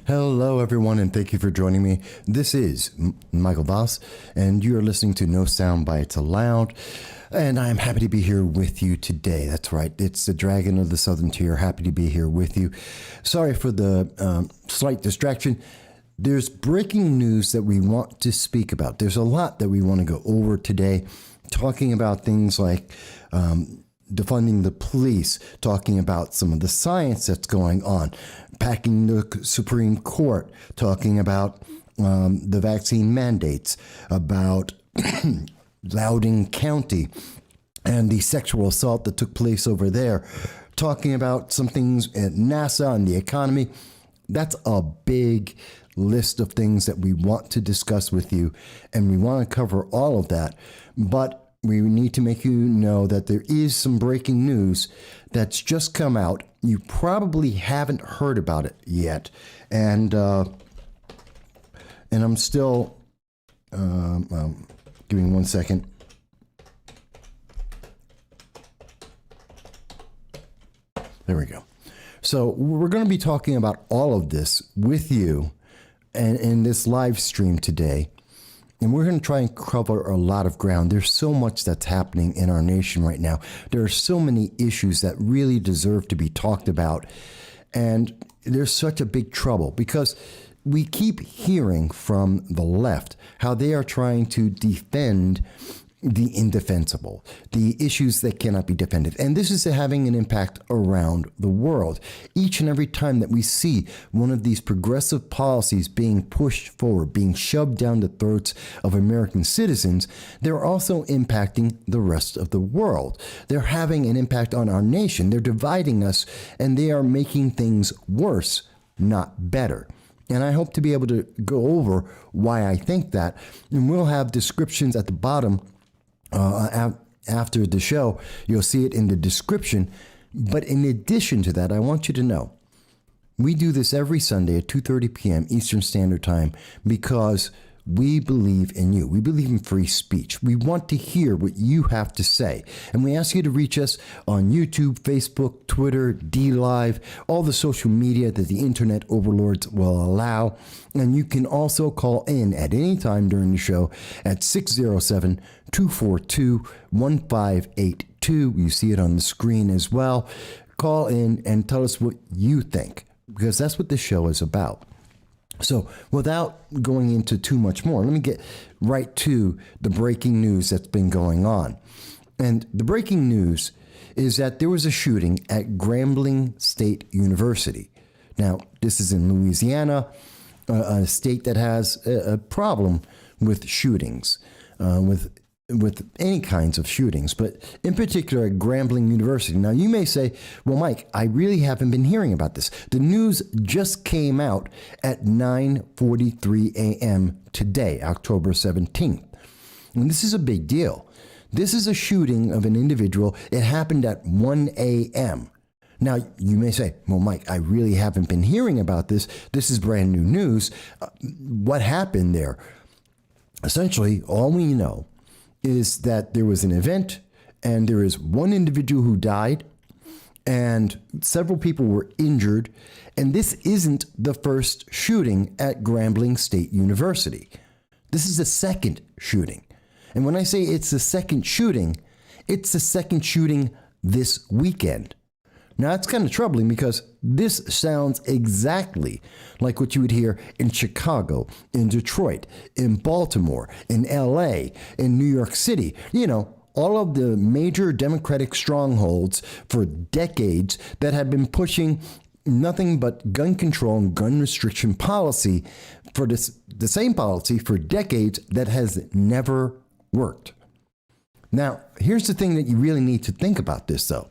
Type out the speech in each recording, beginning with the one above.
Hello, everyone, and thank you for joining me. This is Michael Voss, and you are listening to No Soundbites Allowed, and I am happy to be here with you today. That's right. It's the Dragon of the Southern Tier. Happy to be here with you. Sorry for the slight distraction. There's breaking news that we want to speak about. There's a lot that we want to go over today, talking about things like defunding the police, talking about some of the science that's going on, packing the Supreme Court, talking about the vaccine mandates, about Loudoun County and the sexual assault that took place over there, talking about some things at NASA and the economy. That's a big list of things that we want to discuss with you, and we want to cover all of that. But we need to make you know that there is some breaking news that's just come out. You probably haven't heard about it yet, and I'm still give me 1 second. There we go. So we're going to be talking about all of this with you and in this live stream today. And we're going to try and cover a lot of ground. There's so much that's happening in our nation right now. There are so many issues that really deserve to be talked about. And there's such a big trouble because we keep hearing from the left how they are trying to defend the indefensible, the issues that cannot be defended. And this is having an impact around the world. Each and every time that we see one of these progressive policies being pushed forward, being shoved down the throats of American citizens, they're also impacting the rest of the world. They're having an impact on our nation. They're dividing us, and they are making things worse, not better. And I hope to be able to go over why I think that. And we'll have descriptions at the bottom after the show. You'll see it in the description. But in addition to that, I want you to know we do this every Sunday at 2:30 p.m. Eastern Standard Time because we believe in you. We believe in free speech. We want to hear what you have to say. And we ask you to reach us on YouTube, Facebook, Twitter, DLive, all the social media that the internet overlords will allow. And you can also call in at any time during the show at 607-242-1582. You see it on the screen as well. Call in and tell us what you think, because that's what this show is about. So without going into too much more, let me get right to the breaking news that's been going on. And the breaking news is that there was a shooting at Grambling State University. Now, this is in Louisiana, a state that has a problem with shootings, with any kinds of shootings, but in particular at Grambling University. Now, you may say, well, Mike, I really haven't been hearing about this. The news just came out at 9:43 a.m. today, October 17th. And this is a big deal. This is a shooting of an individual. It happened at 1 a.m. Now, you may say, well, Mike, I really haven't been hearing about this. This is brand new news. What happened there? Essentially, all we know is that there was an event and there is one individual who died and several people were injured. And this isn't the first shooting at Grambling State University. This is the second shooting. And when I say it's the second shooting, it's the second shooting this weekend. Now, that's kind of troubling because this sounds exactly like what you would hear in Chicago, in Detroit, in Baltimore, in LA, in New York City. You know, all of the major Democratic strongholds for decades that have been pushing nothing but gun control and gun restriction policy for the same policy for decades that has never worked. Now, here's the thing that you really need to think about this, though.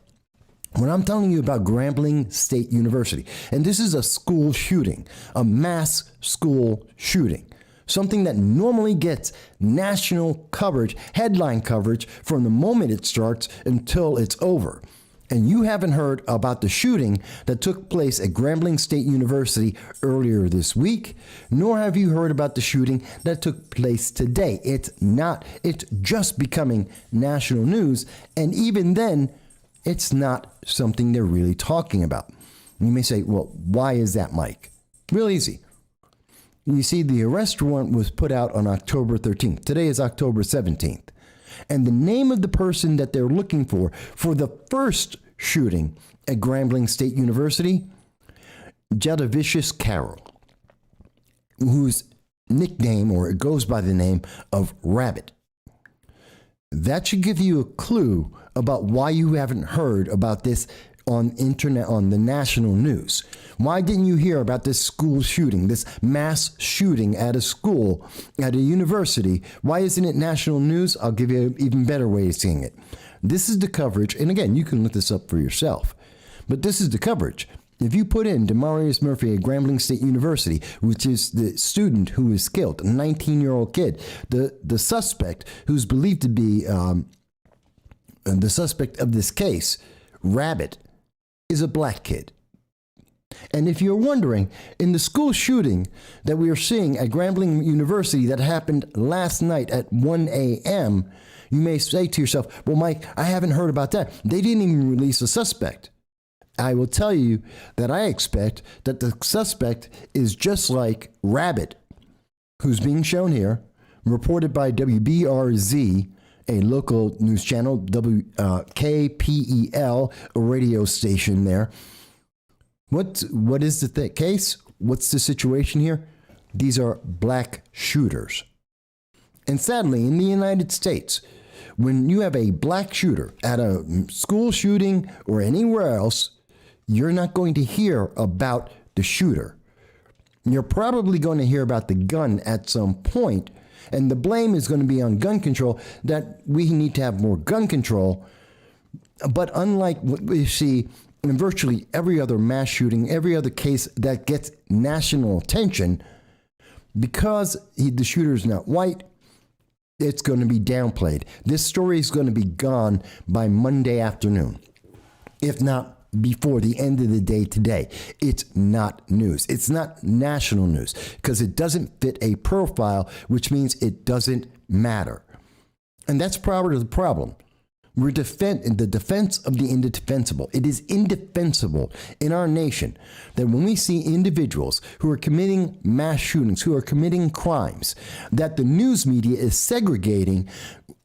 When I'm telling you about Grambling State University, and this is a school shooting, a mass school shooting, something that normally gets national coverage, headline coverage from the moment it starts until it's over. And you haven't heard about the shooting that took place at Grambling State University earlier this week, nor have you heard about the shooting that took place today. It's just becoming national news. And even then, it's not something they're really talking about. You may say, well, why is that, Mike? Real easy. You see, the arrest warrant was put out on October 13th. Today is October 17th. And the name of the person that they're looking for the first shooting at Grambling State University, Jadavicius Carroll, whose nickname, or it goes by the name of Rabbit. That should give you a clue about why you haven't heard about this on the national news. Why didn't you hear about this school shooting, this mass shooting at a school, at a university? Why isn't it national news? I'll give you an even better way of seeing it. This is the coverage, and again, you can look this up for yourself, but this is the coverage. If you put in Demarius Murphy at Grambling State University, which is the student who was killed, a 19-year-old kid, the suspect who's believed to be the suspect of this case, Rabbit, is a black kid. And if you're wondering, in the school shooting that we are seeing at Grambling University that happened last night at 1 a.m., you may say to yourself, well, Mike, I haven't heard about that. They didn't even release a suspect. I will tell you that I expect that the suspect is just like Rabbit, who's being shown here, reported by WBRZ, a local news channel, KPEL, a radio station there. What is the case? What's the situation here? These are black shooters. And sadly, in the United States, when you have a black shooter at a school shooting or anywhere else, you're not going to hear about the shooter. You're probably going to hear about the gun at some point, and the blame is going to be on gun control, that we need to have more gun control. But unlike what we see in virtually every other mass shooting, every other case that gets national attention, because the shooter is not white, it's going to be downplayed. This story is going to be gone by Monday afternoon, if not before the end of the day today. It's not news. It's not national news because it doesn't fit a profile, which means it doesn't matter. And that's part of the problem. We're in the defense of the indefensible. It is indefensible in our nation that when we see individuals who are committing mass shootings, who are committing crimes, that the news media is segregating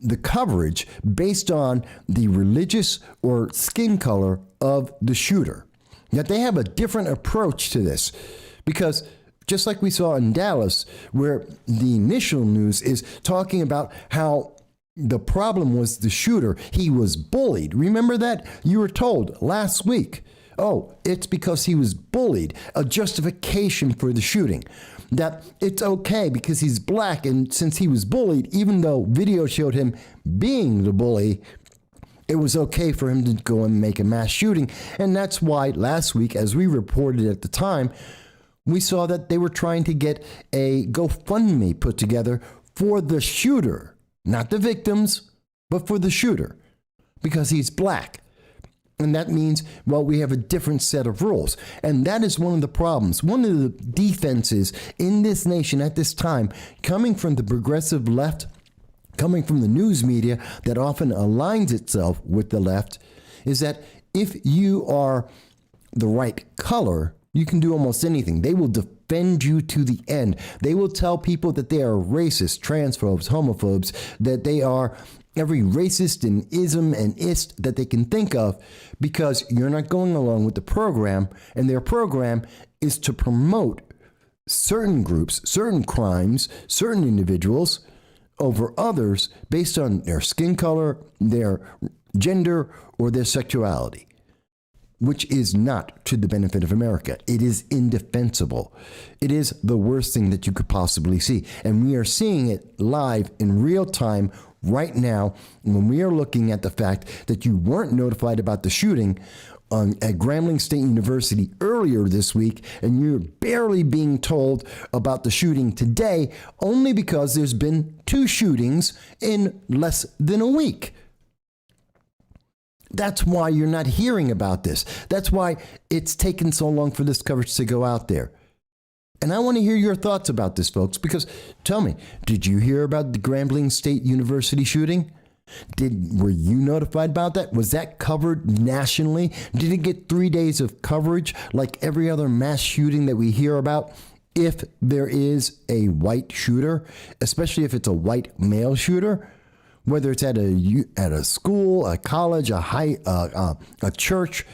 the coverage based on the religious or skin color of the shooter. That they have a different approach to this, because just like we saw in Dallas, where the initial news is talking about how the problem was the shooter. He was bullied. Remember that? You were told last week, oh, it's because he was bullied, a justification for the shooting. That it's okay because he's black, and since he was bullied, even though video showed him being the bully, it was okay for him to go and make a mass shooting. And that's why last week, as we reported at the time, we saw that they were trying to get a GoFundMe put together for the shooter. Not the victims, but for the shooter, because he's black. And that means, well, we have a different set of rules. And that is one of the problems, one of the defenses in this nation at this time, coming from the progressive left, coming from the news media that often aligns itself with the left, is that if you are the right color, you can do almost anything. They will defend you to the end. They will tell people that they are racist, transphobes, homophobes, that they are every racist and ism and ist that they can think of, because you're not going along with the program, and their program is to promote certain groups, certain crimes, certain individuals over others based on their skin color, their gender, or their sexuality, which is not to the benefit of America. It is indefensible. It is the worst thing that you could possibly see. And we are seeing it live in real time right now when we are looking at the fact that you weren't notified about the shooting at Grambling State University earlier this week, and you're barely being told about the shooting today only because there's been 2 shootings in less than a week. That's why you're not hearing about this. That's why it's taken so long for this coverage to go out there. And I want to hear your thoughts about this, folks, because tell me, did you hear about the Grambling State University shooting? Were you notified about that? Was that covered nationally? Did it get 3 days of coverage like every other mass shooting that we hear about? If there is a white shooter, especially if it's a white male shooter, whether it's at a school, a college, a church,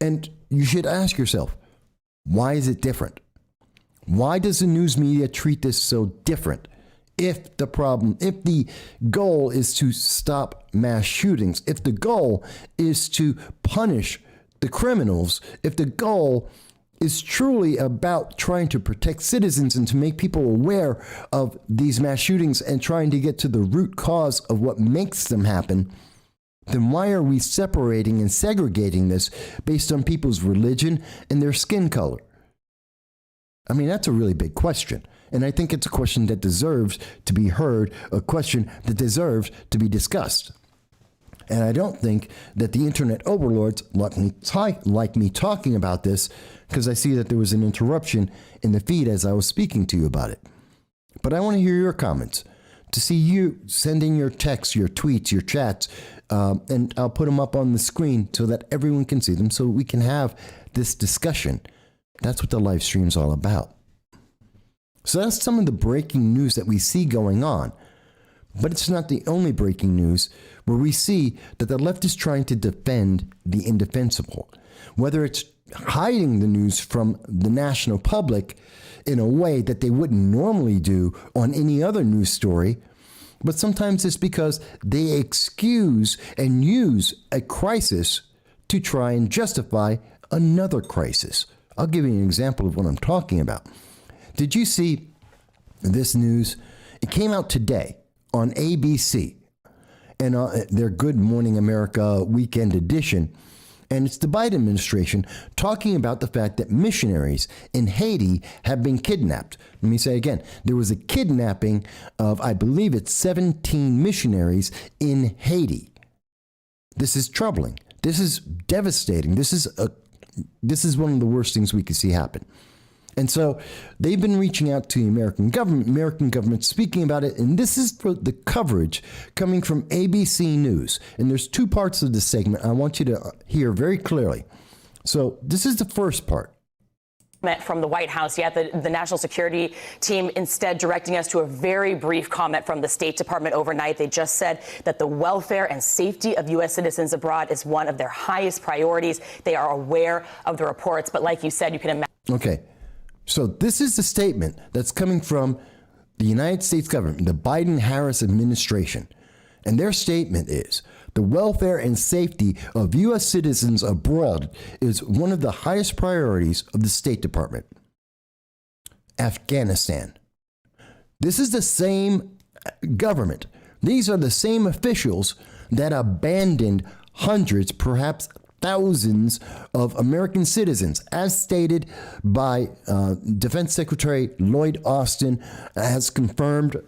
and you should ask yourself, why is it different? Why does the news media treat this so different? If the goal is to stop mass shootings, if the goal is to punish the criminals, if the goal is truly about trying to protect citizens and to make people aware of these mass shootings and trying to get to the root cause of what makes them happen, then why are we separating and segregating this based on people's religion and their skin color? I mean, that's a really big question. And I think it's a question that deserves to be heard, a question that deserves to be discussed. And I don't think that the internet overlords like me talking about this, because I see that there was an interruption in the feed as I was speaking to you about it. But I want to hear your comments, to see you send in your texts, your tweets, your chats, and I'll put them up on the screen so that everyone can see them so we can have this discussion. That's what the live stream is all about. So that's some of the breaking news that we see going on. But it's not the only breaking news where we see that the left is trying to defend the indefensible. Whether it's hiding the news from the national public in a way that they wouldn't normally do on any other news story, but sometimes it's because they excuse and use a crisis to try and justify another crisis. I'll give you an example of what I'm talking about. Did you see this news? It came out today on ABC and their Good Morning America weekend edition. And it's the Biden administration talking about the fact that missionaries in Haiti have been kidnapped. Let me say again, there was a kidnapping of, I believe it's 17 missionaries in Haiti. This is troubling. This is devastating. This is one of the worst things we could see happen. And so they've been reaching out to the American government speaking about it. And this is for the coverage coming from ABC News. And there's two parts of this segment I want you to hear very clearly. So this is the first part. From the White House, yet the national security team instead directing us to a very brief comment from the State Department overnight. They just said that the welfare and safety of U.S. citizens abroad is one of their highest priorities. They are aware of the reports, but like you said, you can imagine. Okay, so this is the statement that's coming from the United States government, the Biden-Harris administration. And their statement is, the welfare and safety of U.S. citizens abroad is one of the highest priorities of the State Department. Afghanistan. This is the same government. These are the same officials that abandoned hundreds, perhaps thousands of American citizens, as stated by Defense Secretary Lloyd Austin, as confirmed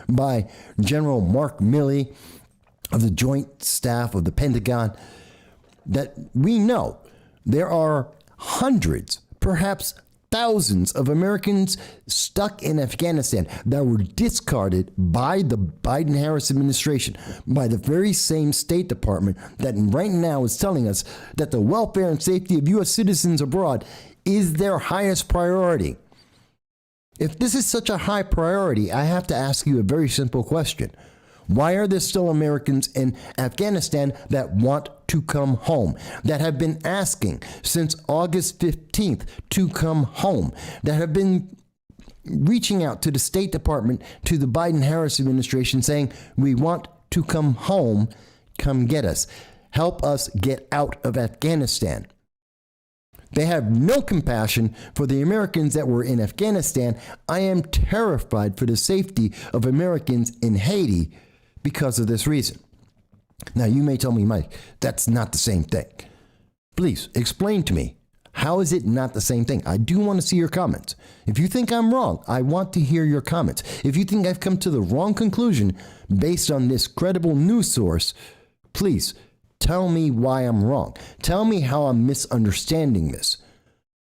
by General Mark Milley of the Joint Staff of the Pentagon, that we know there are hundreds, perhaps thousands of Americans stuck in Afghanistan that were discarded by the Biden-Harris administration, by the very same State Department that right now is telling us that the welfare and safety of U.S. citizens abroad is their highest priority. If this is such a high priority, I have to ask you a very simple question. Why are there still Americans in Afghanistan that want to come home, that have been asking since August 15th to come home, that have been reaching out to the State Department, to the Biden-Harris administration saying, we want to come home, come get us, help us get out of Afghanistan? They have no compassion for the Americans that were in Afghanistan. I am terrified for the safety of Americans in Haiti because of this reason. Now, you may tell me, Mike, that's not the same thing. Please explain to me, how is it not the same thing? I do want to see your comments. If you think I'm wrong, I want to hear your comments. If you think I've come to the wrong conclusion based on this credible news source, please tell me why I'm wrong. Tell me how I'm misunderstanding this.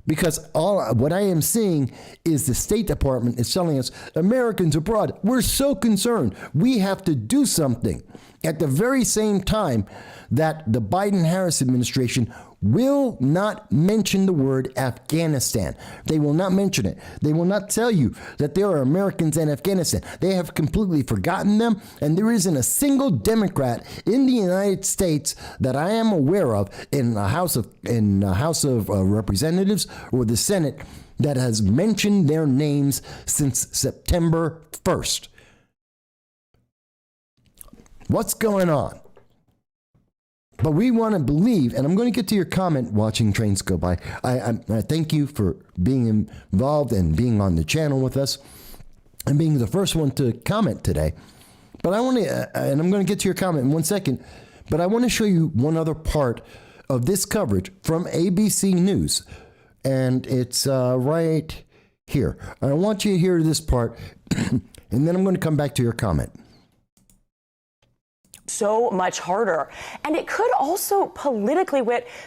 Because what I am seeing is the State Department is telling us, Americans abroad, we're so concerned. We have to do something. At the very same time that the Biden-Harris administration will not mention the word Afghanistan. They will not mention it. They will not tell you that there are Americans in Afghanistan. They have completely forgotten them, and there isn't a single Democrat in the United States that I am aware of in the House of Representatives or the Senate that has mentioned their names since September 1st. What's going on? But we want to believe, and I'm going to get to your comment watching trains go by. I thank you for being involved and being on the channel with us and being the first one to comment today. But I want to, and I'm going to get to your comment in 1 second, but I want to show you one other part of this coverage from ABC News. And it's right here. I want you to hear this part, and then I'm going to come back to your comment. So much harder. And it could also politically,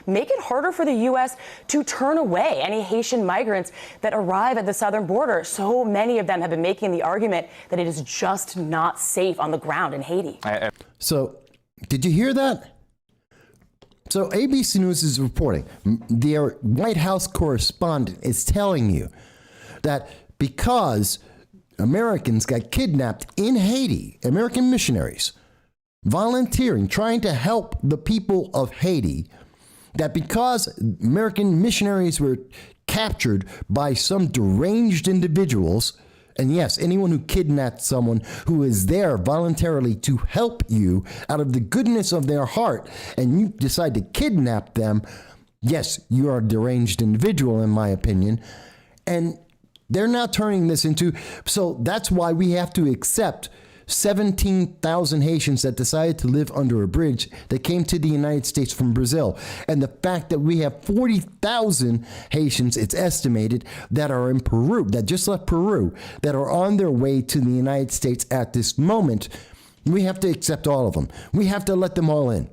make it harder for the U.S. to turn away any Haitian migrants that arrive at the southern border. So many of them have been making the argument that it is just not safe on the ground in Haiti. So, did you hear that? So ABC News is reporting, their White House correspondent is telling you that because Americans got kidnapped in Haiti, American missionaries, volunteering, trying to help the people of Haiti, that because American missionaries were captured by some deranged individuals, and yes, anyone who kidnapped someone who is there voluntarily to help you out of the goodness of their heart, and you decide to kidnap them, yes, you are a deranged individual, in my opinion. And they're now turning this into, so that's why we have to accept 17,000 Haitians that decided to live under a bridge that came to the United States from Brazil. And the fact that we have 40,000 Haitians, it's estimated, that are in Peru, that just left Peru, that are on their way to the United States at this moment, we have to accept all of them. We have to let them all in.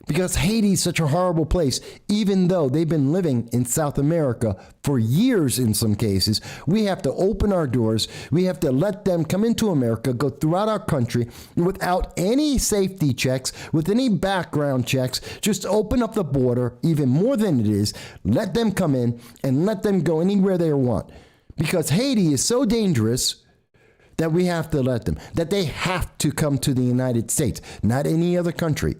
Because Haiti is such a horrible place, even though they've been living in South America for years in some cases, we have to open our doors. We have to let them come into America, go throughout our country without any safety checks, with any background checks, just open up the border even more than it is, let them come in and let them go anywhere they want. Because Haiti is so dangerous that we have to let them, that they have to come to the United States, not any other country.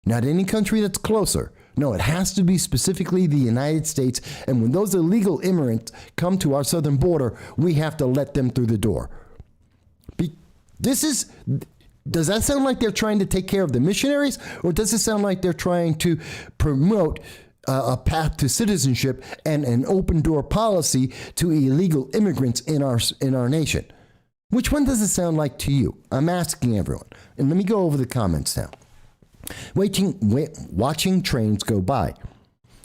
Not any country that's closer. No, it has to be specifically the United States. And when those illegal immigrants come to our southern border, we have to let them through the door. Does that sound like they're trying to take care of the missionaries? Or does it sound like they're trying to promote a path to citizenship and an open door policy to illegal immigrants in our nation? Which one does it sound like to you? I'm asking everyone. And let me go over the comments now. Watching trains go by.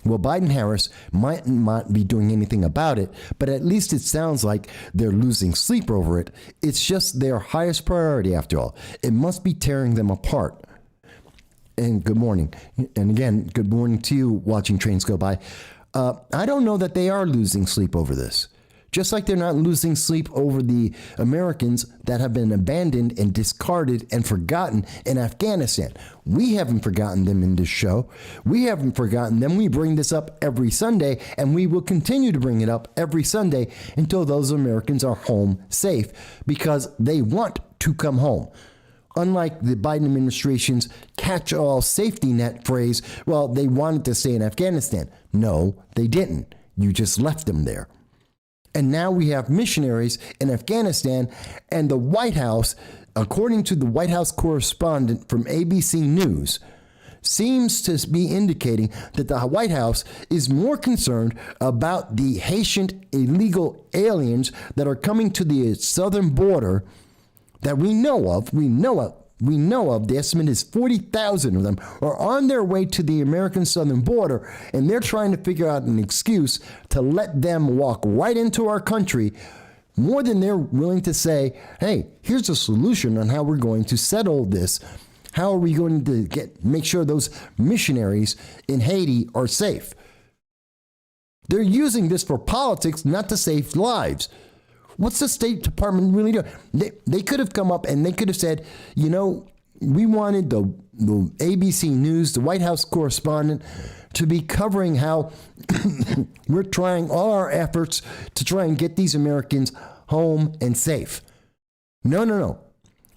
Well, Biden-Harris might not be doing anything about it, but at least it sounds like they're losing sleep over it. It's just their highest priority, after all. It must be tearing them apart. And good morning. And again, good morning to you watching trains go by. I don't know that they are losing sleep over this. Just like they're not losing sleep over the Americans that have been abandoned and discarded and forgotten in Afghanistan. We haven't forgotten them in this show. We haven't forgotten them. We bring this up every Sunday, and we will continue to bring it up every Sunday until those Americans are home safe, because they want to come home. Unlike the Biden administration's catch-all safety net phrase, well, they wanted to stay in Afghanistan. No, they didn't. You just left them there. And now we have missionaries in Afghanistan, and the White House, according to the White House correspondent from ABC News, seems to be indicating that the White House is more concerned about the Haitian illegal aliens that are coming to the southern border that we know of. The estimate is 40,000 of them are on their way to the American southern border, and they're trying to figure out an excuse to let them walk right into our country, more than they're willing to say, hey, here's a solution on how we're going to settle this. How are we going to make sure those missionaries in Haiti are safe? They're using this for politics, not to save lives. What's the State Department really doing? They could have come up and they could have said, we wanted the ABC News, the White House correspondent, to be covering how we're trying all our efforts to try and get these Americans home and safe. No.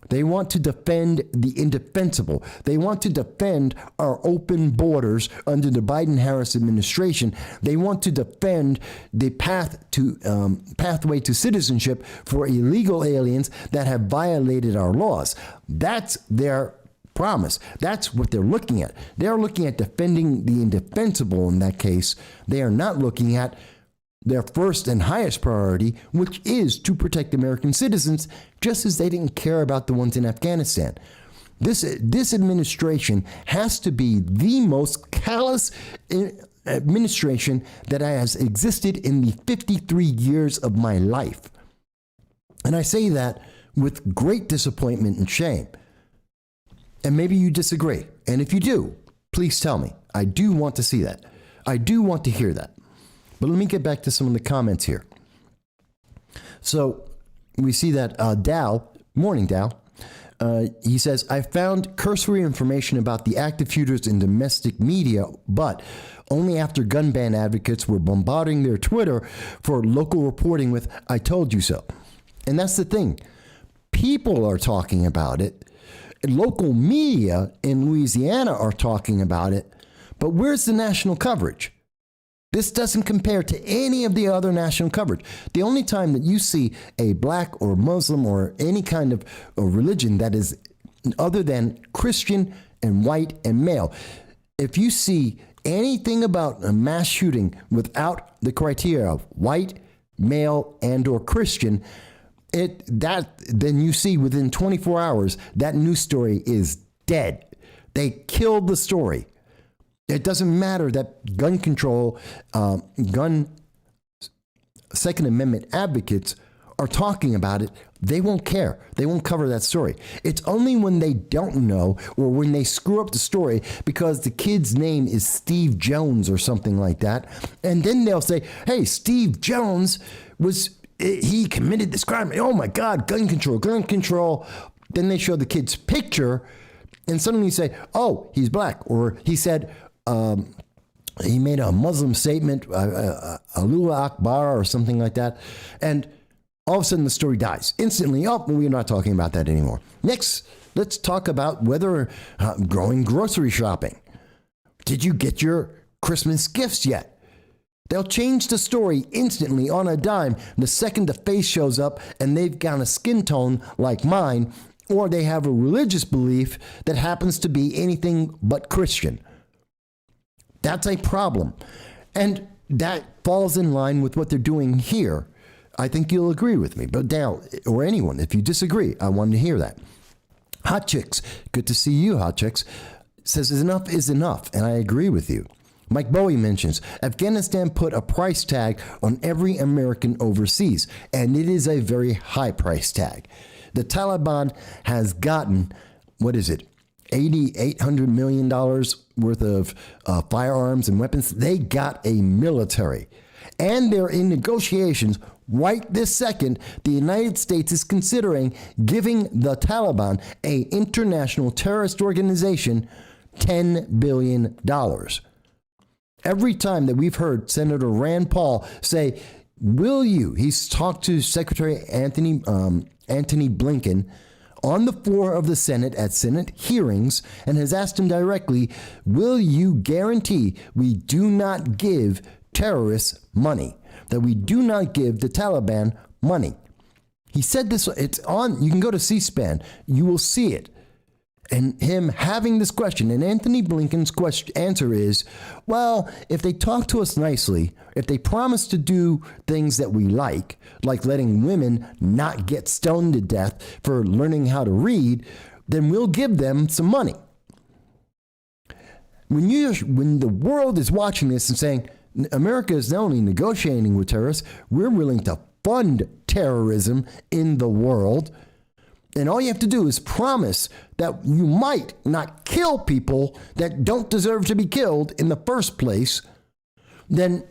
They want to defend the indefensible. They want to defend our open borders under the Biden-Harris administration. They want to defend the pathway to citizenship for illegal aliens that have violated our laws. That's their promise. That's what they're looking at. They're looking at defending the indefensible in that case. They are not looking at their first and highest priority, which is to protect American citizens, just as they didn't care about the ones in Afghanistan. This administration has to be the most callous administration that has existed in the 53 years of my life. And I say that with great disappointment and shame. And maybe you disagree. And if you do, please tell me. I do want to see that. I do want to hear that. But let me get back to some of the comments here. So we see that Dow, morning Dow, he says, I found cursory information about the active shooters in domestic media, but only after gun ban advocates were bombarding their Twitter for local reporting with, I told you so. And that's the thing. People are talking about it. Local media in Louisiana are talking about it. But where's the national coverage? This doesn't compare to any of the other national coverage. The only time that you see a black or Muslim or any kind of religion that is other than Christian and white and male, if you see anything about a mass shooting without the criteria of white, male, and or Christian, then you see within 24 hours that news story is dead. They killed the story. It doesn't matter that gun control, Second Amendment advocates are talking about it. They won't care. They won't cover that story. It's only when they don't know or when they screw up the story because the kid's name is Steve Jones or something like that. And then they'll say, hey, Steve Jones he committed this crime. Oh my God, gun control. Then they show the kid's picture and suddenly say, oh, he's black. Or he said, he made a Muslim statement, Allahu Akbar or something like that. And all of a sudden the story dies instantly. Oh, we're not talking about that anymore. Next, let's talk about whether growing grocery shopping. Did you get your Christmas gifts yet? They'll change the story instantly on a dime the second the face shows up and they've got a skin tone like mine, or they have a religious belief that happens to be anything but Christian. That's a problem. And that falls in line with what they're doing here. I think you'll agree with me. But Dal, or anyone, if you disagree, I want to hear that. Hot Chicks, good to see you, Hot Chicks, says enough is enough, and I agree with you. Mike Bowie mentions, Afghanistan put a price tag on every American overseas, and it is a very high price tag. The Taliban has gotten, $800 million worth of firearms and weapons. They got a military. And they're in negotiations right this second. The United States is considering giving the Taliban, an international terrorist organization, $10 billion. Every time that we've heard Senator Rand Paul say, he's talked to Secretary Anthony Blinken on the floor of the Senate at Senate hearings and has asked him directly, will you guarantee we do not give terrorists money, that we do not give the Taliban money? He said this, it's on, you can go to C-SPAN, you will see it. And him having this question, and Anthony Blinken's answer is, well, if they talk to us nicely, if they promise to do things that we like letting women not get stoned to death for learning how to read, then we'll give them some money. When the world is watching this and saying, America is not only negotiating with terrorists, we're willing to fund terrorism in the world. And all you have to do is promise that you might not kill people that don't deserve to be killed in the first place. Then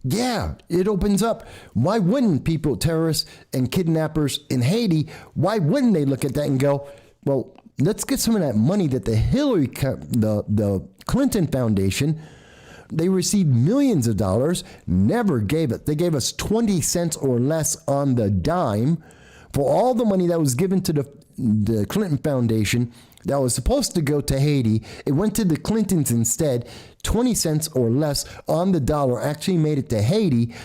Yeah, it opens up. Why wouldn't people, terrorists and kidnappers in Haiti, why wouldn't they look at that and go, well, let's get some of that money that the Clinton Foundation, they received millions of dollars, never gave it. They gave us 20 cents or less on the dime for all the money that was given to the Clinton Foundation that was supposed to go to Haiti. It went to the Clintons instead. 20 cents or less on the dollar actually made it to Haiti.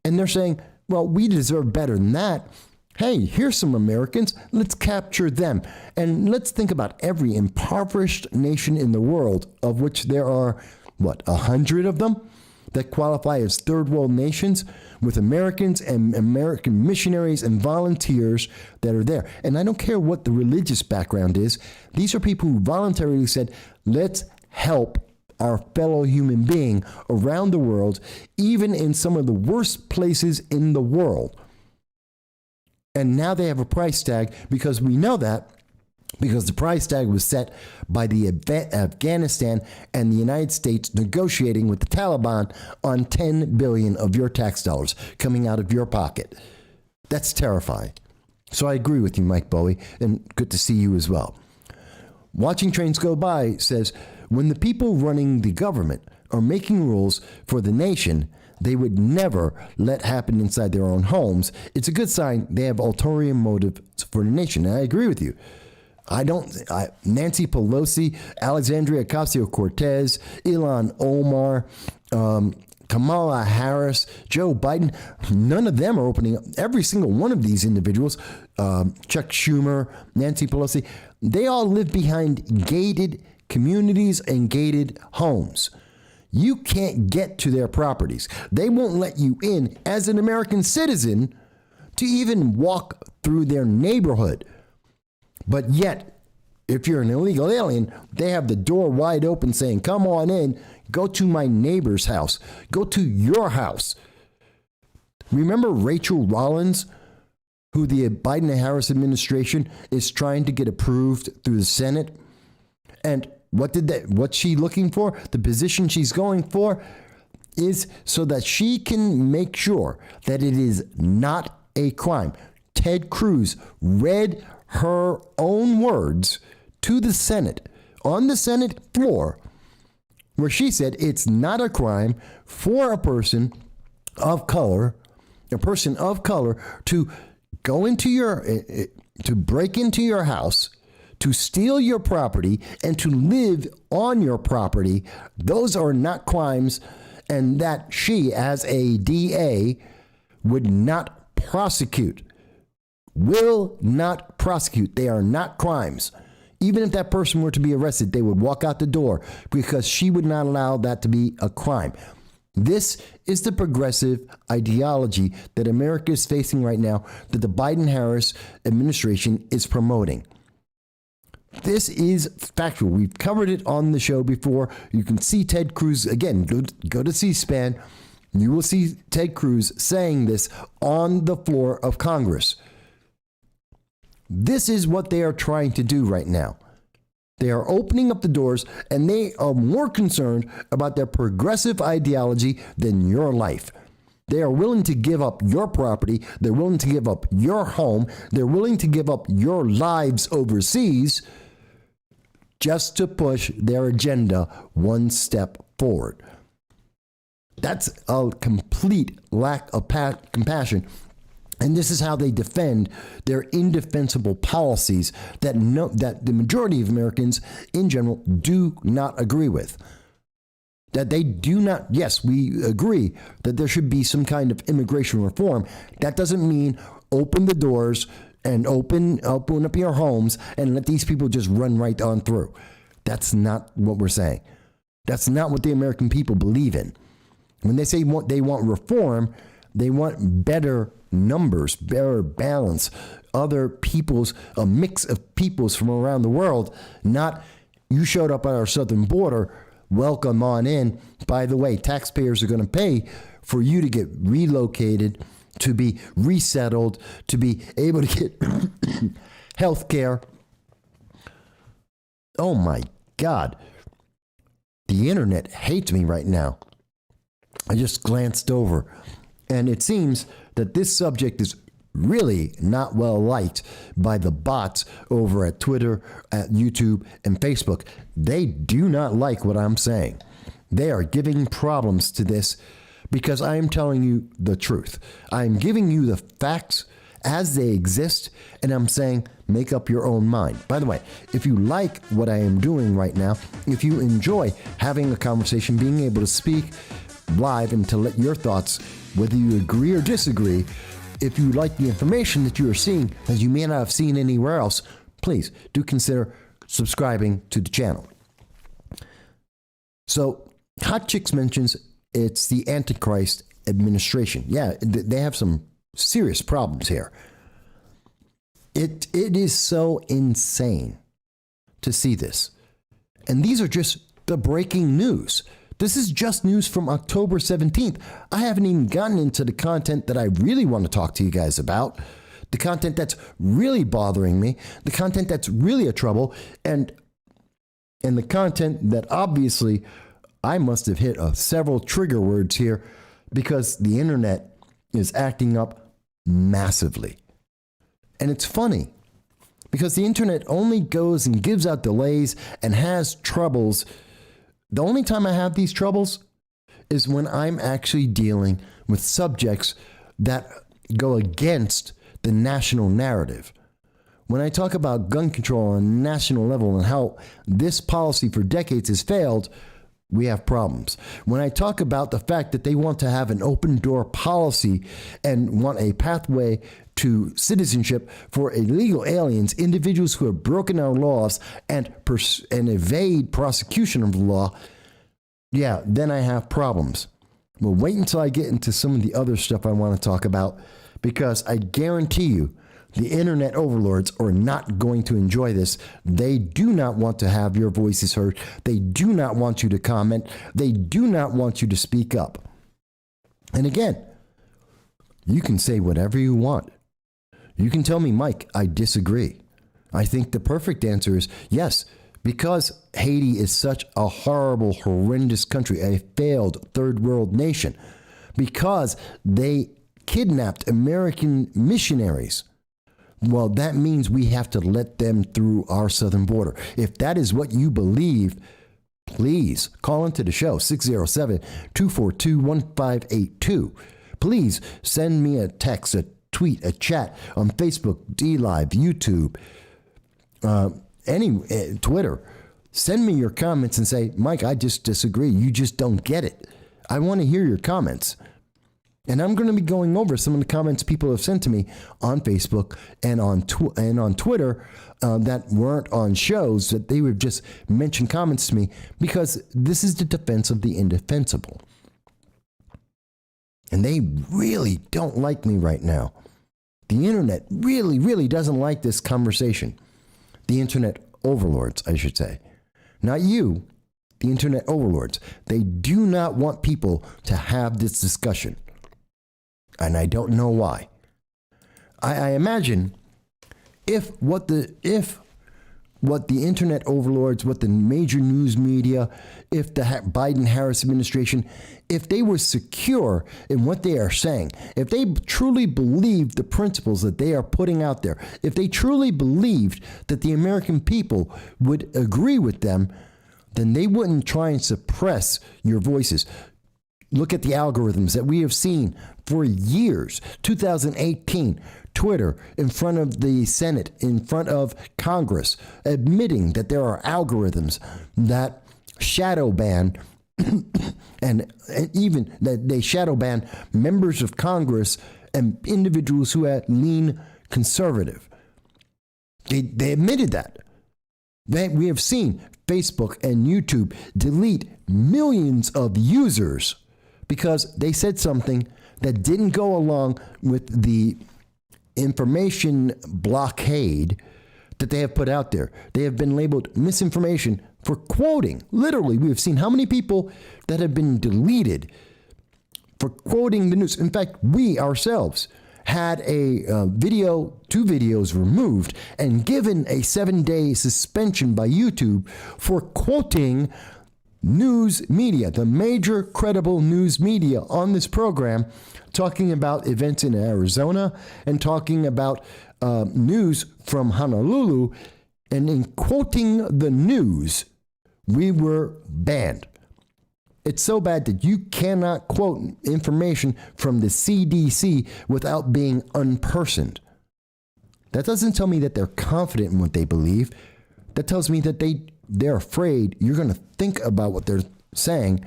And they're saying, well, we deserve better than that. Hey, here's some Americans. Let's capture them. And let's think about every impoverished nation in the world, of which there are, 100 of them that qualify as third world nations, with Americans and American missionaries and volunteers that are there. And I don't care what the religious background is. These are people who voluntarily said, let's help our fellow human being around the world, even in some of the worst places in the world. And now they have a price tag, because we know that, because the price tag was set by the Afghanistan and the United States negotiating with the Taliban on 10 billion of your tax dollars coming out of your pocket. That's terrifying. So I agree with you, Mike Bowie, and good to see you as well. Watching Trains Go By says, when the people running the government are making rules for the nation they would never let happen inside their own homes, it's a good sign they have ulterior motives for the nation. And I agree with you. Nancy Pelosi, Alexandria Ocasio-Cortez, Ilhan Omar, Kamala Harris, Joe Biden, none of them are opening up. Every single one of these individuals, Chuck Schumer, Nancy Pelosi, they all live behind gated communities and gated homes. You can't get to their properties. They won't let you in as an American citizen to even walk through their neighborhood. But yet, if you're an illegal alien, they have the door wide open saying, come on in, go to my neighbor's house, go to your house. Remember Rachel Rollins, who the Biden-Harris administration is trying to get approved through the Senate? And what's she looking for? The position she's going for is so that she can make sure that it is not a crime. Ted Cruz read her own words to the Senate on the Senate floor, where she said it's not a crime for a person of color to go into to break into your house, to steal your property, and to live on your property. Those are not crimes, and that she, as a DA, would not prosecute. Will not prosecute. They are not crimes. Even if that person were to be arrested, they would walk out the door, because she would not allow that to be a crime. This is the progressive ideology that America is facing right now, that the Biden-Harris administration is promoting. This is factual. We've covered it on the show before. You can see Ted Cruz, again, go to C-SPAN. You will see Ted Cruz saying this on the floor of Congress. This is what they are trying to do right now. They are opening up the doors, and they are more concerned about their progressive ideology than your life. They are willing to give up your property. They're willing to give up your home. They're willing to give up your lives overseas just to push their agenda one step forward. That's a complete lack of compassion. And this is how they defend their indefensible policies that the majority of Americans in general do not agree with. That they do not, yes, we agree that there should be some kind of immigration reform. That doesn't mean open the doors and open up your homes and let these people just run right on through. That's not what we're saying. That's not what the American people believe in. When they say they want reform, they want better numbers, better balance, other peoples, a mix of peoples from around the world, not you showed up at our southern border, welcome on in. By the way, taxpayers are going to pay for you to get relocated, to be resettled, to be able to get health care. Oh my God. The internet hates me right now. I just glanced over, and it seems that this subject is really not well liked by the bots over at Twitter, at YouTube, and Facebook. They do not like what I'm saying. They are giving problems to this because I am telling you the truth. I am giving you the facts as they exist, and I'm saying make up your own mind. By the way, if you like what I am doing right now, if you enjoy having a conversation, being able to speak live and to let your thoughts, whether you agree or disagree, if you like the information that you are seeing that you may not have seen anywhere else, please do consider subscribing to the channel. So, Hot Chicks mentions it's the Antichrist administration. Yeah, they have some serious problems here. It is so insane to see this. And these are just the breaking news. This is just news from October 17th. I haven't even gotten into the content that I really want to talk to you guys about, the content that's really bothering me, the content that's really a trouble, and the content that obviously I must have hit several trigger words here because the internet is acting up massively. And it's funny because the internet only goes and gives out delays and has troubles. The only time I have these troubles is when I'm actually dealing with subjects that go against the national narrative. When I talk about gun control on a national level and how this policy for decades has failed, we have problems. When I talk about the fact that they want to have an open door policy and want a pathway to citizenship for illegal aliens, individuals who have broken our laws and evade prosecution of the law, yeah, then I have problems. Well, wait until I get into some of the other stuff I want to talk about, because I guarantee you the internet overlords are not going to enjoy this. They do not want to have your voices heard. They do not want you to comment. They do not want you to speak up. And again, you can say whatever you want. You can tell me, Mike, I disagree. I think the perfect answer is yes, because Haiti is such a horrible, horrendous country, a failed third world nation, because they kidnapped American missionaries. Well, that means we have to let them through our southern border. If that is what you believe, please call into the show, 607-242-1582. Please send me a text, a tweet, a chat on Facebook, DLive, YouTube, Twitter. Send me your comments and say, Mike, I just disagree. You just don't get it. I want to hear your comments. And I'm going to be going over some of the comments people have sent to me on Facebook and on Twitter that weren't on shows, that they would just mention comments to me, because this is the defense of the indefensible. And they really don't like me right now. The internet really, really doesn't like this conversation. The internet overlords, I should say. Not you, the internet overlords. They do not want people to have this discussion. And I don't know why. I imagine if what the internet overlords, what the major news media, if the Biden-Harris administration, if they were secure in what they are saying, if they truly believed the principles that they are putting out there, if they truly believed that the American people would agree with them, then they wouldn't try and suppress your voices. Look at the algorithms that we have seen for years. 2018, Twitter in front of the Senate, in front of Congress, admitting that there are algorithms that shadow ban and even that they shadow ban members of Congress and individuals who lean conservative. They admitted that. We have seen Facebook and YouTube delete millions of users because they said something that didn't go along with the information blockade that they have put out there. They have been labeled misinformation for quoting. Literally, we have seen how many people that have been deleted for quoting the news. In fact, we ourselves had a two videos removed and given a 7-day suspension by YouTube for quoting news media, the major credible news media on this program, talking about events in Arizona and talking about news from Honolulu, and in quoting the news, we were banned. It's so bad that you cannot quote information from the CDC without being unpersoned. That doesn't tell me that they're confident in what they believe. That tells me that they're afraid you're going to think about what they're saying,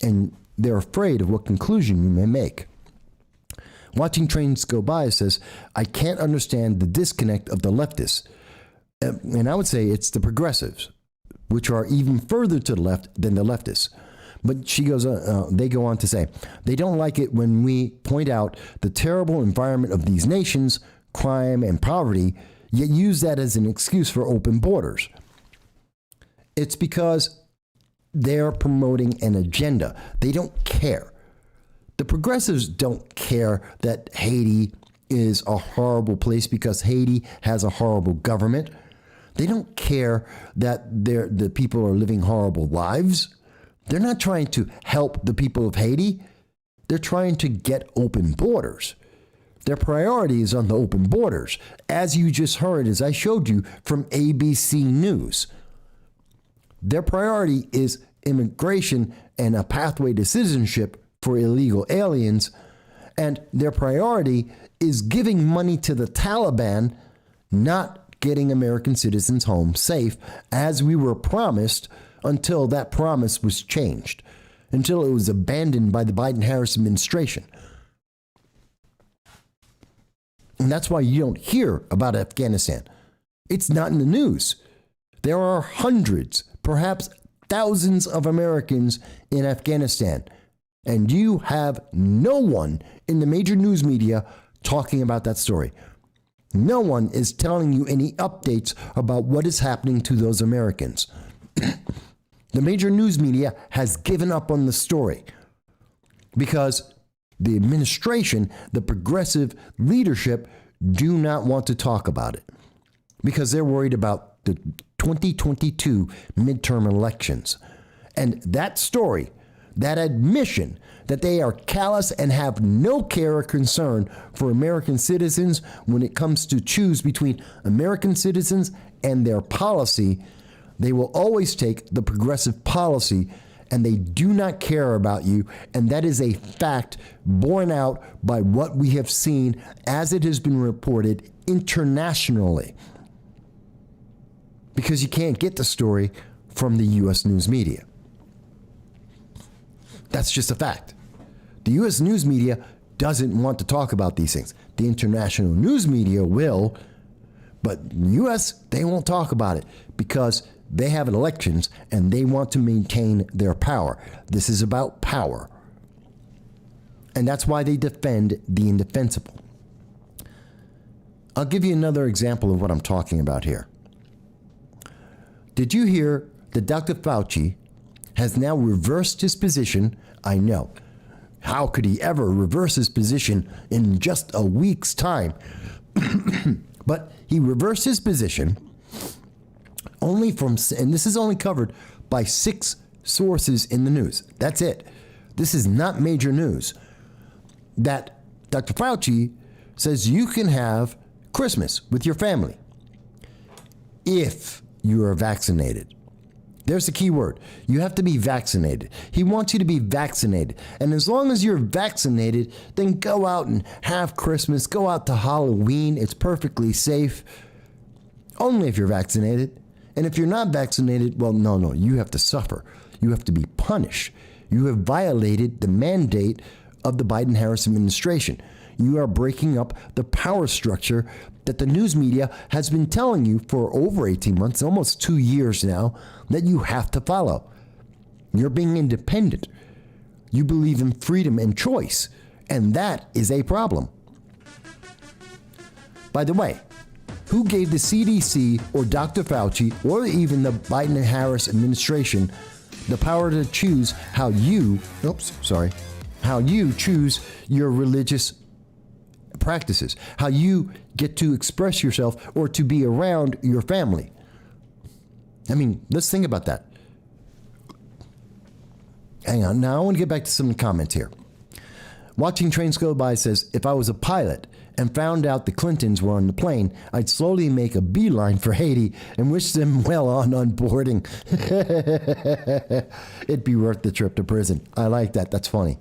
and they're afraid of what conclusion you may make. Watching Trains Go By says, I can't understand the disconnect of the leftists. And I would say it's the progressives, which are even further to the left than the leftists. But she goes, they go on to say, they don't like it when we point out the terrible environment of these nations, crime and poverty, yet use that as an excuse for open borders. It's because they're promoting an agenda. They don't care. The progressives don't care that Haiti is a horrible place because Haiti has a horrible government. They don't care that the people are living horrible lives. They're not trying to help the people of Haiti. They're trying to get open borders. Their priority is on the open borders, as you just heard, as I showed you from ABC News. Their priority is immigration and a pathway to citizenship for illegal aliens. And their priority is giving money to the Taliban, not getting American citizens home safe, as we were promised until that promise was changed, until it was abandoned by the Biden-Harris administration. And that's why you don't hear about Afghanistan. It's not in the news. There are hundreds, perhaps thousands of Americans in Afghanistan, and you have no one in the major news media talking about that story. No one is telling you any updates about what is happening to those Americans. The major news media has given up on the story because the administration, the progressive leadership, do not want to talk about it because they're worried about the 2022 midterm elections. And that story, that admission that they are callous and have no care or concern for American citizens when it comes to choose between American citizens and their policy, they will always take the progressive policy, and they do not care about you. And that is a fact borne out by what we have seen as it has been reported internationally. Because you can't get the story from the U.S. news media. That's just a fact. The U.S. news media doesn't want to talk about these things. The international news media will, but the U.S., they won't talk about it because they have elections and they want to maintain their power. This is about power. And that's why they defend the indefensible. I'll give you another example of what I'm talking about here. Did you hear that Dr. Fauci has now reversed his position? I know. How could he ever reverse his position in just a week's time? But he reversed his position only from, and this is only covered by 6 sources in the news. That's it. This is not major news. That Dr. Fauci says you can have Christmas with your family if you are vaccinated. There's the key word. You have to be vaccinated. He wants you to be vaccinated. And as long as you're vaccinated, then go out and have Christmas. Go out to Halloween. It's perfectly safe. Only if you're vaccinated. And if you're not vaccinated, well, no, you have to suffer. You have to be punished. You have violated the mandate of the Biden-Harris administration. You are breaking up the power structure that the news media has been telling you for over 18 months, almost 2 years now, that you have to follow. You're being independent. You believe in freedom and choice, and that is a problem. By the way, who gave the CDC or Dr. Fauci or even the Biden-Harris administration the power to choose how you choose your religious practices, how you get to express yourself or to be around your family? I mean, let's think about that. Hang on. Now I want to get back to some comments here. Watching Trains Go By says, if I was a pilot and found out the Clintons were on the plane, I'd slowly make a beeline for Haiti and wish them well on onboarding. It'd be worth the trip to prison. I like that. That's funny.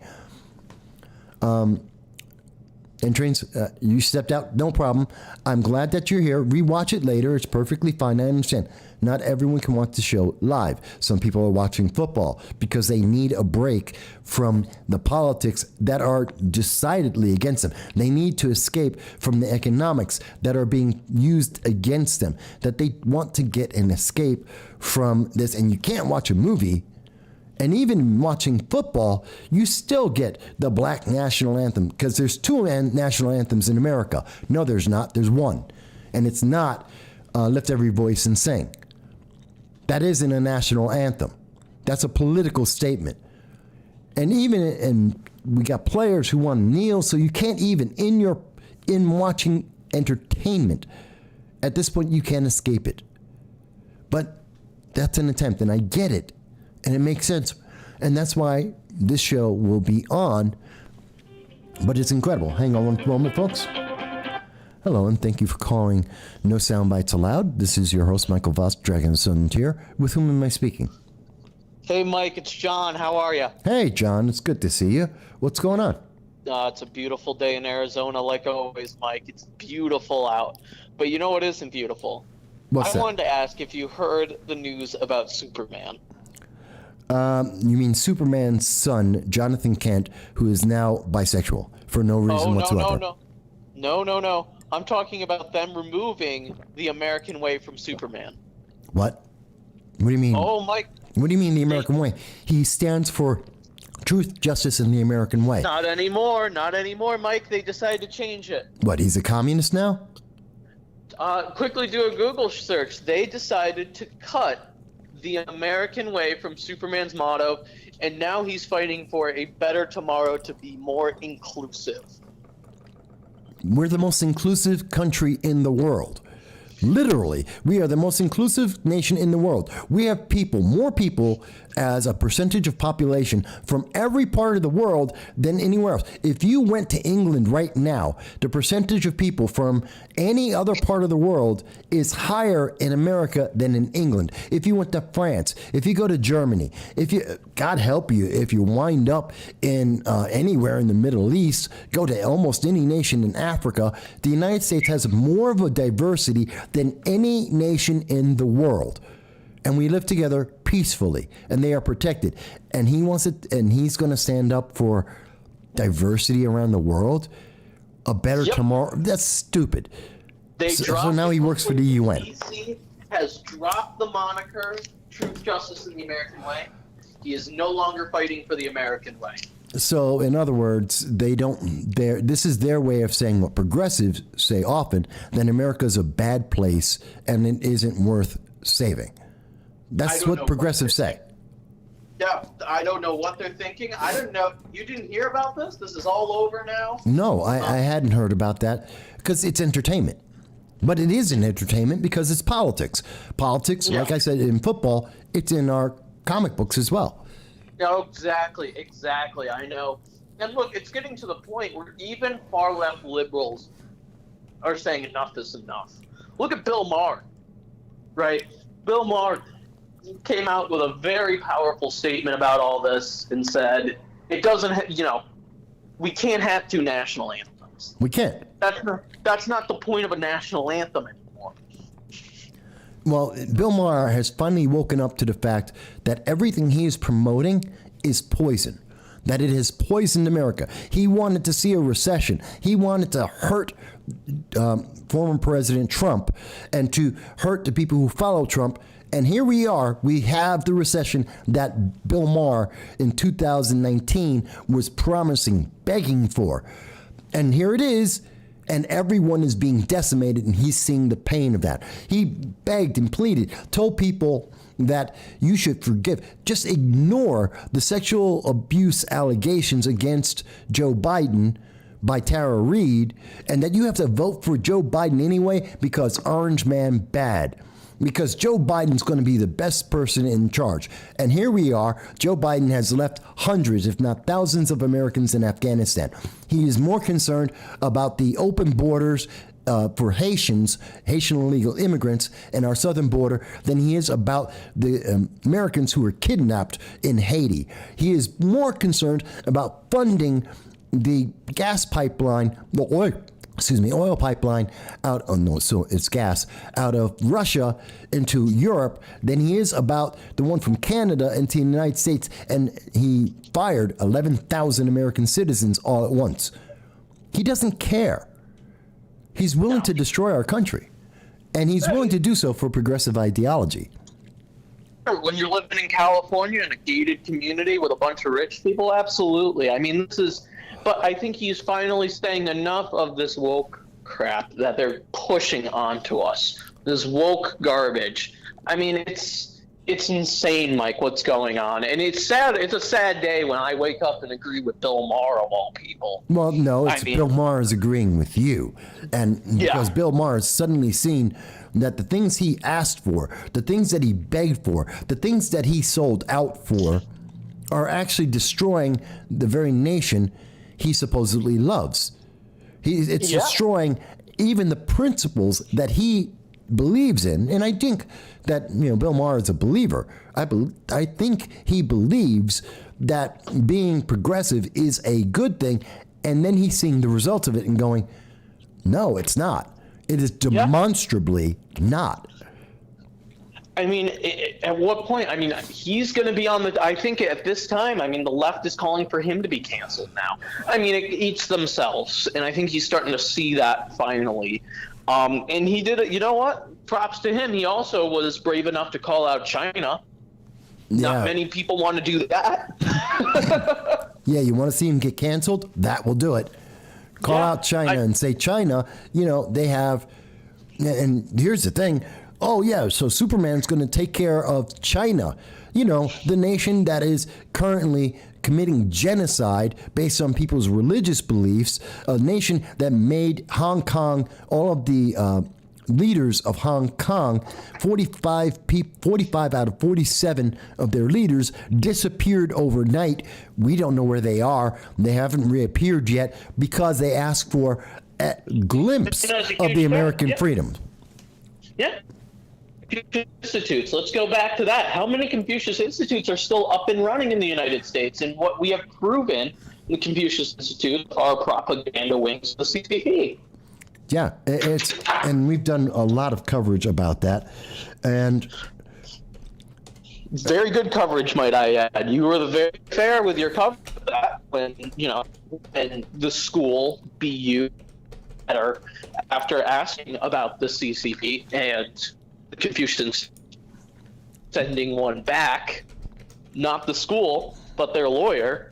And Trains, you stepped out. No problem. I'm glad that you're here. Rewatch it later. It's perfectly fine. I understand. Not everyone can watch the show live. Some people are watching football because they need a break from the politics that are decidedly against them. They need to escape from the economics that are being used against them, that they want to get an escape from this. And you can't watch a movie. And even watching football, you still get the black national anthem because there's two national anthems in America. No, there's not. There's one. And it's not Lift Every Voice and Sing. That isn't a national anthem. That's a political statement. And we got players who want to kneel, so you can't even, in watching entertainment, at this point, you can't escape it. But that's an attempt, and I get it. And it makes sense. And that's why this show will be on. But it's incredible. Hang on one moment, folks. Hello, and thank you for calling No Soundbites Allowed. This is your host, Michael Voss, Dragon Sun here. With whom am I speaking? Hey, Mike, it's John. How are you? Hey, John. It's good to see you. What's going on? It's a beautiful day in Arizona, like always, Mike. It's beautiful out. But you know what isn't beautiful? What's that? I wanted to ask if you heard the news about Superman. You mean Superman's son, Jonathan Kent, who is now bisexual for no reason whatsoever? No. I'm talking about them removing the American way from Superman. What? What do you mean? Oh, Mike. What do you mean the American way? He stands for truth, justice, and the American way. Not anymore, Mike. They decided to change it. What, he's a communist now? Quickly do a Google search. They decided to cut the American way from Superman's motto, and now he's fighting for a better tomorrow to be more inclusive. We're the most inclusive country in the world. Literally, we are the most inclusive nation in the world. We have people, more people as a percentage of population from every part of the world than anywhere else. If you went to England right now, the percentage of people from any other part of the world is higher in America than in England. If you went to France, if you go to Germany, God help you, if you wind up in anywhere in the Middle East, go to almost any nation in Africa, the United States has more of a diversity than any nation in the world. And we live together peacefully, and they are protected. And he wants it, and he's going to stand up for diversity around the world, a better tomorrow. That's stupid. So now he works for the UN. DC has dropped the moniker Truth, Justice, and the American Way. He is no longer fighting for the American way. So, in other words, this is their way of saying what progressives say often, that America's a bad place and it isn't worth saving. That's what progressives say. Yeah, I don't know what they're thinking. I don't know. You didn't hear about this? This is all over now? No, I hadn't heard about that because it's entertainment. But it isn't entertainment because it's politics. Politics, like I said, in football, it's in our comic books as well. No, exactly. I know. And look, it's getting to the point where even far left liberals are saying enough is enough. Look at Bill Maher, right? Bill Maher came out with a very powerful statement about all this and said it doesn't, we can't have two national anthems. We can't. That's not the point of a national anthem anymore. Well, Bill Maher has finally woken up to the fact that everything he is promoting is poison, that it has poisoned America. He wanted to see a recession. He wanted to hurt former President Trump and to hurt the people who follow Trump. And here we are. We have the recession that Bill Maher in 2019 was promising, begging for. And here it is. And everyone is being decimated, and he's seeing the pain of that. He begged and pleaded, told people that you should forgive. Just ignore the sexual abuse allegations against Joe Biden by Tara Reid, and that you have to vote for Joe Biden anyway because Orange Man bad. because Joe Biden's going to be the best person in charge. And here we are. Joe Biden has left hundreds, if not thousands, of Americans in Afghanistan. He is more concerned about the open borders for Haitian illegal immigrants in our southern border than he is about the Americans who were kidnapped in Haiti. He is more concerned about funding the gas pipeline, the oil pipeline out of Russia into Europe than he is about the one from Canada into the United States. And he fired 11,000 American citizens all at once. He doesn't care. He's willing to destroy our country, and he's willing to do so for progressive ideology. When you're living in California in a gated community with a bunch of rich people, absolutely. I mean, but I think he's finally saying enough of this woke crap that they're pushing onto us. This woke garbage. I mean, it's insane, Mike, what's going on. And it's sad. It's a sad day when I wake up and agree with Bill Maher, of all people. Well, no, Bill Maher is agreeing with you. And because Bill Maher has suddenly seen that the things he asked for, the things that he begged for, the things that he sold out for are actually destroying the very nation he supposedly loves. It's destroying even the principles that he believes in. And I think that Bill Maher is a believer. I think he believes that being progressive is a good thing, and then he's seeing the results of it and going, no, it's not. It is demonstrably not. I mean, at what point? I mean, he's going to be on the. I think at this time, I mean, the left is calling for him to be canceled now. I mean, it eats themselves, and I think he's starting to see that finally. And he did it. You know what? Props to him. He also was brave enough to call out China. Not many people want to do that. Yeah, you want to see him get canceled? That will do it. Call out China and say, China, they have. And here's the thing. Oh, yeah, so Superman's going to take care of China, the nation that is currently committing genocide based on people's religious beliefs, a nation that made Hong Kong, all of the leaders of Hong Kong, 45 out of 47 of their leaders disappeared overnight. We don't know where they are. They haven't reappeared yet because they asked for a glimpse of the American freedom. Yeah. Institutes. Let's go back to that. How many Confucius Institutes are still up and running in the United States? And what we have proven, the Confucius Institute are propaganda wings of the CCP. Yeah, and we've done a lot of coverage about that, and very good coverage, might I add. You were very fair with your coverage of that when and the school BU better after asking about the CCP and the Confucians sending one back, not the school, but their lawyer,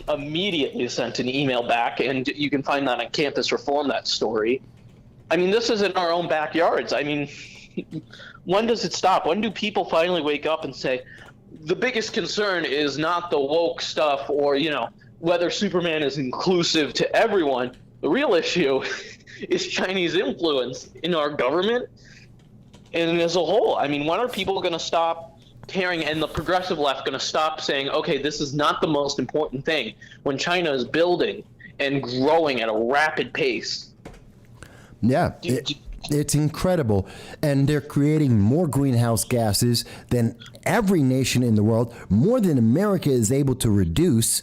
immediately sent an email back, and you can find that on Campus Reform, that story. I mean, this is in our own backyards. I mean, when does it stop? When do people finally wake up and say, the biggest concern is not the woke stuff or, whether Superman is inclusive to everyone. The real issue is Chinese influence in our government and as a whole. I mean, when are people going to stop caring, and the progressive left going to stop saying, okay, this is not the most important thing when China is building and growing at a rapid pace? Yeah, it's incredible. And they're creating more greenhouse gases than every nation in the world, more than America is able to reduce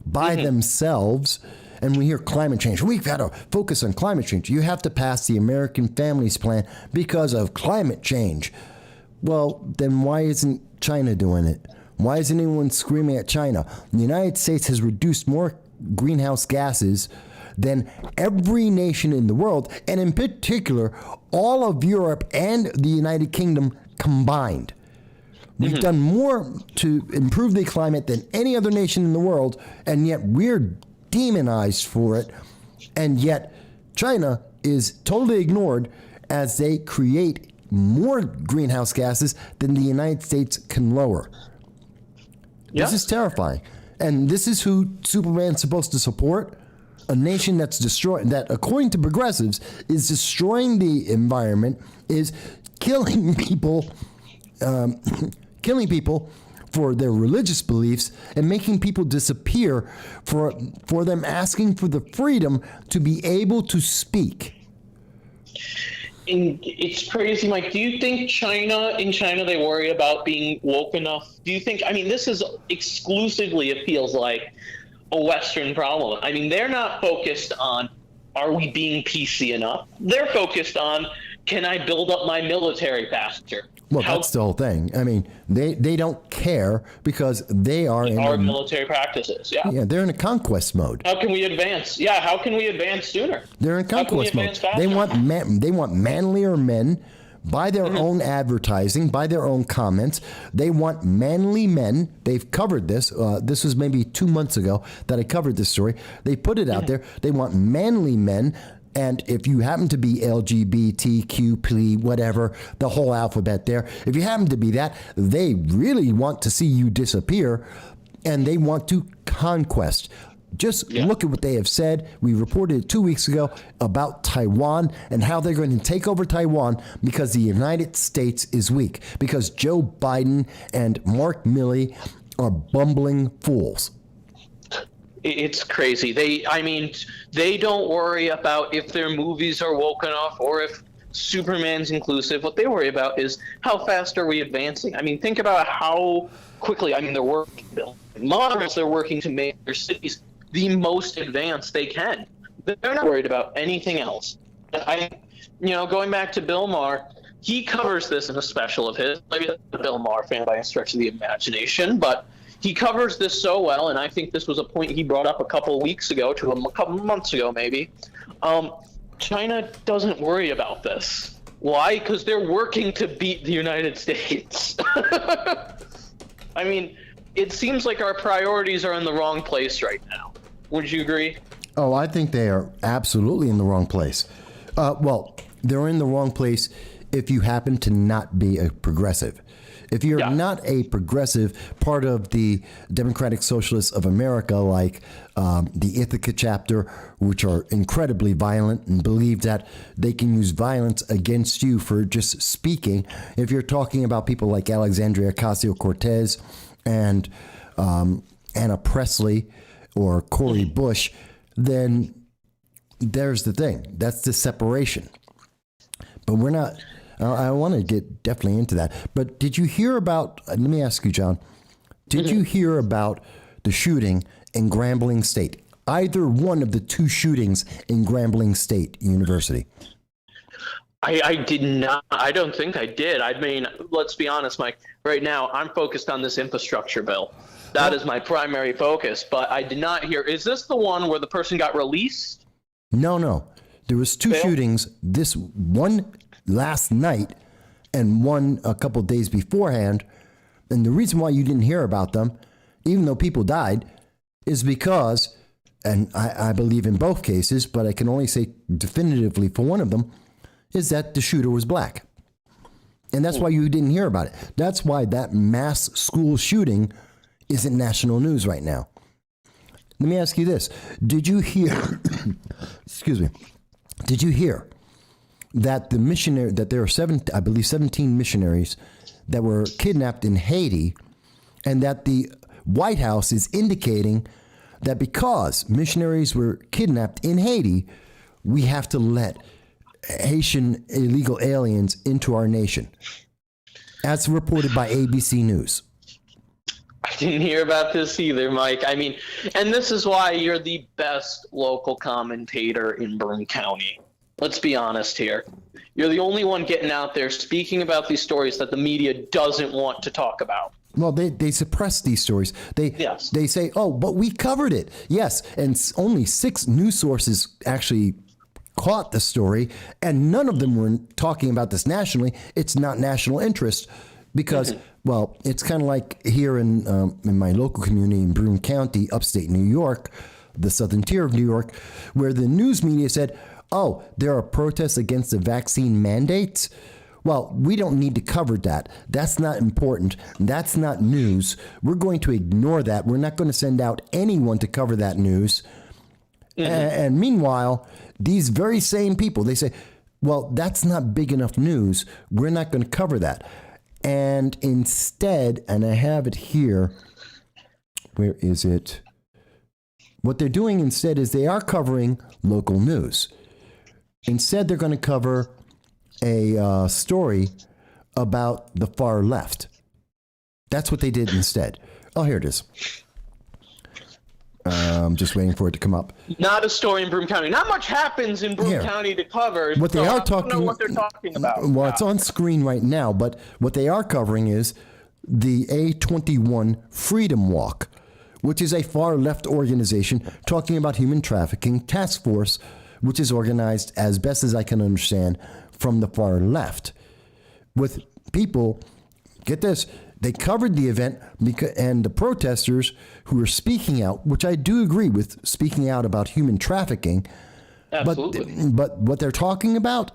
by themselves. And we hear climate change. We've got to focus on climate change. You have to pass the American Families Plan because of climate change. Well, then why isn't China doing it? Why isn't anyone screaming at China? The United States has reduced more greenhouse gases than every nation in the world, and in particular, all of Europe and the United Kingdom combined. We've done more to improve the climate than any other nation in the world, and yet we're demonized for it, and yet China is totally ignored as they create more greenhouse gases than the United States can lower. This is terrifying. And this is who Superman's supposed to support? A nation that's that, according to progressives, is destroying the environment, is killing people, killing people for their religious beliefs and making people disappear for them asking for the freedom to be able to speak. And it's crazy, Mike. Do you think in China, they worry about being woke enough? Do you think, I mean, this is exclusively, it feels like, a Western problem. I mean, they're not focused on, are we being PC enough? They're focused on, can I build up my military faster? Well, that's the whole thing. I mean, they don't care because they are in our military practices. Yeah. Yeah, they're in a conquest mode. How can we advance? Yeah, how can we advance sooner? They're in conquest mode. They want manlier men by their own advertising, by their own comments. They want manly men. They've covered this. This was maybe 2 months ago that I covered this story. They put it out there. They want manly men. And if you happen to be LGBTQ, whatever, the whole alphabet there, if you happen to be that, they really want to see you disappear, and they want to conquest. Just look at what they have said. We reported 2 weeks ago about Taiwan and how they're going to take over Taiwan because the United States is weak, because Joe Biden and Mark Milley are bumbling fools. It's crazy. They don't worry about if their movies are woke enough or if Superman's inclusive. What they worry about is how fast are we advancing? I mean, think about how quickly, they're working, moderates, they're working to make their cities the most advanced they can. They're not worried about anything else. Going back to Bill Maher, he covers this in a special of his. Maybe a Bill Maher fan by a stretch of the imagination, but he covers this so well, and I think this was a point he brought up a couple weeks ago, to a couple months ago maybe. China doesn't worry about this. Why? Because they're working to beat the United States. I mean, it seems like our priorities are in the wrong place right now. Would you agree? Oh, I think they are absolutely in the wrong place. Well, they're in the wrong place if you happen to not be a progressive. If you're not a progressive, part of the Democratic Socialists of America, like the Ithaca chapter, which are incredibly violent and believe that they can use violence against you for just speaking. If you're talking about people like Alexandria Ocasio-Cortez and Anna Presley or Cori Bush, then there's the thing. That's the separation. But we're not... I want to get definitely into that. But did you hear about, let me ask you, John, did you hear about the shooting in Grambling State? Either one of the two shootings in Grambling State University? I did not. I don't think I did. I mean, let's be honest, Mike. Right now, I'm focused on this infrastructure bill. That is my primary focus. But I did not hear. Is this the one where the person got released? No. There was two shootings. This one last night and one a couple of days beforehand. And the reason why you didn't hear about them, even though people died, is because, and I believe in both cases, but I can only say definitively for one of them, is that the shooter was black. And that's why you didn't hear about it. That's why that mass school shooting isn't national news right now. Let me ask you this. Did you hear, excuse me, did you hear that there are 17 missionaries that were kidnapped in Haiti, and that the White House is indicating that because missionaries were kidnapped in Haiti, we have to let Haitian illegal aliens into our nation, as reported by ABC News? I didn't hear about this either, Mike. I mean, and this is why you're the best local commentator in Loudoun County. Let's be honest here. You're the only one getting out there speaking about these stories that the media doesn't want to talk about. Well, they suppress these stories. They say, oh, but we covered it. Yes, and only 6 news sources actually caught the story, and none of them were talking about this nationally. It's not national interest because, well, it's kind of like here in my local community in Loudoun County, upstate New York, the southern tier of New York, where the news media said, oh, there are protests against the vaccine mandates. Well, we don't need to cover that. That's not important. That's not news. We're going to ignore that. We're not going to send out anyone to cover that news. And meanwhile, these very same people, they say, Well, that's not big enough news. We're not going to cover that. And instead, and I have it here. Where is it? What they're doing instead is they are covering local news. Instead, they're going to cover a story about the far left. That's what they did instead. Oh, here it is. I'm just waiting for it to come up. Not a story in Broome County. Not much happens in Broome County to cover. What they are talking, I don't know what they're talking about. Well, it's on screen right now, but what they are covering is the A21 Freedom Walk, which is a far left organization talking about human trafficking task force, which is organized, as best as I can understand, from the far left. With people, get this, they covered the event and the protesters who were speaking out, which I do agree with, speaking out about human trafficking. Absolutely. But what they're talking about,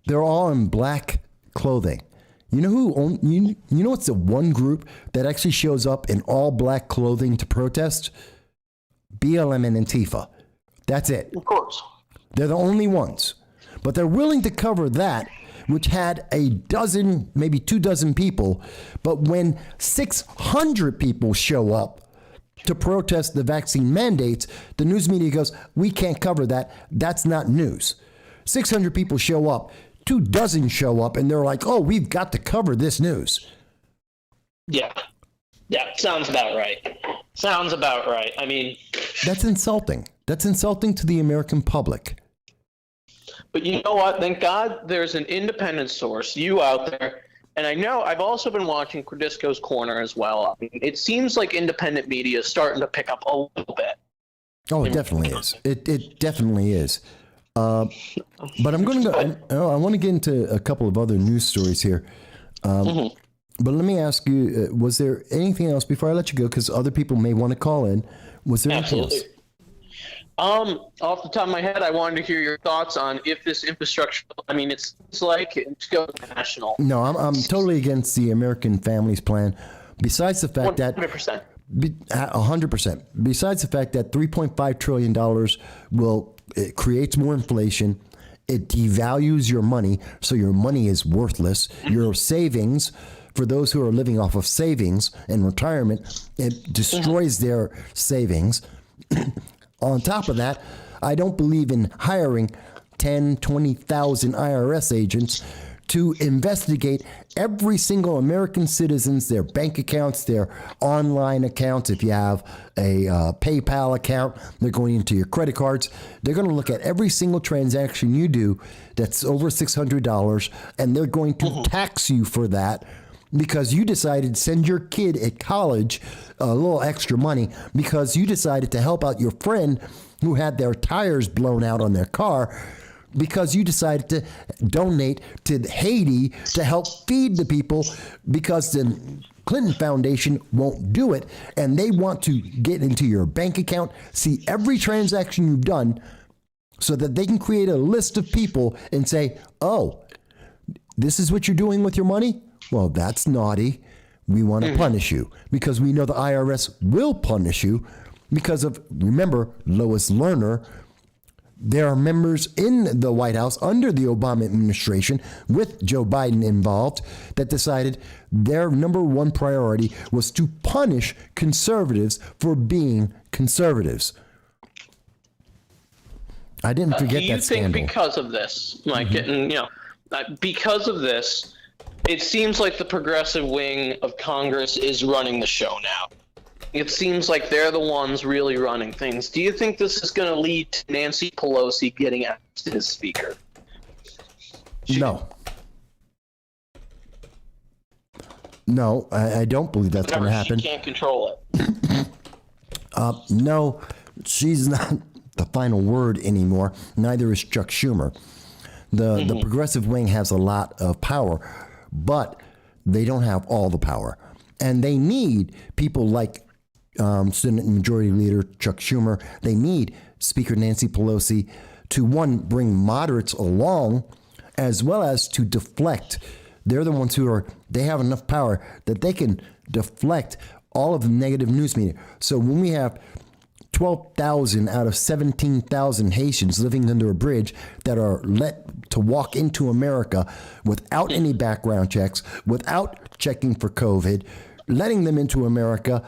they're all in black clothing. You know who? You know what's the one group that actually shows up in all black clothing to protest? BLM and Antifa. That's it. Of course. They're the only ones. But they're willing to cover that, which had a dozen, maybe 24 people. But when 600 people show up to protest the vaccine mandates, the news media goes, we can't cover that. That's not news. 600 people show up, 24 show up, and they're like, oh, we've got to cover this news. Yeah. Yeah, sounds about right. Sounds about right. I mean... That's insulting. That's insulting to the American public. But you know what? Thank God there's an independent source, you out there. And I know I've also been watching Cordisco's Corner as well. I mean, it seems like independent media is starting to pick up a little bit. Oh, it definitely is. It definitely is. But I'm going to go. I want to get into a couple of other news stories here. But let me ask you: was there anything else before I let you go? Because other people may want to call in. Was there anything else? Off the top of my head, I wanted to hear your thoughts on if this infrastructure. I mean, it seems like it's going national. No, I'm totally against the American Families Plan. Besides the fact 100%. 100%. Besides the fact that $3.5 trillion it creates more inflation. It devalues your money, so your money is worthless. Your savings, for those who are living off of savings and retirement, it destroys their savings. On top of that, I don't believe in hiring 10, 20,000 IRS agents to investigate every single American citizen's, their bank accounts, their online accounts. If you have a PayPal account, they're going into your credit cards. They're going to look at every single transaction you do that's over $600, and they're going to tax you for that because you decided to send your kid at college a little extra money because you decided to help out your friend who had their tires blown out on their car, because you decided to donate to Haiti to help feed the people because the Clinton Foundation won't do it, and they want to get into your bank account, see every transaction you've done so that they can create a list of people and say, oh, this is what you're doing with your money? Well, that's naughty. We want to punish you because we know the IRS will punish you because of, remember, Lois Lerner. There are members in the White House under the Obama administration with Joe Biden involved that decided their number one priority was to punish conservatives for being conservatives. I didn't forget that scandal. Do you think because of this, like, because of this, it seems like the progressive wing of Congress is running the show now? It seems like they're the ones really running things. Do you think this is going to lead to Nancy Pelosi getting ousted as Speaker? No. No, I don't believe that's going to happen. She can't control it. No, she's not the final word anymore. Neither is Chuck Schumer. The progressive wing has a lot of power, but they don't have all the power. And they need people like Senate Majority Leader Chuck Schumer. They need Speaker Nancy Pelosi to, one, bring moderates along, as well as to deflect. They're the ones they have enough power that they can deflect all of the negative news media. So when we have 12,000 out of 17,000 Haitians living under a bridge that are let to walk into America without any background checks, without checking for COVID, letting them into America,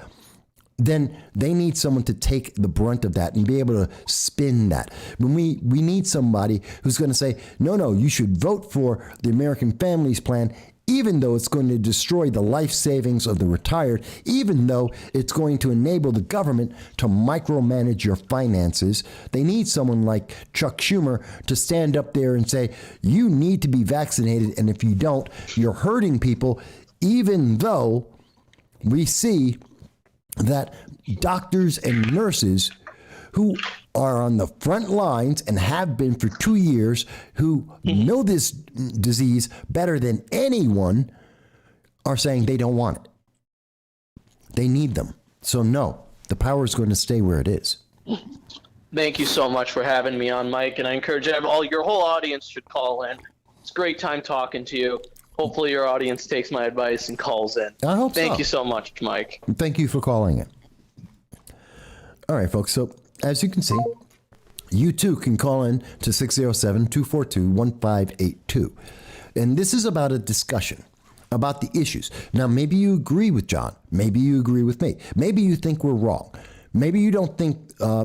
then they need someone to take the brunt of that and be able to spin that. When we need somebody who's going to say, no, you should vote for the American Families Plan, even though it's going to destroy the life savings of the retired, even though it's going to enable the government to micromanage your finances. They need someone like Chuck Schumer to stand up there and say, you need to be vaccinated, and if you don't, you're hurting people, even though we see that doctors and nurses who are on the front lines and have been for 2 years, who know this disease better than anyone, are saying they don't want it. They need them. So no, the power is going to stay where it is. Thank you so much for having me on, Mike, and I encourage your whole audience should call in. It's a great time talking to you. Hopefully your audience takes my advice and calls in. I hope so. Thank you so much, Mike. Thank you for calling in. All right, folks. So as you can see, you too can call in to 607-242-1582. And this is about a discussion about the issues. Now, maybe you agree with John. Maybe you agree with me. Maybe you think we're wrong. Maybe you don't think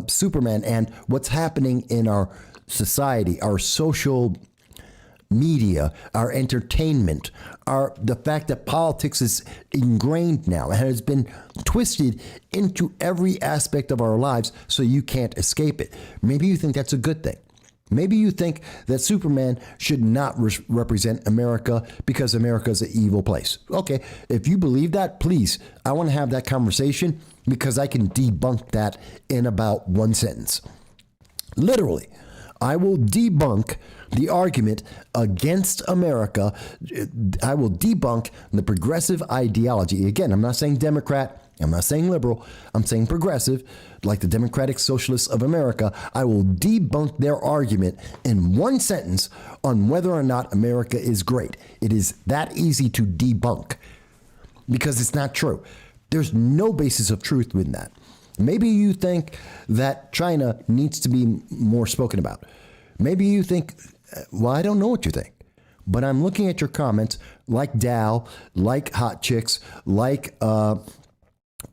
Superman and what's happening in our society, our social media, our entertainment, the fact that politics is ingrained now and has been twisted into every aspect of our lives so you can't escape it. Maybe you think that's a good thing. Maybe you think that Superman should not represent America because America is an evil place. Okay, if you believe that, please, I want to have that conversation because I can debunk that in about one sentence. Literally, I will debunk the argument against America. I will debunk the progressive ideology. Again, I'm not saying Democrat. I'm not saying liberal. I'm saying progressive, like the Democratic Socialists of America. I will debunk their argument in one sentence on whether or not America is great. It is that easy to debunk because it's not true. There's no basis of truth in that. Maybe you think that China needs to be more spoken about. Maybe you think, well, I don't know what you think, but I'm looking at your comments like Dal, like Hot Chicks, like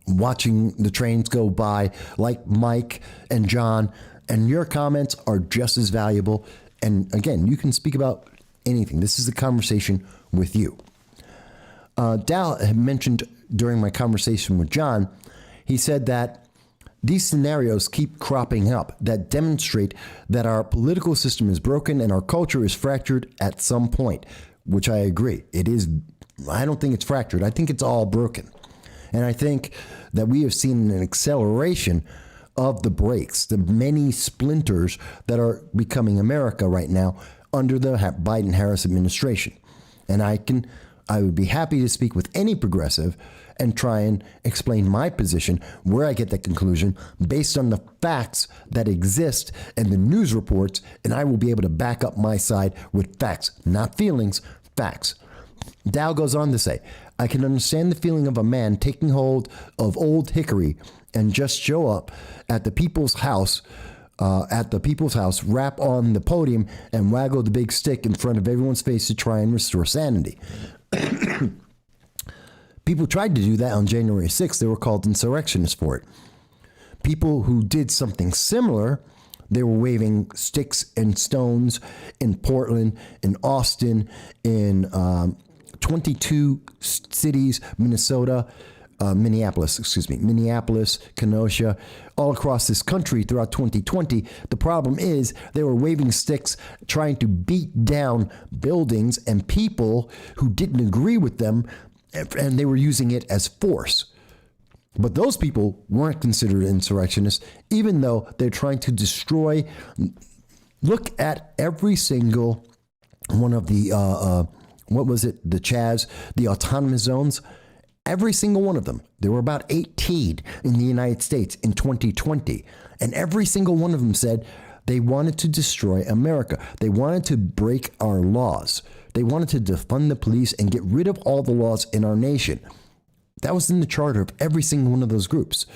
watching the trains go by, like Mike and John, and your comments are just as valuable. And again, you can speak about anything. This is a conversation with you. Dal had mentioned during my conversation with John, he said that these scenarios keep cropping up that demonstrate that our political system is broken and our culture is fractured at some point, which I agree. It is. I don't think it's fractured. I think it's all broken. And I think that we have seen an acceleration of the breaks, the many splinters that are becoming America right now under the Biden-Harris administration. And I would be happy to speak with any progressive and try and explain my position, where I get that conclusion based on the facts that exist and the news reports, and I will be able to back up my side with facts, not feelings, facts. Dow goes on to say, I can understand the feeling of a man taking hold of old hickory and just show up at the people's house, rap on the podium and waggle the big stick in front of everyone's face to try and restore sanity. People tried to do that on January 6th. They were called insurrectionists for it. People who did something similar, they were waving sticks and stones in Portland, in Austin, in 22 cities, Minneapolis, Kenosha, all across this country throughout 2020. The problem is they were waving sticks, trying to beat down buildings and people who didn't agree with them, and they were using it as force. But those people weren't considered insurrectionists, even though they're trying to destroy. Look at every single one of the, the CHAZ, the autonomous zones. Every single one of them. There were about 18 in the United States in 2020. And every single one of them said they wanted to destroy America. They wanted to break our laws. They wanted to defund the police and get rid of all the laws in our nation. That was in the charter of every single one of those groups.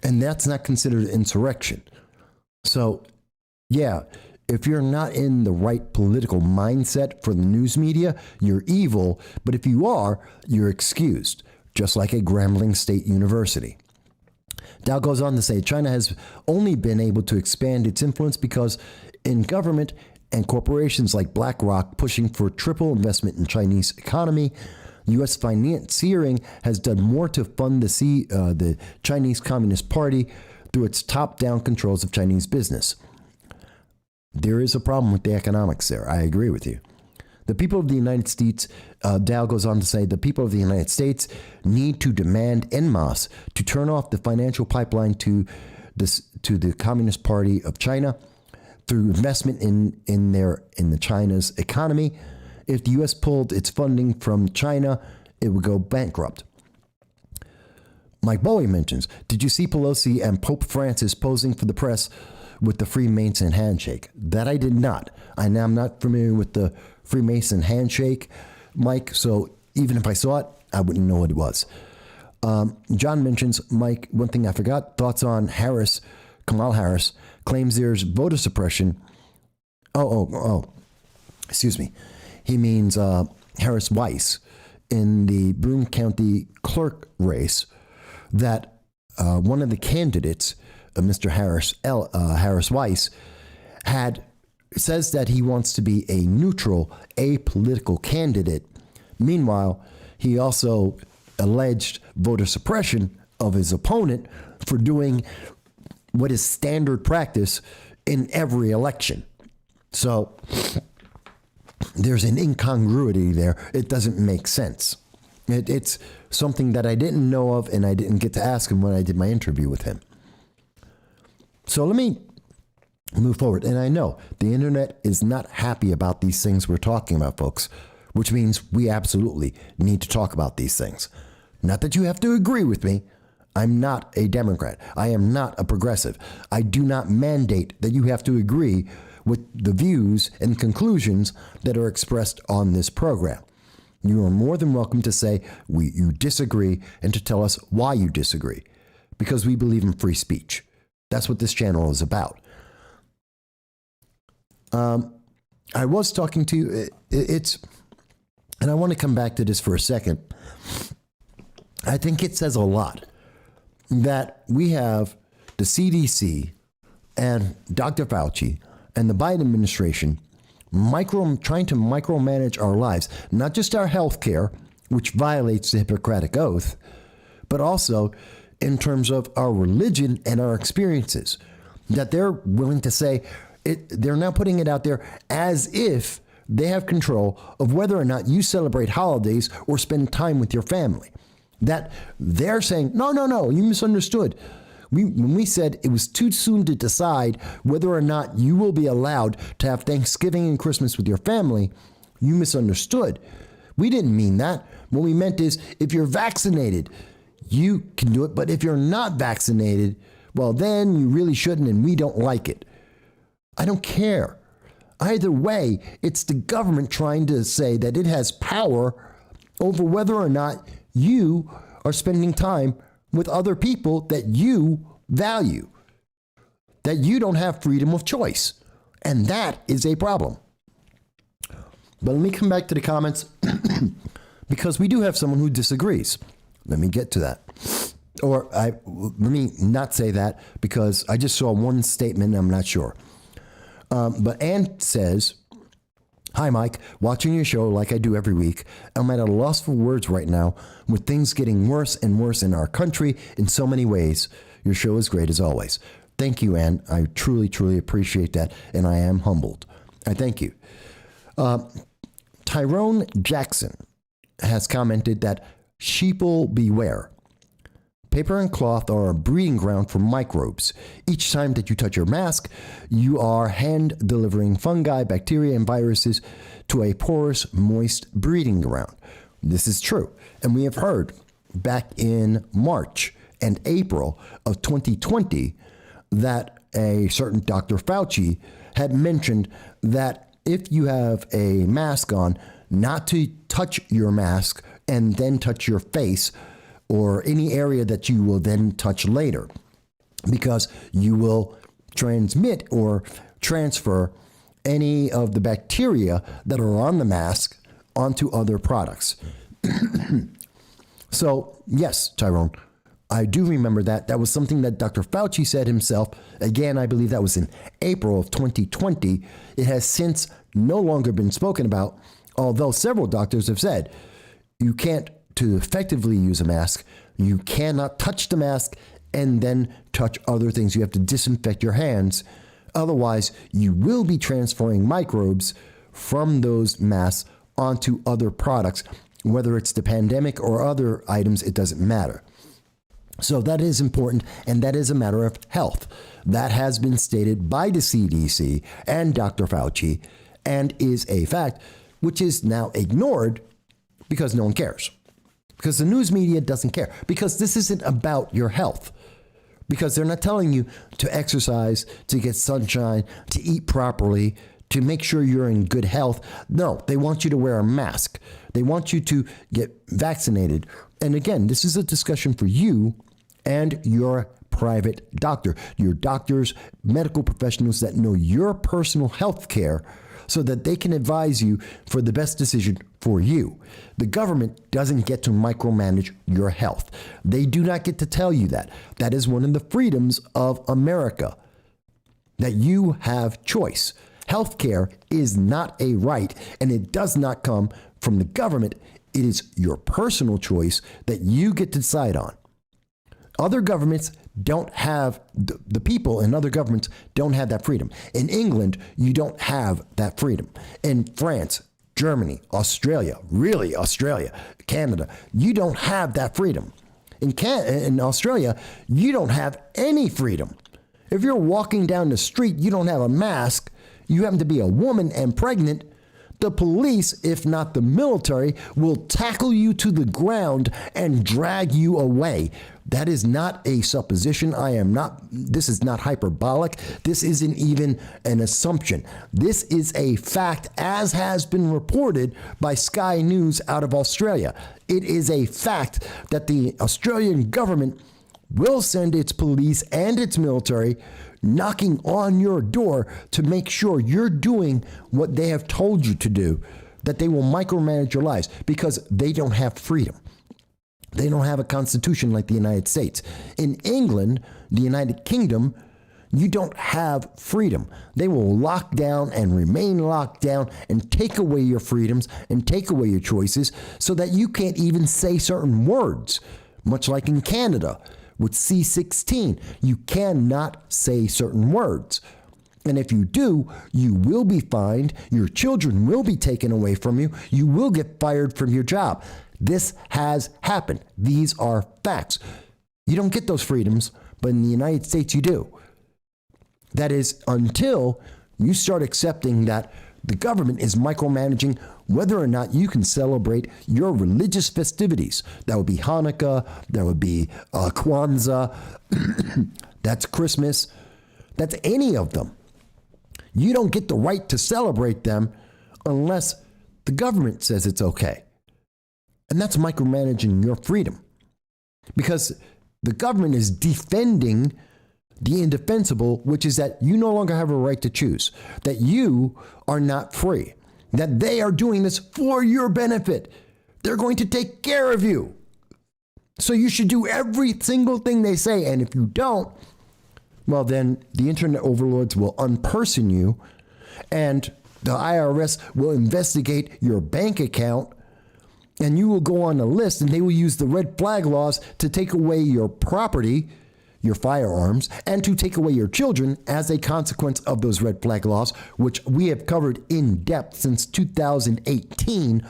And that's not considered insurrection. So, yeah, if you're not in the right political mindset for the news media, you're evil. But if you are, you're excused, just like at Grambling State University. Dow goes on to say China has only been able to expand its influence because in government and corporations like BlackRock pushing for triple investment in Chinese economy, U.S. financiering has done more to fund the Chinese Communist Party through its top-down controls of Chinese business. There is a problem with the economics there. I agree with you. The people of the United States, Dow goes on to say, the people of the United States need to demand en masse to turn off the financial pipeline to the Communist Party of China through investment in the China's economy. If the U.S. pulled its funding from China, it would go bankrupt. Mike Bowie mentions, did you see Pelosi and Pope Francis posing for the press with the Freemason handshake? That I did not. I'm not familiar with the Freemason handshake, Mike, so even if I saw it, I wouldn't know what it was. John mentions, Mike, one thing I forgot, thoughts on Harris, Kamala Harris, claims there's voter suppression. Excuse me. He means Harris Weiss in the Loudoun County clerk race, that one of the candidates, Mr. Harris Weiss, says that he wants to be a neutral, apolitical candidate. Meanwhile, he also alleged voter suppression of his opponent for doing what is standard practice in every election. So there's an incongruity there. It doesn't make sense. It's something that I didn't know of, and I didn't get to ask him when I did my interview with him. So let me move forward. And I know the internet is not happy about these things we're talking about, folks, which means we absolutely need to talk about these things. Not that you have to agree with me. I'm not a Democrat. I am not a progressive. I do not mandate that you have to agree with the views and conclusions that are expressed on this program. You are more than welcome to say you disagree and to tell us why you disagree, because we believe in free speech. That's what this channel is about. I was talking to you, and I want to come back to this for a second. I think it says a lot that we have the CDC and Dr. Fauci and the Biden administration trying to micromanage our lives, not just our health care, which violates the Hippocratic Oath, but also in terms of our religion and our experiences, that they're willing to say, they're now putting it out there as if they have control of whether or not you celebrate holidays or spend time with your family. That they're saying, no, you misunderstood. When we said it was too soon to decide whether or not you will be allowed to have Thanksgiving and Christmas with your family, you misunderstood. We didn't mean that. What we meant is, if you're vaccinated, you can do it. But if you're not vaccinated, well, then you really shouldn't, and we don't like it. I don't care. Either way, it's the government trying to say that it has power over whether or not you are spending time with other people that you value, that you don't have freedom of choice. And that is a problem. But let me come back to the comments because we do have someone who disagrees. Let me get to that. Let me not say that because I just saw one statement and I'm not sure. But Ann says, hi, Mike, watching your show like I do every week. I'm at a loss for words right now with things getting worse and worse in our country in so many ways. Your show is great as always. Thank you, Ann. I truly, truly appreciate that, and I am humbled. I thank you. Tyrone Jackson has commented that sheeple beware. Paper and cloth are a breeding ground for microbes. Each time that you touch your mask, you are hand-delivering fungi, bacteria, and viruses to a porous, moist breeding ground. This is true. And we have heard back in March and April of 2020 that a certain Dr. Fauci had mentioned that if you have a mask on, not to touch your mask and then touch your face or any area that you will then touch later. because you will transmit or transfer any of the bacteria that are on the mask onto other products. So, yes, Tyrone, I do remember that. That was something that Dr. Fauci said himself. Again, I believe that was in April of 2020. It has since no longer been spoken about, although several doctors have said you can't, to effectively use a mask, you cannot touch the mask and then touch other things. You have to disinfect your hands. Otherwise, you will be transferring microbes from those masks onto other products, whether it's the pandemic or other items, it doesn't matter. So that is important, and that is a matter of health. That has been stated by the CDC and Dr. Fauci, and is a fact, which is now ignored because no one cares. Because the news media doesn't care. Because this isn't about your health. Because they're not telling you to exercise, to get sunshine, to eat properly, to make sure you're in good health. No, they want you to wear a mask. They want you to get vaccinated. And again, this is a discussion for you and your private doctor, your doctors, medical professionals that know your personal health care so that they can advise you for the best decision for you. The government doesn't get to micromanage your health. They do not get to tell you that. That is one of the freedoms of America, that you have choice. Healthcare is not a right, and it does not come from the government. It is your personal choice that you get to decide on. Other governments don't have, the people in other governments don't have that freedom. In England, you don't have that freedom. In France, Germany, Australia, Canada, you don't have that freedom. In Australia, you don't have any freedom. If you're walking down the street, you don't have a mask, you happen to be a woman and pregnant, the police, if not the military, will tackle you to the ground and drag you away. That is not a supposition. This is not hyperbolic. This isn't even an assumption. This is a fact, as has been reported by Sky News out of Australia. It is a fact that the Australian government will send its police and its military knocking on your door to make sure you're doing what they have told you to do, that they will micromanage your lives because they don't have freedom. They don't have a constitution like the United States. In England, the United Kingdom, you don't have freedom. They will lock down and remain locked down and take away your freedoms and take away your choices so that you can't even say certain words, much like in Canada. With C-16, you cannot say certain words. And if you do, you will be fined, your children will be taken away from you, you will get fired from your job. This has happened. These are facts. You don't get those freedoms, but in the United States you do. That is until you start accepting that the government is micromanaging whether or not you can celebrate your religious festivities. That would be Hanukkah, that would be Kwanzaa, that's Christmas, that's any of them. You don't get the right to celebrate them unless the government says it's okay. And that's micromanaging your freedom. Because the government is defending the indefensible, which is that you no longer have a right to choose, that you are not free, that they are doing this for your benefit. They're going to take care of you. So you should do every single thing they say. And if you don't, well, then the internet overlords will unperson you and the IRS will investigate your bank account and you will go on a list and they will use the red flag laws to take away your property, your firearms, and to take away your children as a consequence of those red flag laws, which we have covered in depth since 2018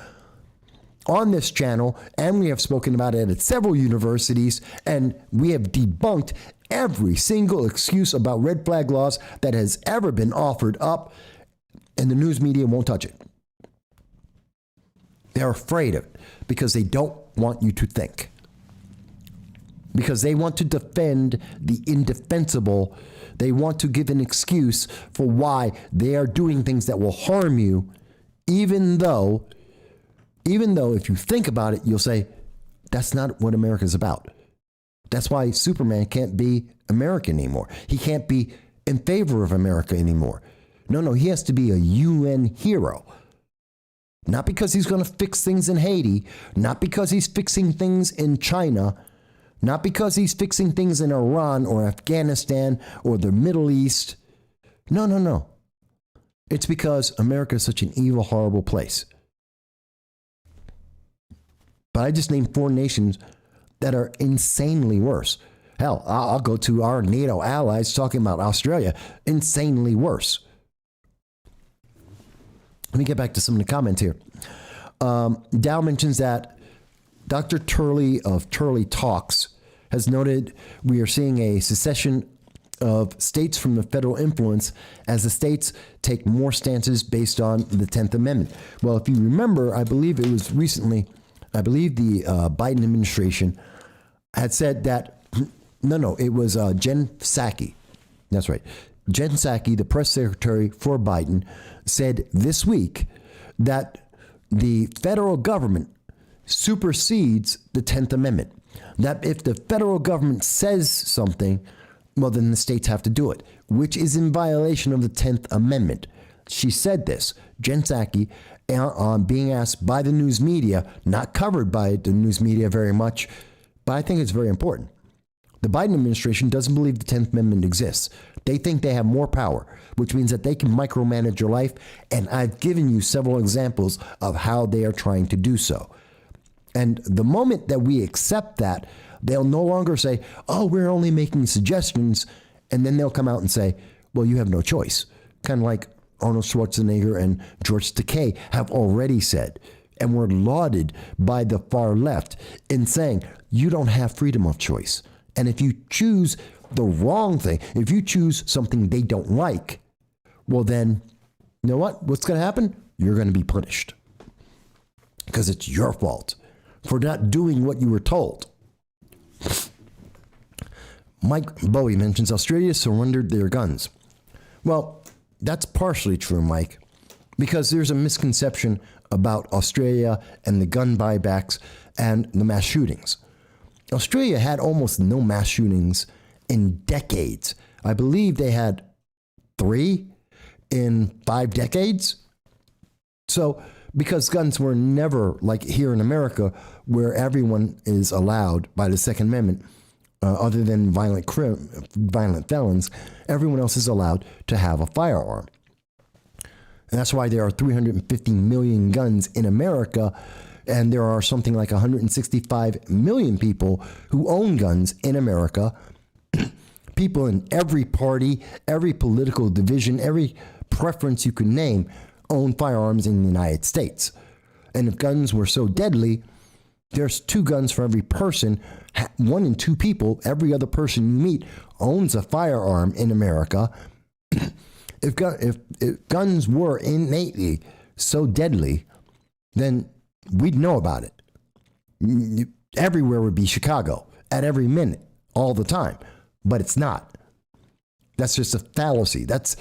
on this channel, and we have spoken about it at several universities, and we have debunked every single excuse about red flag laws that has ever been offered up, and the news media won't touch it. They're afraid of it because they don't want you to think. Because they want to defend the indefensible. They want to give an excuse for why they are doing things that will harm you, even though if you think about it, you'll say, that's not what America's about. That's why Superman can't be American anymore. He can't be in favor of America anymore. No, he has to be a UN hero. Not because he's going to fix things in Haiti, not because he's fixing things in China, not because he's fixing things in Iran or Afghanistan or the Middle East. No. It's because America is such an evil, horrible place. But I just named 4 nations that are insanely worse. Hell, I'll go to our NATO allies talking about Australia, insanely worse. Let me get back to some of the comments here. Dow mentions that Dr. Turley of Turley Talks has noted we are seeing a secession of states from the federal influence as the states take more stances based on the 10th Amendment. Well, if you remember, I believe it was recently, the Biden administration had said that, it was Jen Psaki. That's right. Jen Psaki, the press secretary for Biden, said this week that the federal government supersedes the 10th Amendment. That if the federal government says something, well, then the states have to do it, which is in violation of the 10th Amendment. She said this, Jen Psaki, being asked by the news media, not covered by the news media very much, but I think it's very important. The Biden administration doesn't believe the 10th Amendment exists. They think they have more power, which means that they can micromanage your life, and I've given you several examples of how they are trying to do so. And the moment that we accept that, they'll no longer say, oh, we're only making suggestions, and then they'll come out and say, well, you have no choice. Kind of like Arnold Schwarzenegger and George Takei have already said, and were lauded by the far left in saying, you don't have freedom of choice. And if you choose the wrong thing, if you choose something they don't like, well then, you know what? What's going to happen? You're going to be punished. Because it's your fault for not doing what you were told. Mike Bowie mentions Australia surrendered their guns. Well, that's partially true, Mike, because there's a misconception about Australia and the gun buybacks and the mass shootings. Australia had almost no mass shootings in decades. I believe they had 3 in 5 decades. So, because guns were never like here in America, where everyone is allowed by the Second Amendment, other than violent felons, everyone else is allowed to have a firearm. And that's why there are 350 million guns in America, and there are something like 165 million people who own guns in America. People in every party, every political division, every preference you can name own firearms in the United States. And if guns were so deadly, there's 2 guns for every person. 1 in 2 people, every other person you meet owns a firearm in America. If guns were innately so deadly, then we'd know about it. Everywhere would be Chicago at every minute, all the time. But it's not. That's just a fallacy. That's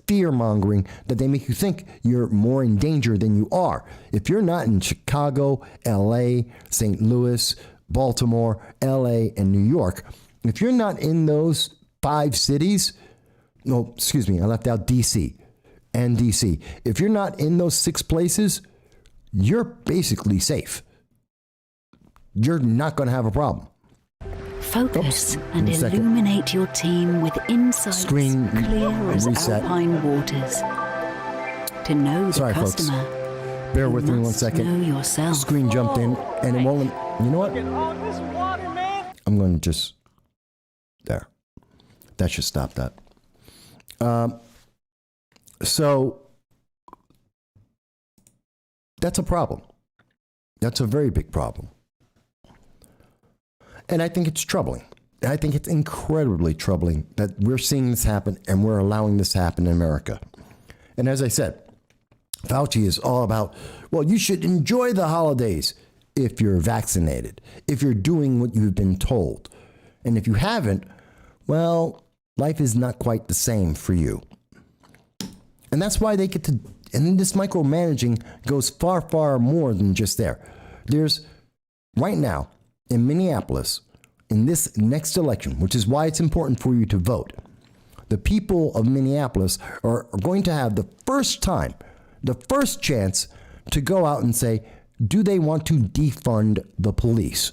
fear-mongering that they make you think you're more in danger than you are. If you're not in Chicago, L.A., St. Louis, Baltimore, L.A., and New York, if you're not in those 5 cities, no, excuse me, I left out D.C. and D.C. If you're not in those 6 places, you're basically safe. You're not going to have a problem. Focus and illuminate your team with insights clear as alpine waters. To know the customer, folks. Bear with me 1 second. Know yourself. Screen jumped in and it won't. You know what? I'm going to just there. That should stop that. So that's a problem. That's a very big problem. And I think it's troubling. I think it's incredibly troubling that we're seeing this happen and we're allowing this to happen in America. And as I said, Fauci is all about, well, you should enjoy the holidays if you're vaccinated, if you're doing what you've been told. And if you haven't, well, life is not quite the same for you. And that's why they get to, and this micromanaging goes far, far more than just there. There's, right now, in Minneapolis, in this next election, which is why it's important for you to vote, the people of Minneapolis are going to have the first time, the first chance to go out and say, do they want to defund the police?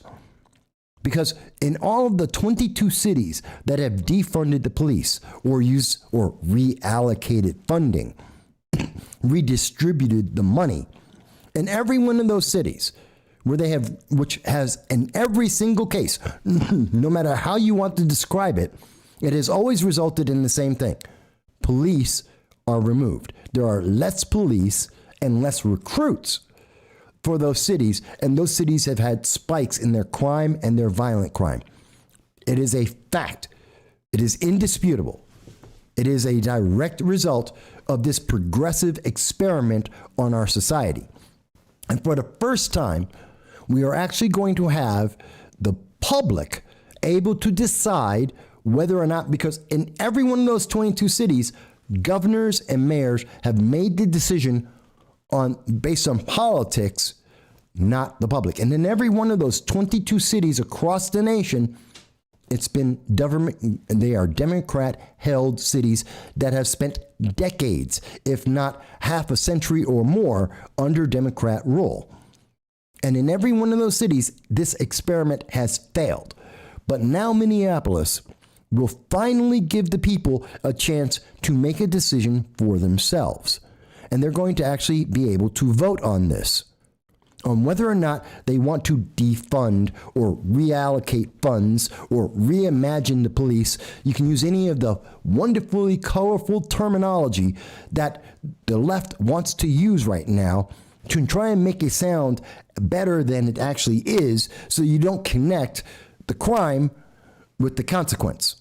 Because in all of the 22 cities that have defunded the police or reallocated funding, redistributed the money, in every one of those cities where they have, which has in every single case, no matter how you want to describe it, it has always resulted in the same thing. Police are removed. There are less police and less recruits for those cities, and those cities have had spikes in their crime and their violent crime. It is a fact. It is indisputable. It is a direct result of this progressive experiment on our society. And for the first time, we are actually going to have the public able to decide whether or not, because in every one of those 22 cities, governors and mayors have made the decision based on politics, not the public. And in every one of those 22 cities across the nation, it's been government, and they are Democrat-held cities that have spent decades, if not half a century or more, under Democrat rule. And in every one of those cities, this experiment has failed. But now Minneapolis will finally give the people a chance to make a decision for themselves. And they're going to actually be able to vote on this, on whether or not they want to defund or reallocate funds or reimagine the police. You can use any of the wonderfully colorful terminology that the left wants to use right now to try and make it sound better than it actually is, so you don't connect the crime with the consequence.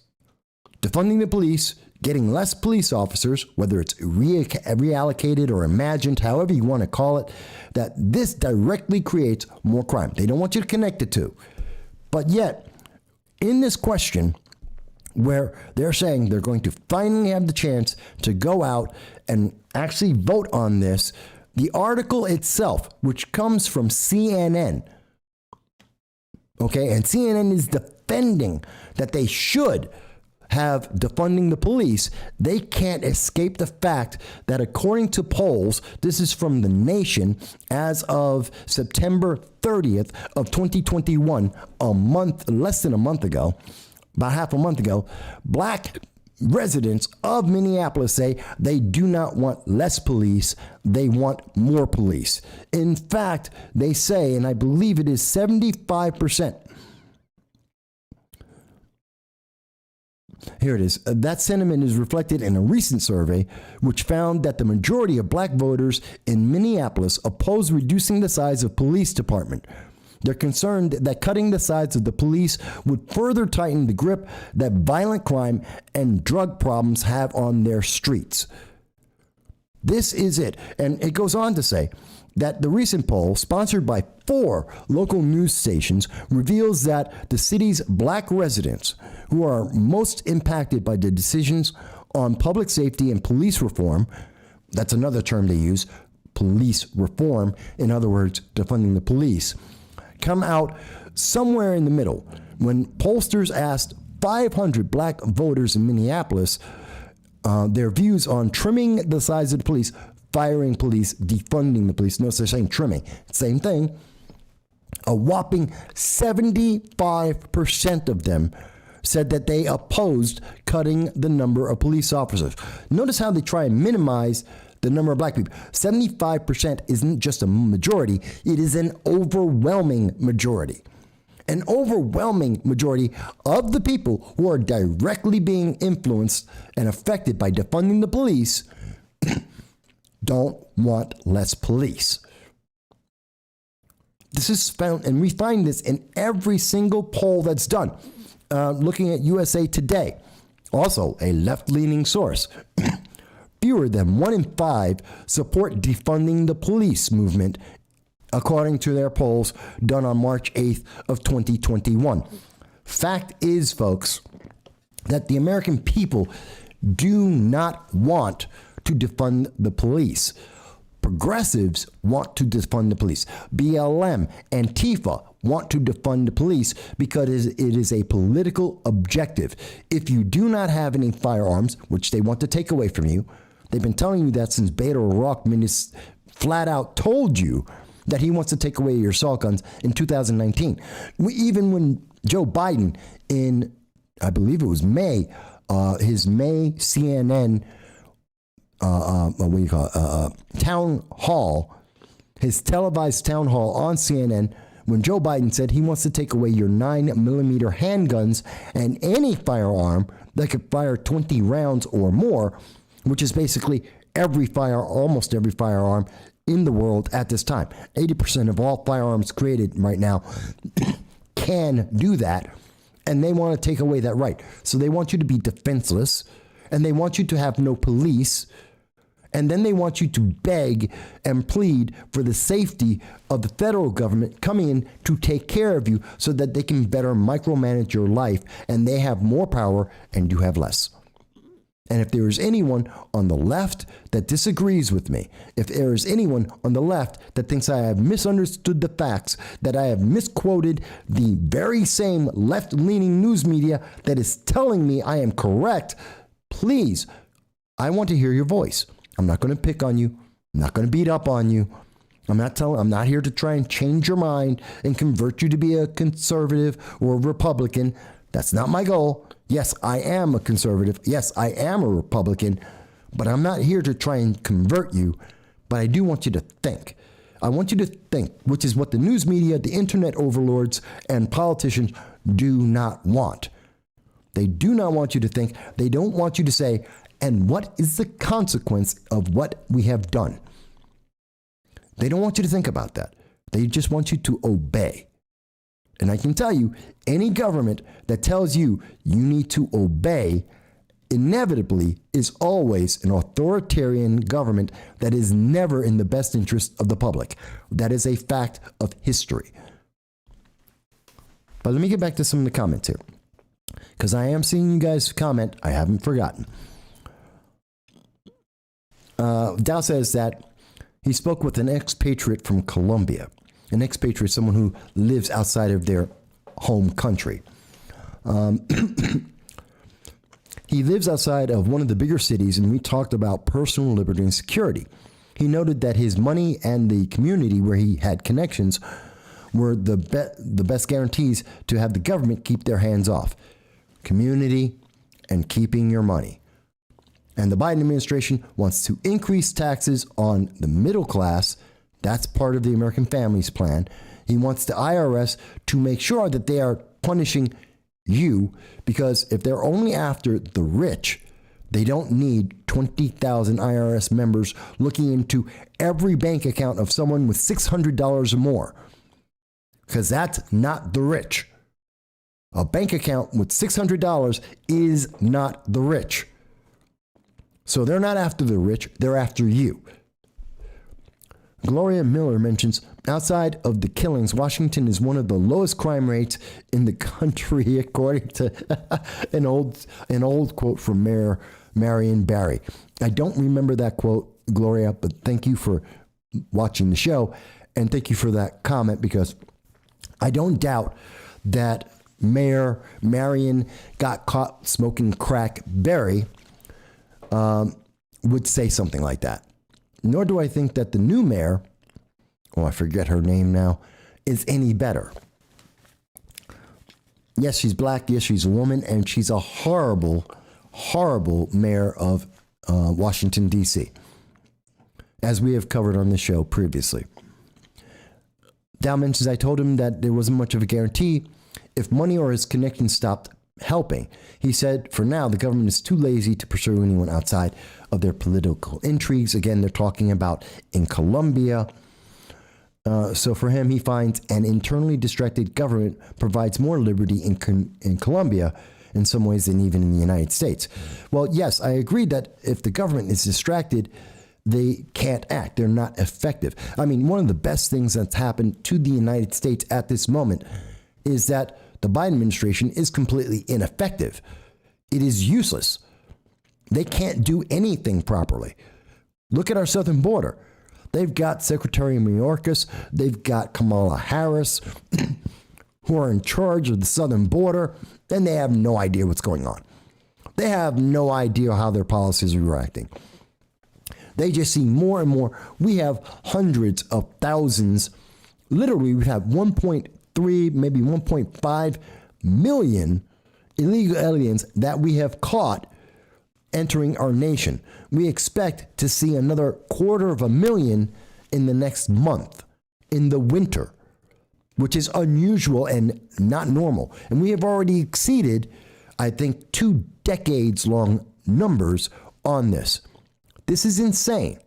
Defunding the police, getting less police officers, whether it's reallocated or imagined, however you want to call it, that this directly creates more crime. They don't want you to connect the two. But yet, in this question, where they're saying they're going to finally have the chance to go out and actually vote on this, the article itself, which comes from CNN, okay, and CNN is defending that they should have defunding the police, they can't escape the fact that according to polls, this is from The Nation, as of September 30th of 2021, less than a month ago, about half a month ago, black residents of Minneapolis say they do not want less police, they want more police. In fact, they say, and I believe it is 75%. Here it is. That sentiment is reflected in a recent survey, which found that the majority of black voters in Minneapolis oppose reducing the size of police department. They're concerned that cutting the size of the police would further tighten the grip that violent crime and drug problems have on their streets. This is it. And it goes on to say that the recent poll, sponsored by 4 local news stations, reveals that the city's black residents, who are most impacted by the decisions on public safety and police reform, that's another term they use, police reform, in other words, defunding the police, come out somewhere in the middle. When pollsters asked 500 black voters in Minneapolis their views on trimming the size of the police, firing police, defunding the police. Notice they're saying trimming. Same thing. A whopping 75% of them said that they opposed cutting the number of police officers. Notice how they try and minimize the number of black people. 75% isn't just a majority, it is an overwhelming majority. An overwhelming majority of the people who are directly being influenced and affected by defunding the police don't want less police. This is found, and we find this in every single poll that's done. Looking at USA Today, also a left-leaning source. Fewer than 1 in 5 support defunding the police movement, according to their polls done on March 8th of 2021. Fact is, folks, that the American people do not want to defund the police. Progressives want to defund the police. BLM, Antifa want to defund the police because it is a political objective. If you do not have any firearms, which they want to take away from you, they've been telling you that since Beto O'Rourke flat out told you that he wants to take away your assault guns in 2019. Even when Joe Biden in, I believe it was May, his May CNN town hall, his televised town hall on CNN, when Joe Biden said he wants to take away your 9mm handguns and any firearm that could fire 20 rounds or more, which is basically almost every firearm in the world at this time. 80% of all firearms created right now can do that, and they want to take away that right. So they want you to be defenseless, and they want you to have no police, and then they want you to beg and plead for the safety of the federal government coming in to take care of you so that they can better micromanage your life, and they have more power and you have less. And if there is anyone on the left that disagrees with me, if there is anyone on the left that thinks I have misunderstood the facts, that I have misquoted the very same left-leaning news media that is telling me I am correct, please, I want to hear your voice. I'm not going to pick on you. I'm not going to beat up on you. I'm not here to try and change your mind and convert you to be a conservative or a Republican. That's not my goal. Yes, I am a conservative. Yes, I am a Republican, but I'm not here to try and convert you. But I do want you to think. I want you to think, which is what the news media, the internet overlords, and politicians do not want. They do not want you to think. They don't want you to say, and what is the consequence of what we have done? They don't want you to think about that. They just want you to obey. And I can tell you, any government that tells you you need to obey inevitably is always an authoritarian government that is never in the best interest of the public. That is a fact of history. But let me get back to some of the comments here, because I am seeing you guys comment. I haven't forgotten. Dow says that he spoke with an expatriate from Colombia. An expatriate, someone who lives outside of their home country. He lives outside of one of the bigger cities, and we talked about personal liberty and security. He noted that his money and the community where he had connections were the best guarantees to have the government keep their hands off. Community and keeping your money. And the Biden administration wants to increase taxes on the middle class. That's part of the American Families Plan. He wants the IRS to make sure that they are punishing you, because if they're only after the rich, they don't need 20,000 IRS members looking into every bank account of someone with $600 or more, because that's not the rich. A bank account with $600 is not the rich. So they're not after the rich, they're after you. Gloria Miller mentions, outside of the killings, Washington is one of the lowest crime rates in the country, according to an old quote from Mayor Marion Barry. I don't remember that quote, Gloria, but thank you for watching the show, and thank you for that comment, because I don't doubt that Mayor Marion got caught smoking crack Barry would say something like that. Nor do I think that the new mayor, I forget her name now, is any better. Yes, she's black. Yes, she's a woman. And she's a horrible, horrible mayor of Washington, D.C., as we have covered on the show previously. Dow mentions, I told him that there wasn't much of a guarantee if money or his connections stopped helping. He said, for now, the government is too lazy to pursue anyone outside of their political intrigues. Again, they're talking about in Colombia. So for him, he finds an internally distracted government provides more liberty in Colombia in some ways than even in the United States. Well, yes, I agree that if the government is distracted, they can't act. They're not effective. I mean, one of the best things that's happened to the United States at this moment is that the Biden administration is completely ineffective. It is useless. They can't do anything properly. Look at our southern border. They've got Secretary Mayorkas. They've got Kamala Harris, who are in charge of the southern border, and they have no idea what's going on. They have no idea how their policies are reacting. They just see more and more. We have hundreds of thousands. Literally, we have 1.3, maybe 1.5 million illegal aliens that we have caught entering our nation. We expect to see another 250,000 in the next month, in the winter, which is unusual and not normal. And we have already exceeded, I think, 2 decades long numbers on this. This is insane.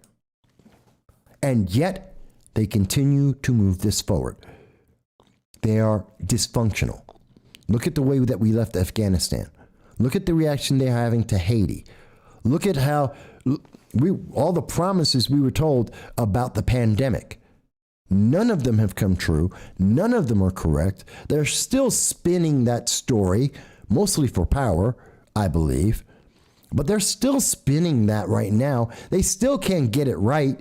And yet they continue to move this forward. They are dysfunctional. Look at the way that we left Afghanistan. Look at the reaction they're having to Haiti. Look at how all the promises we were told about the pandemic. None of them have come true. None of them are correct. They're still spinning that story, mostly for power, I believe. But they're still spinning that right now. They still can't get it right.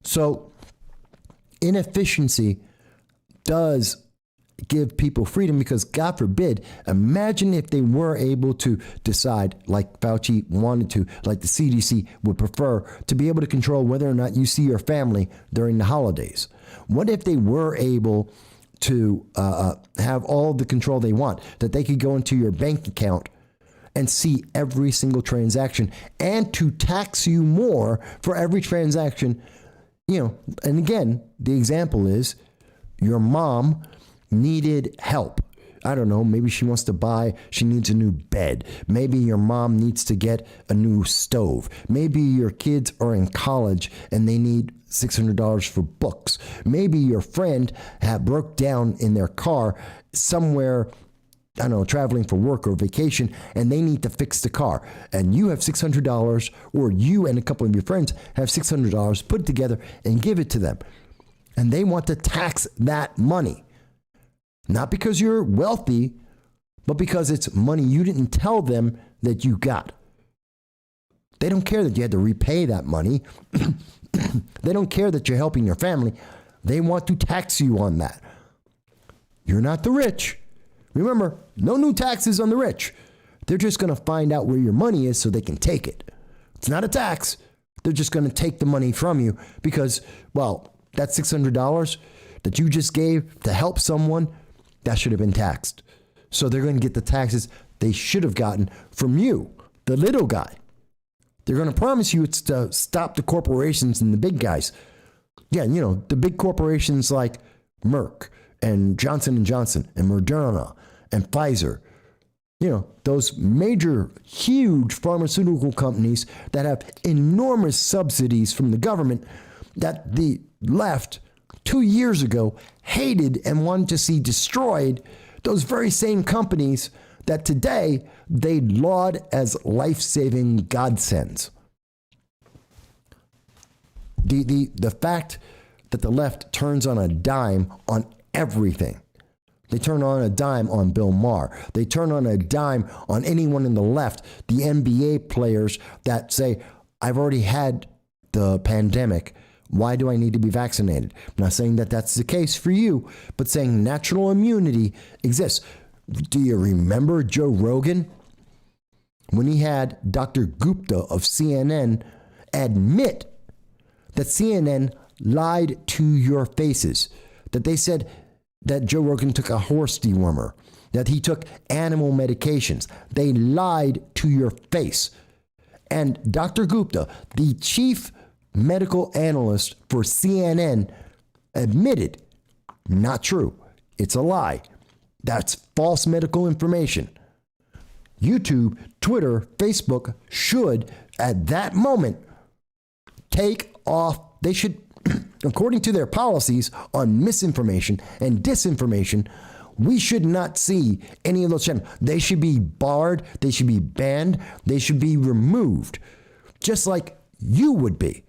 So inefficiency does give people freedom, because God forbid, imagine if they were able to decide, like Fauci wanted to, like the CDC would prefer, to be able to control whether or not you see your family during the holidays. What if they were able to have all the control they want, that they could go into your bank account and see every single transaction, and to tax you more for every transaction? You know, and again, the example is your mom needed help. I don't know, maybe she needs a new bed. Maybe your mom needs to get a new stove. Maybe your kids are in college and they need $600 for books. Maybe your friend broke down in their car somewhere, I don't know, traveling for work or vacation, and they need to fix the car. And you have $600, or you and a couple of your friends have $600, put it together and give it to them. And they want to tax that money. Not because you're wealthy, but because it's money you didn't tell them that you got. They don't care that you had to repay that money. They don't care that you're helping your family. They want to tax you on that. You're not the rich. Remember, no new taxes on the rich. They're just going to find out where your money is so they can take it. It's not a tax. They're just going to take the money from you because, well, that $600 that you just gave to help someone, that should have been taxed. So they're going to get the taxes they should have gotten from you, the little guy. They're going to promise you it's to stop the corporations and the big guys. Yeah, you know, the big corporations like Merck and Johnson & Johnson and Moderna and Pfizer. You know, those major, huge pharmaceutical companies that have enormous subsidies from the government that the left 2 years ago hated and wanted to see destroyed. Those very same companies that today they laud as life-saving godsends. The fact that the left turns on a dime on everything. They turn on a dime on Bill Maher. They turn on a dime on anyone in the left, the NBA players that say, I've already had the pandemic. Why do I need to be vaccinated? I'm not saying that that's the case for you, but saying natural immunity exists. Do you remember Joe Rogan? When he had Dr. Gupta of CNN admit that CNN lied to your faces, that they said that Joe Rogan took a horse dewormer, that he took animal medications. They lied to your face. And Dr. Gupta, the chief medical analyst for CNN, admitted, not true. It's a lie. That's false medical information. YouTube, Twitter, Facebook should, at that moment, take off. They should, according to their policies on misinformation and disinformation, we should not see any of those channels. They should be barred. They should be banned. They should be removed, just like you would be,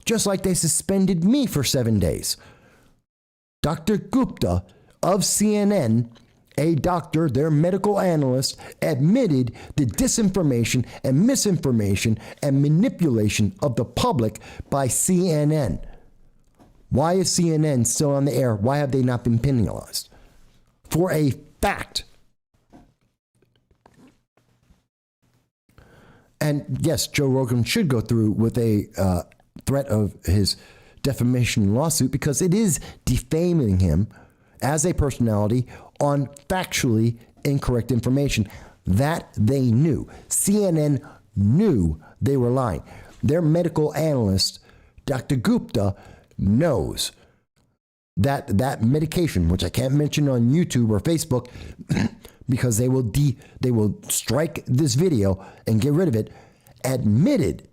just like they suspended me for 7 days. Dr. Gupta of CNN a doctor, their medical analyst, admitted the disinformation and misinformation and manipulation of the public by CNN. Why is CNN still on the air? Why have they not been penalized? For a fact. And yes, Joe Rogan should go through with a threat of his defamation lawsuit because it is defaming him as a personality on factually incorrect information that they knew. CNN knew they were lying. Their medical analyst, Dr. Gupta, knows that that medication, which I can't mention on YouTube or Facebook because they will strike this video and get rid of it, admitted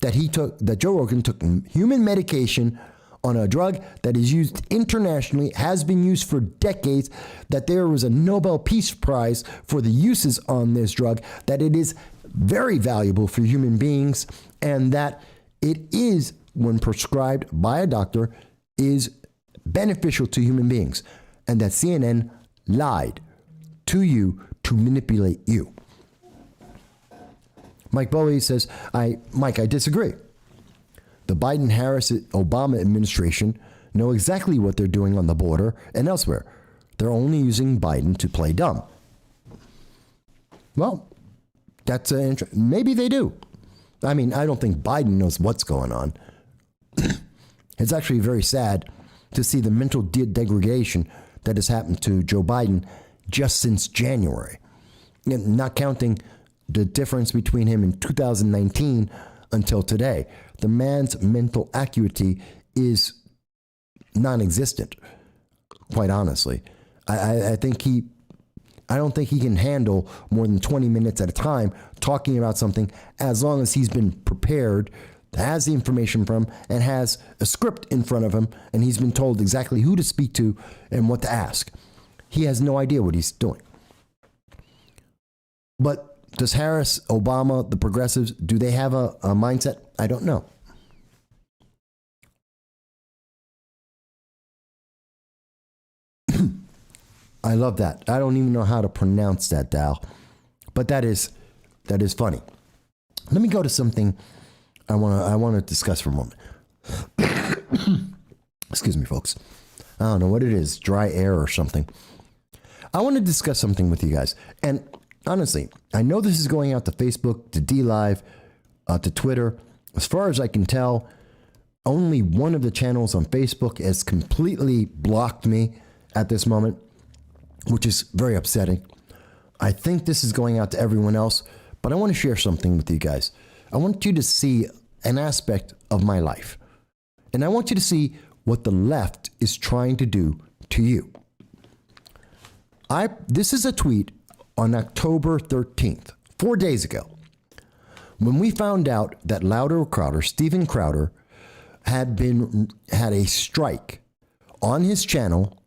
that Joe Rogan took human medication on a drug that is used internationally, has been used for decades, that there was a Nobel Peace Prize for the uses on this drug, that it is very valuable for human beings, and that it is, when prescribed by a doctor, is beneficial to human beings, and that CNN lied to you to manipulate you. Mike Bowie says, Mike, I disagree. The Biden-Harris-Obama administration know exactly what they're doing on the border and elsewhere. They're only using Biden to play dumb. Well, that's maybe they do. I mean, I don't think Biden knows what's going on. It's actually very sad to see the mental degradation that has happened to Joe Biden just since January. Not counting the difference between him in 2019 until today. The man's mental acuity is non-existent, quite honestly. I don't think he can handle more than 20 minutes at a time talking about something as long as he's been prepared, has the information from, and has a script in front of him, and he's been told exactly who to speak to and what to ask. He has no idea what he's doing. But does Harris, Obama, the progressives, do they have a mindset? I don't know. I love that. I don't even know how to pronounce that, Dal. But that is funny. Let me go to something I want to discuss for a moment. Excuse me, folks. I don't know what it is, dry air or something. I want to discuss something with you guys. And honestly, I know this is going out to Facebook, to DLive, to Twitter. As far as I can tell, only one of the channels on Facebook has completely blocked me at this moment, which is very upsetting. I think this is going out to everyone else, but I want to share something with you guys. I want you to see an aspect of my life, and I want you to see what the left is trying to do to you. This is a tweet on October 13th, 4 days ago, when we found out that Stephen Crowder, had a strike on his channel,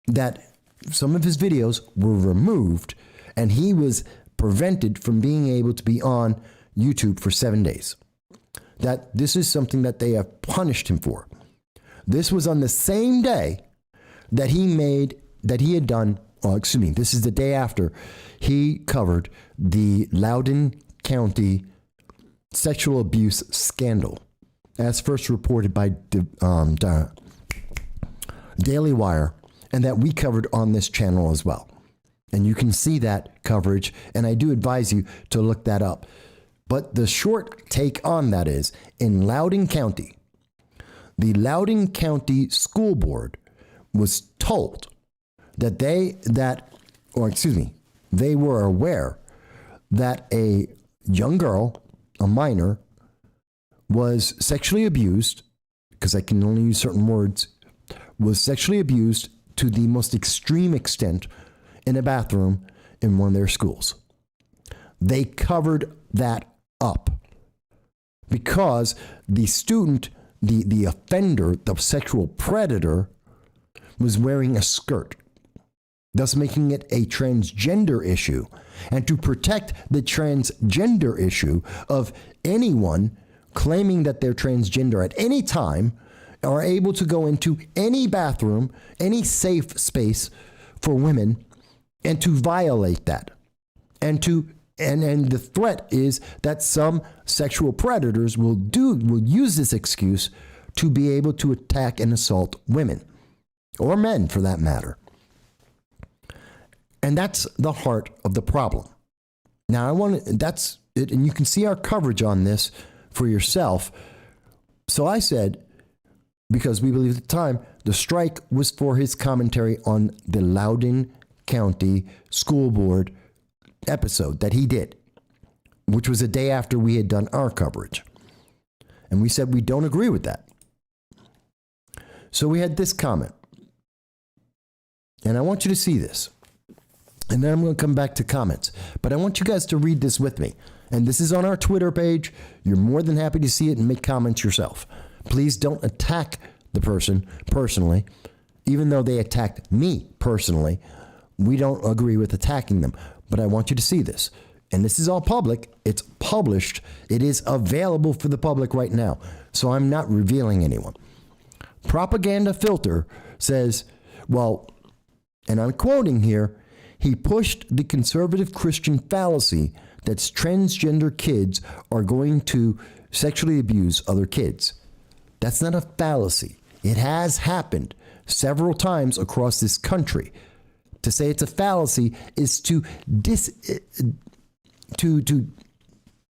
that some of his videos were removed, and he was prevented from being able to be on YouTube for 7 days. That this is something that they have punished him for. This was on the same day that he had done. This is the day after he covered the Loudoun County sexual abuse scandal, as first reported by Daily Wire, and that we covered on this channel as well. And you can see that coverage, and I do advise you to look that up. But the short take on that is, in Loudoun County, the Loudoun County School Board was told that they were aware that a young girl, a minor, was sexually abused, because I can only use certain words, was sexually abused to the most extreme extent in a bathroom in one of their schools. They covered that up because the student, the offender, the sexual predator, was wearing a skirt, thus making it a transgender issue. And to protect the transgender issue of anyone claiming that they're transgender at any time, are able to go into any bathroom, any safe space for women and to violate that. And the threat is that some sexual predators will use this excuse to be able to attack and assault women, or men for that matter. And that's the heart of the problem. Now that's it, and you can see our coverage on this for yourself. So I said, because we believe at the time, the strike was for his commentary on the Loudoun County School Board episode that he did, which was a day after we had done our coverage. And we said we don't agree with that. So we had this comment. And I want you to see this. And then I'm going to come back to comments. But I want you guys to read this with me. And this is on our Twitter page. You're more than happy to see it and make comments yourself. Please don't attack the person personally. Even though they attacked me personally, we don't agree with attacking them. But I want you to see this. And this is all public. It's published. It is available for the public right now. So I'm not revealing anyone. Propaganda Filter says, well, and I'm quoting here, he pushed the conservative Christian fallacy that transgender kids are going to sexually abuse other kids. That's not a fallacy. It has happened several times across this country. To say it's a fallacy is to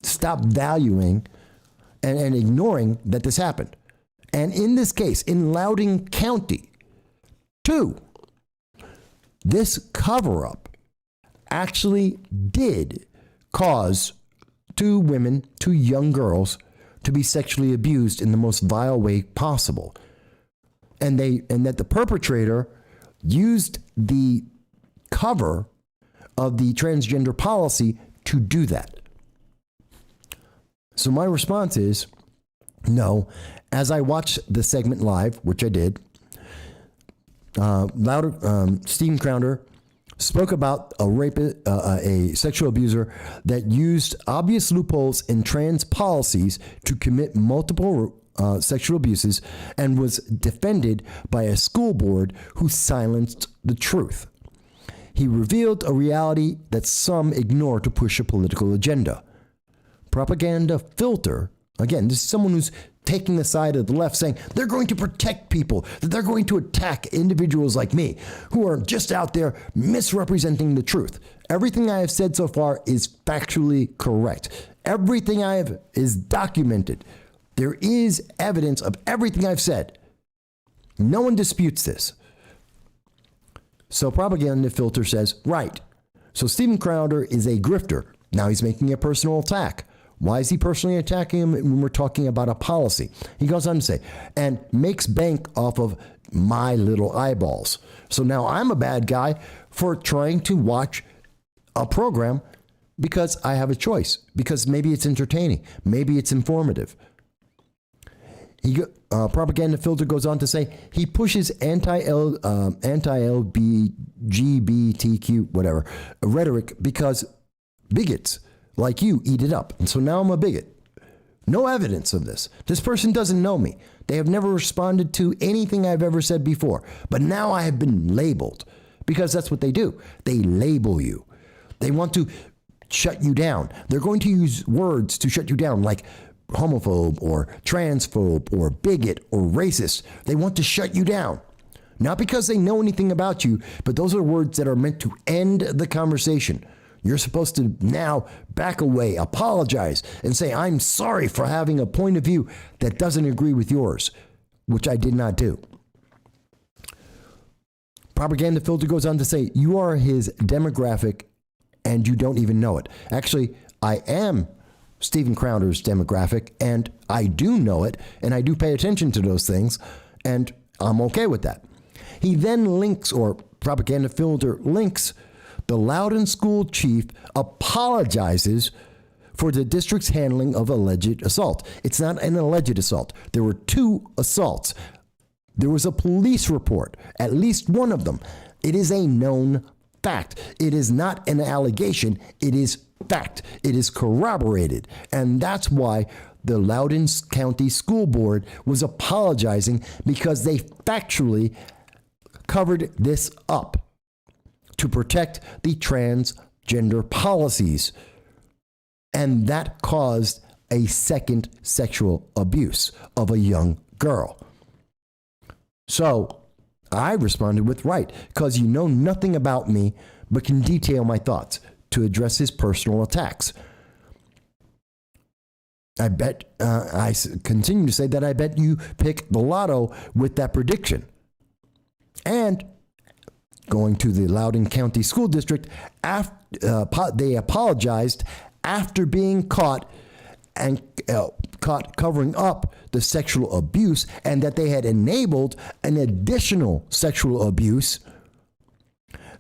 stop valuing and ignoring that this happened. And in this case, in Loudoun County, this cover-up actually did cause two young girls, to be sexually abused in the most vile way possible. And that the perpetrator used the cover of the transgender policy to do that. So my response is no. As I watched the segment live, which I did, Stephen Crowder spoke about a sexual abuser that used obvious loopholes in trans policies to commit multiple sexual abuses and was defended by a school board who silenced the truth. He revealed a reality that some ignore to push a political agenda. Propaganda Filter, again, this is someone who's taking the side of the left, saying they're going to protect people, that they're going to attack individuals like me who are just out there misrepresenting the truth. Everything I have said so far is factually correct. Everything I have is documented. There is evidence of everything I've said. No one disputes this. So Propaganda Filter says, right. So Stephen Crowder is a grifter. Now he's making a personal attack. Why is he personally attacking him when we're talking about a policy? He goes on to say, and makes bank off of my little eyeballs. So now I'm a bad guy for trying to watch a program because I have a choice, because maybe it's entertaining, maybe it's informative. Propaganda Filter goes on to say he pushes anti-LGBTQ, whatever, rhetoric because bigots like you eat it up. And so now I'm a bigot. No evidence of this. This person doesn't know me. They have never responded to anything I've ever said before. But now I have been labeled, because that's what they do. They label you. They want to shut you down. They're going to use words to shut you down, like homophobe or transphobe or bigot or racist. They want to shut you down. Not because they know anything about you, but those are words that are meant to end the conversation. You're supposed to now back away, apologize, and say, I'm sorry for having a point of view that doesn't agree with yours, which I did not do. Propaganda Filter goes on to say, you are his demographic and you don't even know it. Actually, I am Stephen Crowder's demographic, and I do know it, and I do pay attention to those things, and I'm okay with that. He then links, or Propaganda Filter links, the Loudoun school chief apologizes for the district's handling of alleged assault. It's not an alleged assault. There were 2 assaults. There was a police report, at least one of them. It is a known fact. It is not an allegation. It is fact. It is corroborated. And that's why the Loudoun County School Board was apologizing, because they factually covered this up to protect the transgender policies. And that caused a second sexual abuse of a young girl. So I responded with, right, because you know nothing about me but can detail my thoughts, to address his personal attacks. I bet, continue to say that I bet you picked the lotto with that prediction. And going to the Loudoun County School District, they apologized after being caught covering up the sexual abuse, and that they had enabled an additional sexual abuse,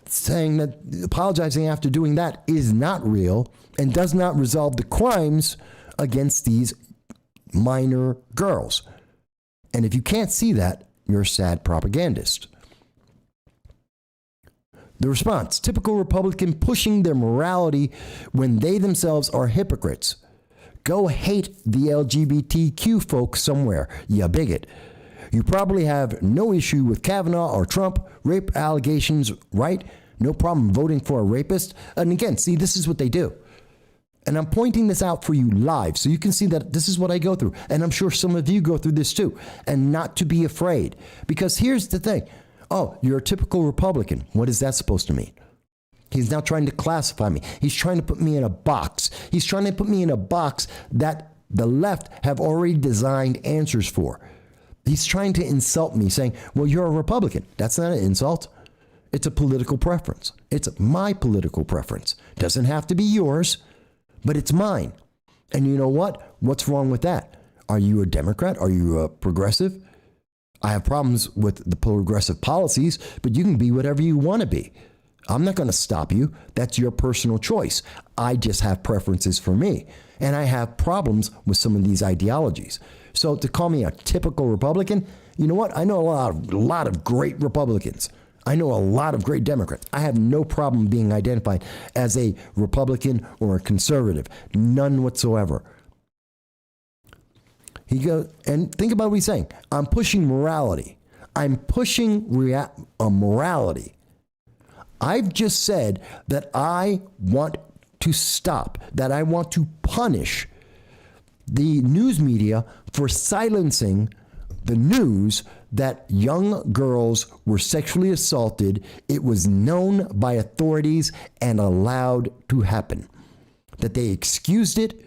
saying that apologizing after doing that is not real and does not resolve the crimes against these minor girls. And if you can't see that, you're a sad propagandist. The response: typical Republican pushing their morality when they themselves are hypocrites. Go hate the LGBTQ folks somewhere, you bigot. You probably have no issue with Kavanaugh or Trump rape allegations, right? No problem voting for a rapist. And again, see, this is what they do. And I'm pointing this out for you live so you can see that this is what I go through. And I'm sure some of you go through this too. And not to be afraid. Because here's the thing. Oh, you're a typical Republican. What is that supposed to mean? He's now trying to classify me. He's trying to put me in a box. He's trying to put me in a box that the left have already designed answers for. He's trying to insult me, saying, well, you're a Republican. That's not an insult. It's a political preference. It's my political preference. Doesn't have to be yours, but it's mine. And you know what? What's wrong with that? Are you a Democrat? Are you a progressive? I have problems with the progressive policies, but you can be whatever you want to be. I'm not going to stop you. That's your personal choice. I just have preferences for me. And I have problems with some of these ideologies. So to call me a typical Republican, you know what? I know a lot of great Republicans. I know a lot of great Democrats. I have no problem being identified as a Republican or a conservative. None whatsoever. He goes, and think about what he's saying. I'm pushing morality. I'm pushing morality. I've just said that I want to stop, that I want to punish the news media for silencing the news that young girls were sexually assaulted. It was known by authorities and allowed to happen. That they excused it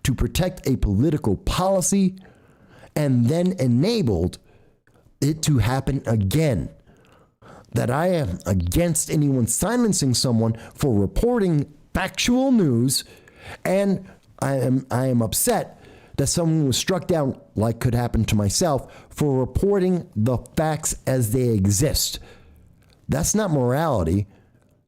to protect a political policy and then enabled it to happen again. That I am against anyone silencing someone for reporting factual news, and I am upset that someone was struck down, like could happen to myself, for reporting the facts as they exist. That's not morality.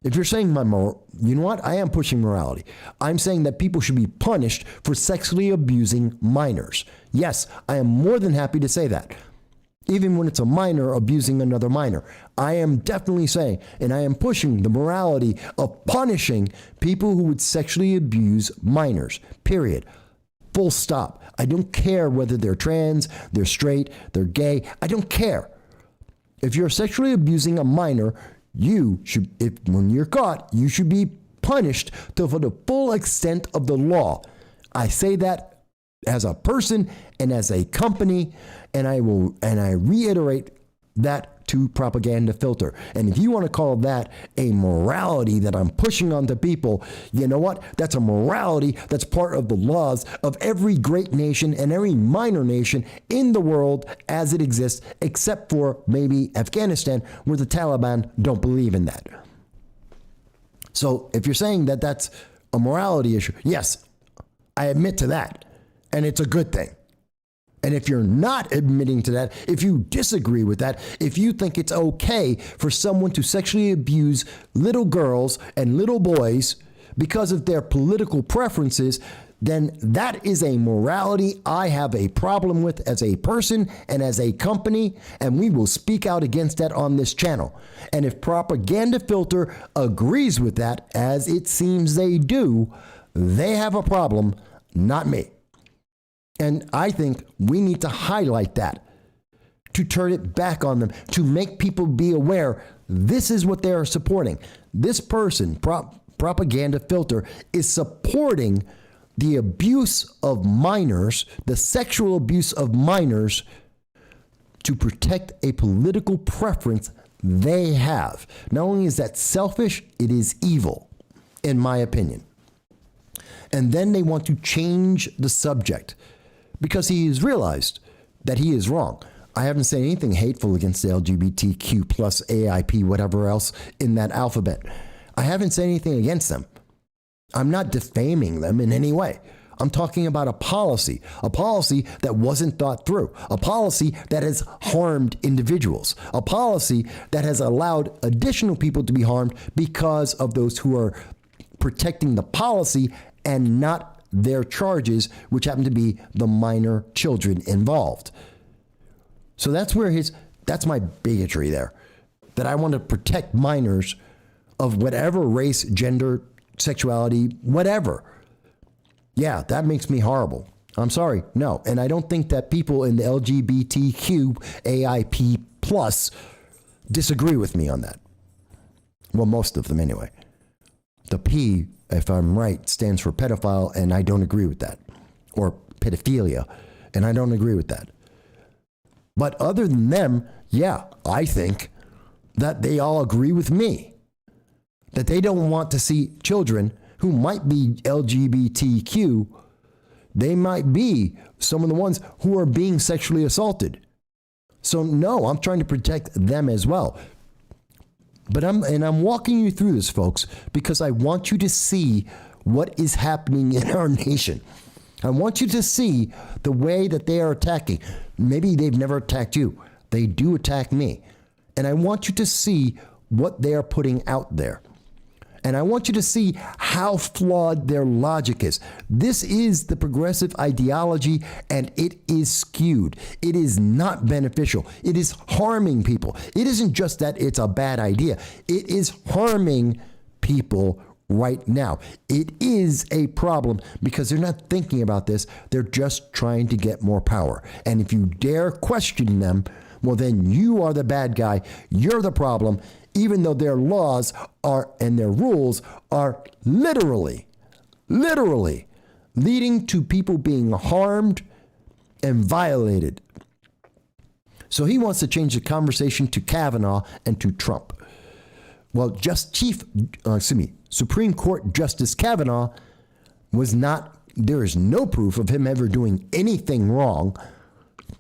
If you're saying you know what? I am pushing morality. I'm saying that people should be punished for sexually abusing minors. Yes, I am more than happy to say that. Even when it's a minor abusing another minor. I am definitely saying, and I am pushing the morality of punishing people who would sexually abuse minors, period. Full stop. I don't care whether they're trans, they're straight, they're gay. I don't care. If you're sexually abusing a minor, you should, when you're caught, you should be punished for the full extent of the law. I say that as a person and as a company, and I reiterate that to Propaganda Filter. And if you want to call that a morality that I'm pushing onto people, you know what? That's a morality that's part of the laws of every great nation and every minor nation in the world as it exists, except for maybe Afghanistan, where the Taliban don't believe in that. So if you're saying that that's a morality issue, yes, I admit to that. And it's a good thing. And if you're not admitting to that, if you disagree with that, if you think it's okay for someone to sexually abuse little girls and little boys because of their political preferences, then that is a morality I have a problem with as a person and as a company, and we will speak out against that on this channel. And if Propaganda Filter agrees with that, as it seems they do, they have a problem, not me. And I think we need to highlight that to turn it back on them, to make people be aware this is what they are supporting. This person, propaganda filter, is supporting the abuse of minors, the sexual abuse of minors, to protect a political preference they have. Not only is that selfish, it is evil, in my opinion. And then they want to change the subject because he has realized that he is wrong. I haven't said anything hateful against the LGBTQ plus AIP, whatever else in that alphabet. I haven't said anything against them. I'm not defaming them in any way. I'm talking about a policy that wasn't thought through, a policy that has harmed individuals, a policy that has allowed additional people to be harmed because of those who are protecting the policy and not their charges, which happen to be the minor children involved. So that's my bigotry there, that I want to protect minors of whatever race, gender, sexuality, whatever. Yeah, that makes me horrible. I'm sorry. No. And I don't think that people in the LGBTQ AIP plus disagree with me on that. Well, most of them anyway. The P, if I'm right, stands for pedophile, and I don't agree with that. Or pedophilia, and I don't agree with that. But other than them, yeah, I think that they all agree with me. That they don't want to see children who might be LGBTQ, they might be some of the ones who are being sexually assaulted. So no, I'm trying to protect them as well. But I'm walking you through this, folks, because I want you to see what is happening in our nation. I want you to see the way that they are attacking. Maybe they've never attacked you. They do attack me. And I want you to see what they are putting out there. And I want you to see how flawed their logic is. This is the progressive ideology, and it is skewed. It is not beneficial. It is harming people. It isn't just that it's a bad idea. It is harming people right now. It is a problem because they're not thinking about this. They're just trying to get more power. And if you dare question them, well, then you are the bad guy. You're the problem, even though their laws are and their rules are literally leading to people being harmed and violated. So he wants to change the conversation to Kavanaugh and to Trump. Well, Supreme Court Justice Kavanaugh there is no proof of him ever doing anything wrong.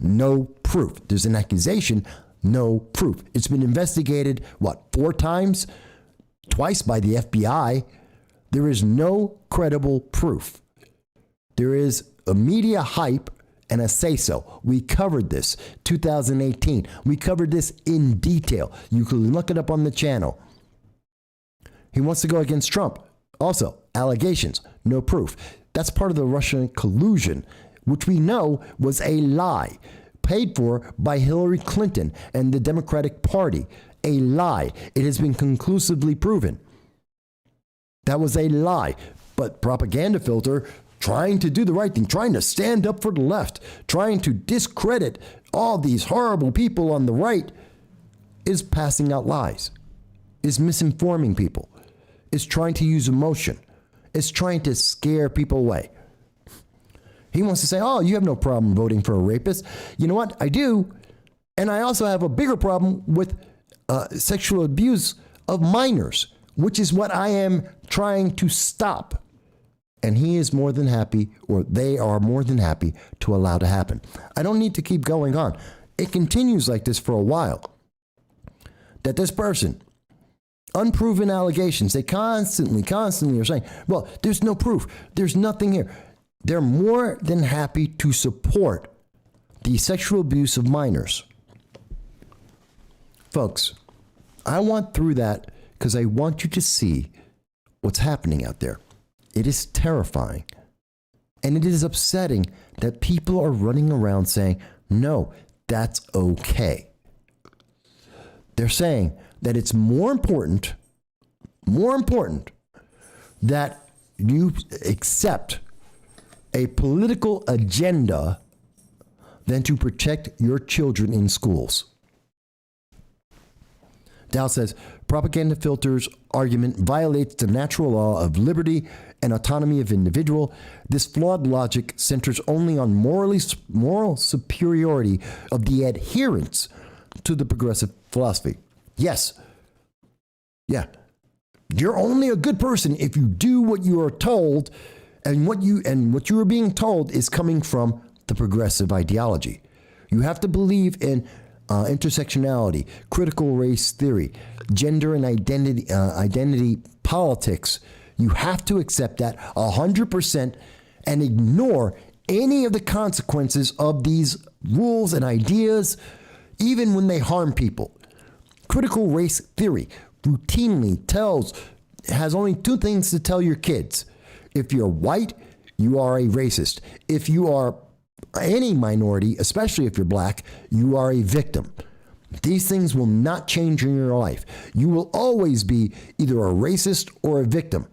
No proof. There's an accusation, no proof. It's been investigated, 4 times? Twice by the FBI. There is no credible proof. There is a media hype and a say-so. We covered this 2018. We covered this in detail. You can look it up on the channel. He wants to go against Trump. Also, allegations, no proof. That's part of the Russian collusion, which we know was a lie, paid for by Hillary Clinton and the Democratic Party. A lie. It has been conclusively proven. That was a lie. But propaganda filter, trying to do the right thing, trying to stand up for the left, trying to discredit all these horrible people on the right, is passing out lies, is misinforming people, is trying to use emotion, is trying to scare people away. He wants to say, oh, you have no problem voting for a rapist. You know what? I do. And I also have a bigger problem with sexual abuse of minors, which is what I am trying to stop. And he is more than happy, or they are more than happy to allow to happen. I don't need to keep going on. It continues like this for a while. That this person, unproven allegations, they constantly are saying, well, there's no proof. There's nothing here. They're more than happy to support the sexual abuse of minors. Folks, I went through that because I want you to see what's happening out there. It is terrifying. And it is upsetting that people are running around saying, no, that's okay. They're saying that it's more important that you accept a political agenda than to protect your children in schools. Dow says, propaganda filters argument violates the natural law of liberty and autonomy of individual. This flawed logic centers only on moral superiority of the adherents to the progressive philosophy. Yes. Yeah. You're only a good person if you do what you are told, and what you are being told is coming from the progressive ideology. You have to believe in intersectionality, critical race theory, gender and identity politics. You have to accept that 100% and ignore any of the consequences of these rules and ideas, even when they harm people. Critical race theory routinely has only two things to tell your kids. If you're white, you are a racist. If you are any minority, especially if you're black, you are a victim. These things will not change in your life. You will always be either a racist or a victim.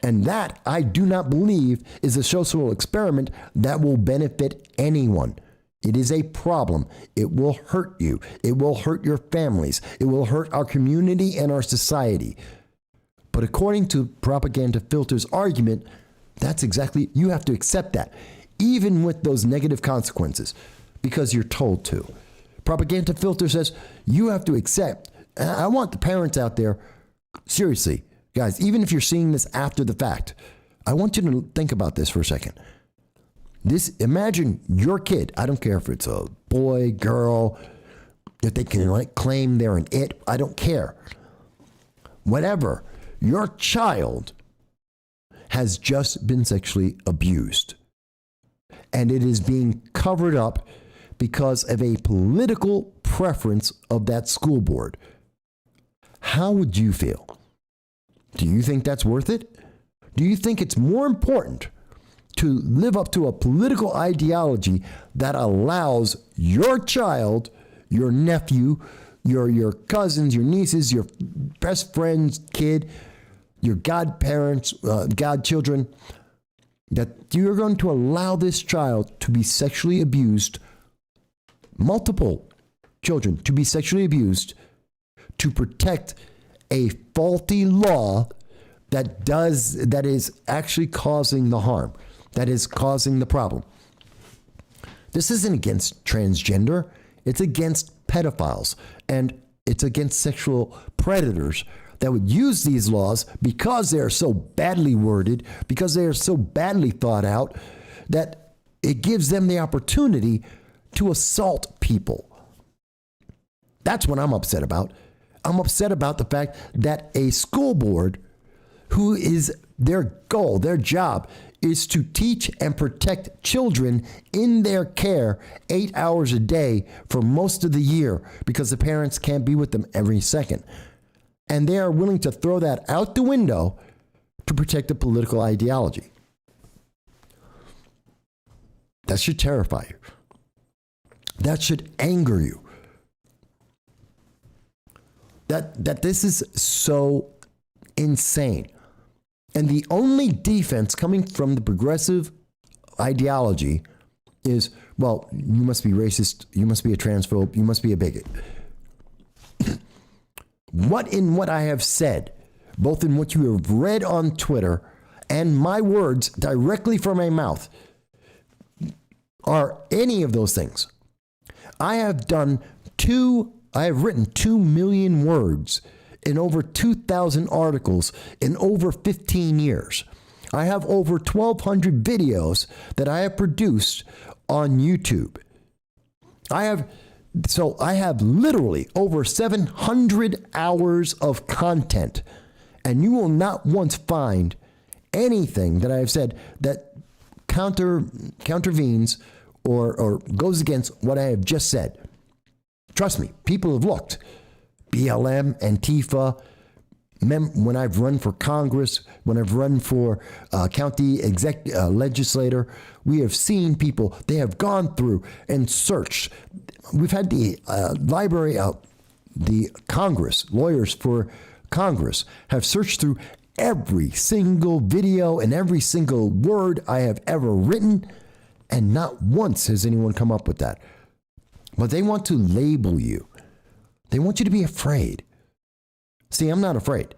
And that, I do not believe, is a social experiment that will benefit anyone. It is a problem. It will hurt you. It will hurt your families. It will hurt our community and our society. But according to Propaganda Filter's argument, that's exactly, you have to accept that, even with those negative consequences, because you're told to. Propaganda Filter says you have to accept. I want the parents out there, seriously, guys, even if you're seeing this after the fact, I want you to think about this for a second. Imagine your kid, I don't care if it's a boy, girl, if they can claim they're an it, I don't care. Whatever, your child has just been sexually abused. And it is being covered up because of a political preference of that school board. How would you feel? Do you think that's worth it? Do you think it's more important to live up to a political ideology that allows your child, your nephew, your cousins, your nieces, your best friend's kid, your godparents, godchildren, that you're going to allow this child to be sexually abused, multiple children to be sexually abused, to protect a faulty law that is actually causing the harm, that is causing the problem? This isn't against transgender, it's against pedophiles, and it's against sexual predators that would use these laws because they are so badly worded, because they are so badly thought out, that it gives them the opportunity to assault people. That's what I'm upset about. I'm upset about the fact that a school board, who is their goal, their job, is to teach and protect children in their care 8 hours a day for most of the year because the parents can't be with them every second. And they are willing to throw that out the window to protect a political ideology. That should terrify you. That should anger you. That this is so insane. And the only defense coming from the progressive ideology is, well, you must be racist, you must be a transphobe, you must be a bigot. What I have said, both in what you have read on Twitter and my words directly from my mouth, are any of those things. I have written 2 million words in over 2,000 articles in over 15 years. I have over 1,200 videos that I have produced on YouTube. I have literally over 700 hours of content, and you will not once find anything that I have said that countervenes or goes against what I have just said. Trust me, people have looked. BLM, Antifa, when I've run for Congress, when I've run for county legislator, we have seen people, they have gone through and searched. We've had the library, the Congress, lawyers for Congress have searched through every single video and every single word I have ever written, And not once has anyone come up with that. But they want to label you. They want you to be afraid. See, I'm not afraid.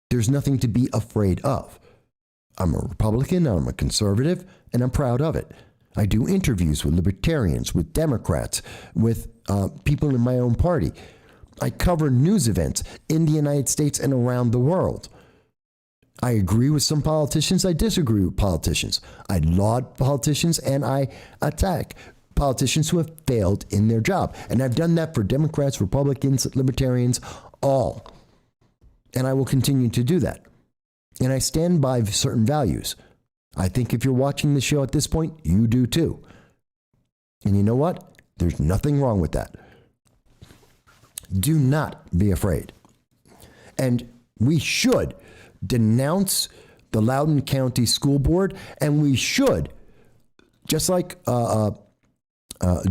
There's nothing to be afraid of. I'm a Republican, I'm a conservative, and I'm proud of it. I do interviews with libertarians, with Democrats, with people in my own party. I cover news events in the United States and around the world. I agree with some politicians, I disagree with politicians. I laud politicians and I attack politicians who have failed in their job. And I've done that for Democrats, Republicans, Libertarians, all. And I will continue to do that. And I stand by certain values. I think if you're watching the show at this point, you do too. And you know what? There's nothing wrong with that. Do not be afraid. And we should denounce the Loudoun County School Board, and we should, just like Joe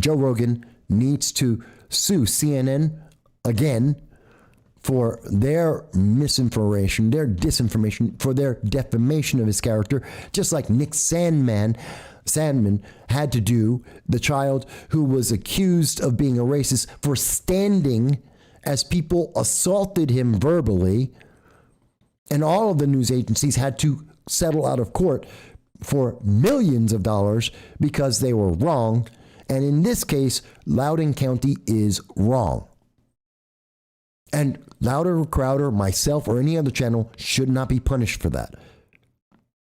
Rogan needs to sue CNN again for their misinformation, their disinformation, for their defamation of his character, just like Nick Sandman had to do, the child who was accused of being a racist, for standing as people assaulted him verbally, and all of the news agencies had to settle out of court for millions of dollars because they were wrong. And in this case, Loudoun County is wrong. And Louder, Crowder, myself, or any other channel should not be punished for that.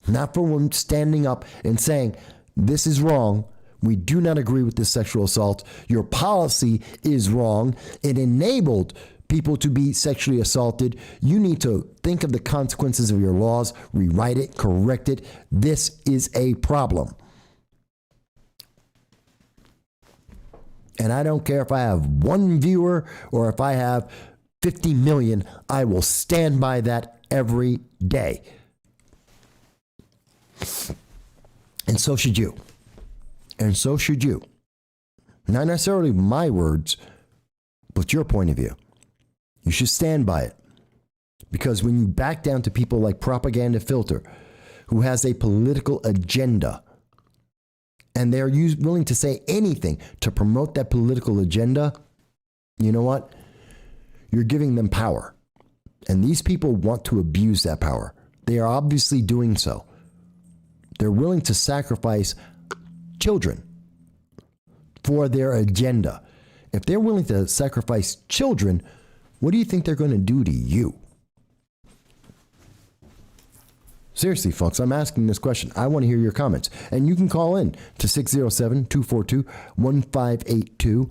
Not for one standing up and saying, this is wrong. We do not agree with this sexual assault. Your policy is wrong. It enabled people to be sexually assaulted. You need to think of the consequences of your laws, rewrite it, correct it. This is a problem. And I don't care if I have one viewer or if I have 50 million, I will stand by that every day. And so should you. And so should you. Not necessarily my words, but your point of view. You should stand by it. Because when you back down to people like Propaganda Filter, who has a political agenda, and they're willing to say anything to promote that political agenda, you know what? You're giving them power. And these people want to abuse that power. They are obviously doing so. They're willing to sacrifice children for their agenda. If they're willing to sacrifice children, what do you think they're going to do to you? Seriously, folks, I'm asking this question. I want to hear your comments. And you can call in to 607-242-1582.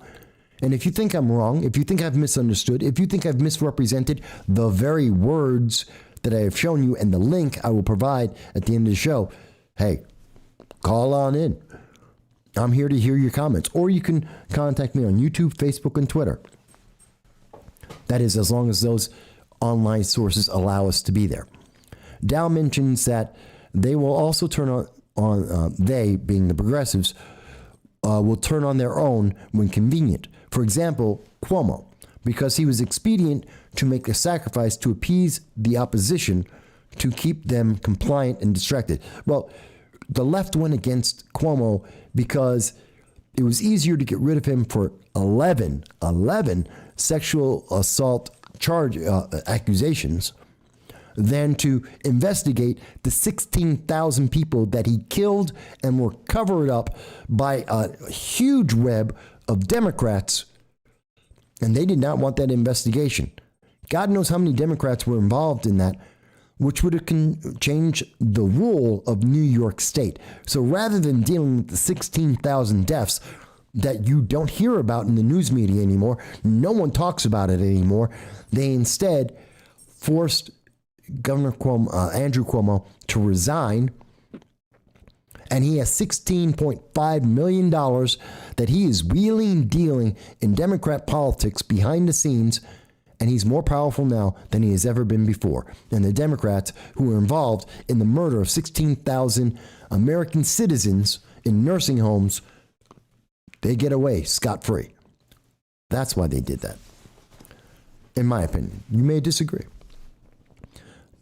And if you think I'm wrong, if you think I've misunderstood, if you think I've misrepresented the very words that I have shown you and the link I will provide at the end of the show, hey, call on in. I'm here to hear your comments. Or you can contact me on YouTube, Facebook, and Twitter. That is, as long as those online sources allow us to be there. Dow mentions that they will also turn on they, being the progressives, will turn on their own when convenient. For example, Cuomo, because he was expedient to make a sacrifice to appease the opposition to keep them compliant and distracted. Well, the left went against Cuomo because it was easier to get rid of him for 11 sexual assault accusations than to investigate the 16,000 people that he killed and were covered up by a huge web of Democrats, and they did not want that investigation. God knows how many Democrats were involved in that, which would have changed the rule of New York State. So rather than dealing with the 16,000 deaths that you don't hear about in the news media anymore, no one talks about it anymore, they instead forced Governor Cuomo, Andrew Cuomo, to resign, and he has $16.5 million that he is wheeling and dealing in Democrat politics behind the scenes, and he's more powerful now than he has ever been before. And the Democrats who were involved in the murder of 16,000 American citizens in nursing homes, they get away scot-free. That's why they did that, in my opinion. You may disagree.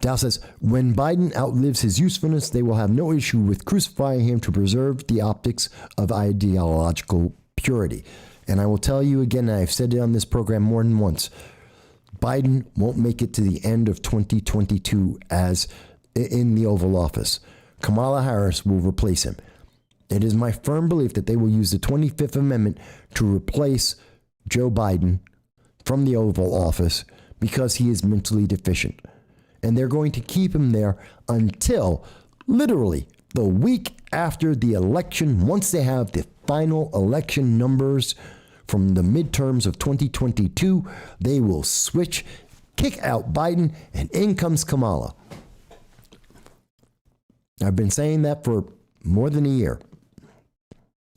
Dow says, when Biden outlives his usefulness, they will have no issue with crucifying him to preserve the optics of ideological purity. And I will tell you again, and I've said it on this program more than once, Biden won't make it to the end of 2022 as in the Oval Office. Kamala Harris will replace him. It is my firm belief that they will use the 25th Amendment to replace Joe Biden from the Oval Office because he is mentally deficient. And they're going to keep him there until literally the week after the election, once they have the final election numbers from the midterms of 2022, they will switch, kick out Biden, and in comes Kamala. I've been saying that for more than a year.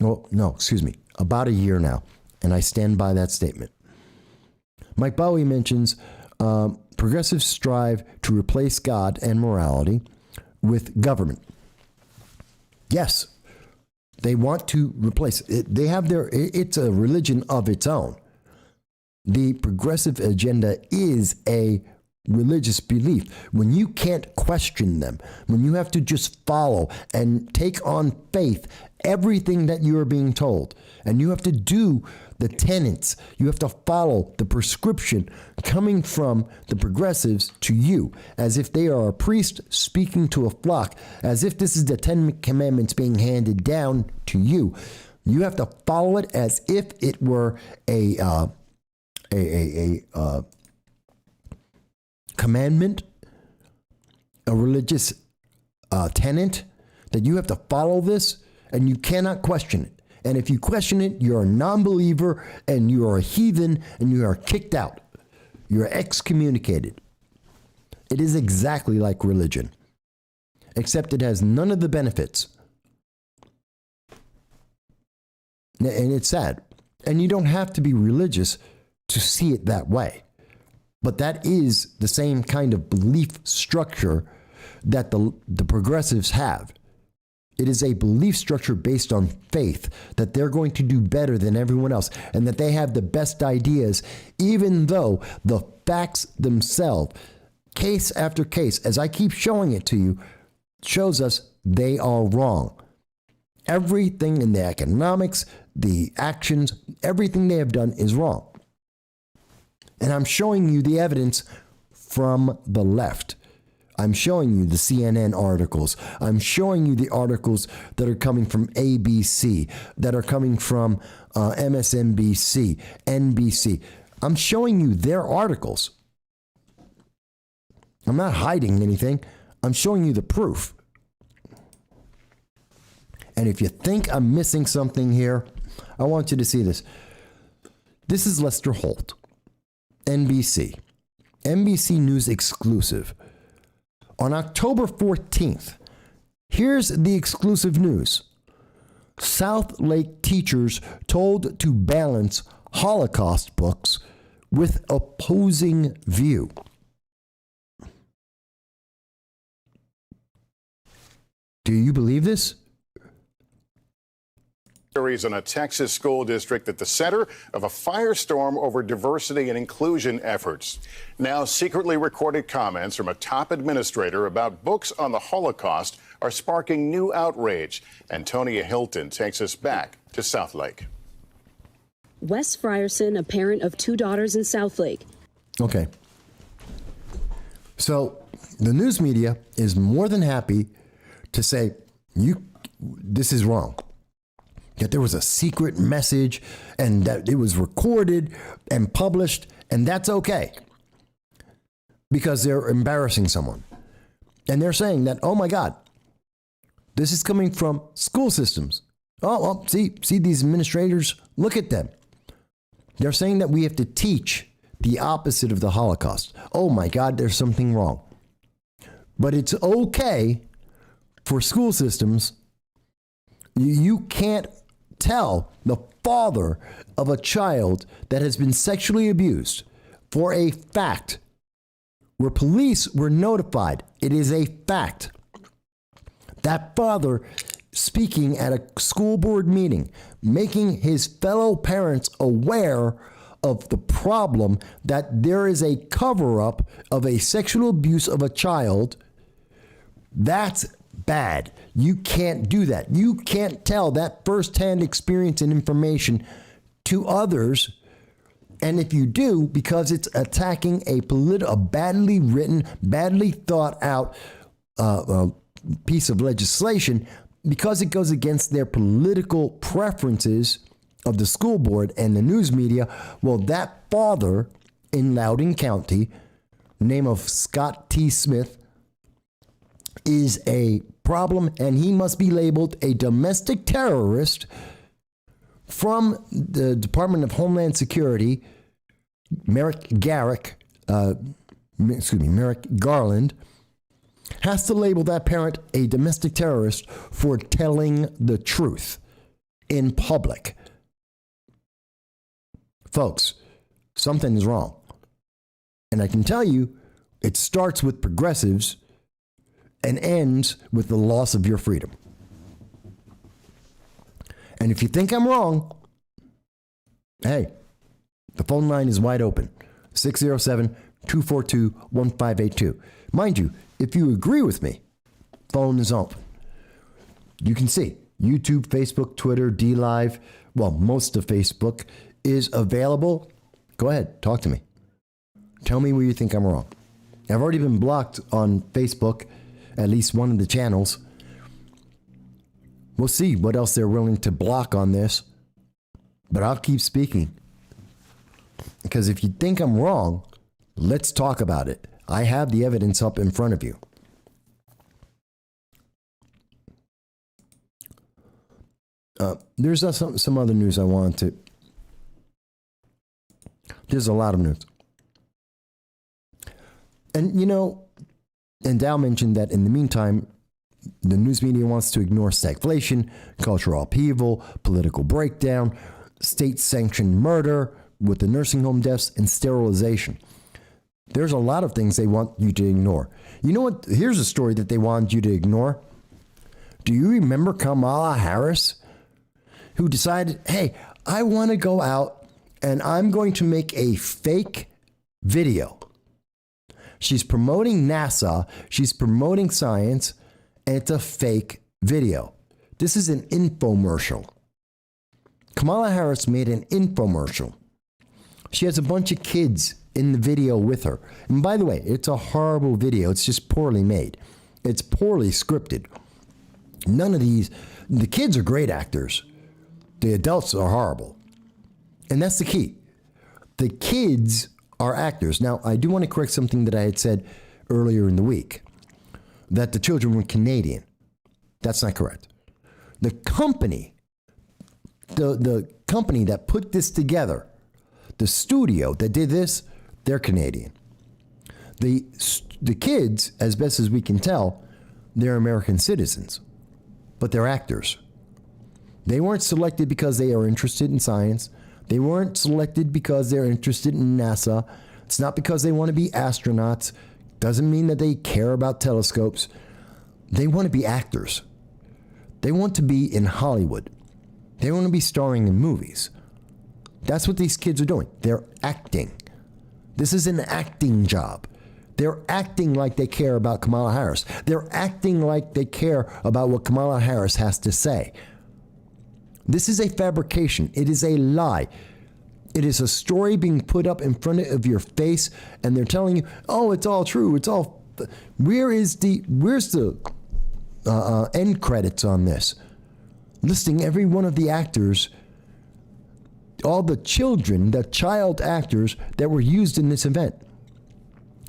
Well, no, excuse me, about a year now, and I stand by that statement. Mike Bowie mentions progressives strive to replace God and morality with government. Yes, they want to replace it. They have it's a religion of its own. The progressive agenda is a religious belief. When you can't question them, when you have to just follow and take on faith everything that you are being told, and you have to do the tenets, you have to follow the prescription coming from the progressives to you, as if they are a priest speaking to a flock, as if this is the 10 Commandments being handed down to you. You have to follow it as if it were a commandment, a religious tenet, that you have to follow this, and you cannot question it. And if you question it, you're a non-believer, and you are a heathen, and you are kicked out. You're excommunicated. It is exactly like religion, except it has none of the benefits. And it's sad. And you don't have to be religious to see it that way. But that is the same kind of belief structure that the progressives have. It is a belief structure based on faith that they're going to do better than everyone else and that they have the best ideas, even though the facts themselves, case after case, as I keep showing it to you, shows us they are wrong. Everything in the economics, the actions, everything they have done is wrong. And I'm showing you the evidence from the left. I'm showing you the CNN articles. I'm showing you the articles that are coming from ABC, that are coming from MSNBC, NBC. I'm showing you their articles. I'm not hiding anything. I'm showing you the proof. And if you think I'm missing something here, I want you to see this. This is Lester Holt, NBC News exclusive. On October 14th, here's the exclusive news. South Lake teachers told to balance Holocaust books with opposing view. Do you believe this? In a Texas school district at the center of a firestorm over diversity and inclusion efforts. Now, secretly recorded comments from a top administrator about books on the Holocaust are sparking new outrage. Antonia Hilton takes us back to South Lake. Wes Frierson, a parent of 2 daughters in Southlake. Okay. So the news media is more than happy to say, this is wrong. That there was a secret message and that it was recorded and published, and that's okay. Because they're embarrassing someone. And they're saying that, oh my God, this is coming from school systems. Oh, well, see these administrators, look at them. They're saying that we have to teach the opposite of the Holocaust. Oh my God, there's something wrong. But it's okay for school systems. You can't tell the father of a child that has been sexually abused for a fact, where police were notified. It is a fact. That father speaking at a school board meeting, making his fellow parents aware of the problem that there is a cover-up of a sexual abuse of a child, that's bad. You can't do that. You can't tell that firsthand experience and information to others. And if you do, because it's attacking a badly written, badly thought out piece of legislation, because it goes against their political preferences of the school board and the news media, well, that father in Loudoun County, name of Scott T. Smith, is a problem, and he must be labeled a domestic terrorist from the Department of Homeland Security. Merrick Garland has to label that parent a domestic terrorist for telling the truth in public. Folks, something is wrong. And I can tell you, it starts with progressives and ends with the loss of your freedom. And if you think I'm wrong, hey, the phone line is wide open, 607-242-1582. Mind you, if you agree with me, phone is open. You can see YouTube, Facebook, Twitter, DLive, well, most of Facebook is available. Go ahead, talk to me. Tell me where you think I'm wrong. I've already been blocked on Facebook, at least one of the channels. We'll see what else they're willing to block on this. But I'll keep speaking. Because if you think I'm wrong, let's talk about it. I have the evidence up in front of you. There's some other news I wanted to. There's a lot of news. And, you know, and Dow mentioned that in the meantime, the news media wants to ignore stagflation, cultural upheaval, political breakdown, state-sanctioned murder with the nursing home deaths, and sterilization. There's a lot of things they want you to ignore. You know what? Here's a story that they want you to ignore. Do you remember Kamala Harris, who decided, hey, I want to go out and I'm going to make a fake video. She's promoting NASA, she's promoting science, and it's a fake video. This is an infomercial. Kamala Harris made an infomercial. She has a bunch of kids in the video with her. And by the way, it's a horrible video. It's just poorly made. It's poorly scripted. None of these, the kids are great actors. The adults are horrible. And that's the key. The kids are actors. Now, I do want to correct something that I had said earlier in the week, that the children were Canadian. That's not correct. The company, the company that put this together, the studio that did this, they're Canadian. The kids, as best as we can tell, they're American citizens, but they're actors. They weren't selected because they are interested in science. They weren't selected because they're interested in NASA. It's not because they want to be astronauts. Doesn't mean that they care about telescopes. They want to be actors. They want to be in Hollywood. They want to be starring in movies. That's what these kids are doing. They're acting. This is an acting job. They're acting like they care about Kamala Harris. They're acting like they care about what Kamala Harris has to say. This is a fabrication. It is a lie. It is a story being put up in front of your face, and they're telling you, "Oh, it's all true. It's all." Where's the end credits on this? Listing every one of the actors, all the children, the child actors that were used in this event.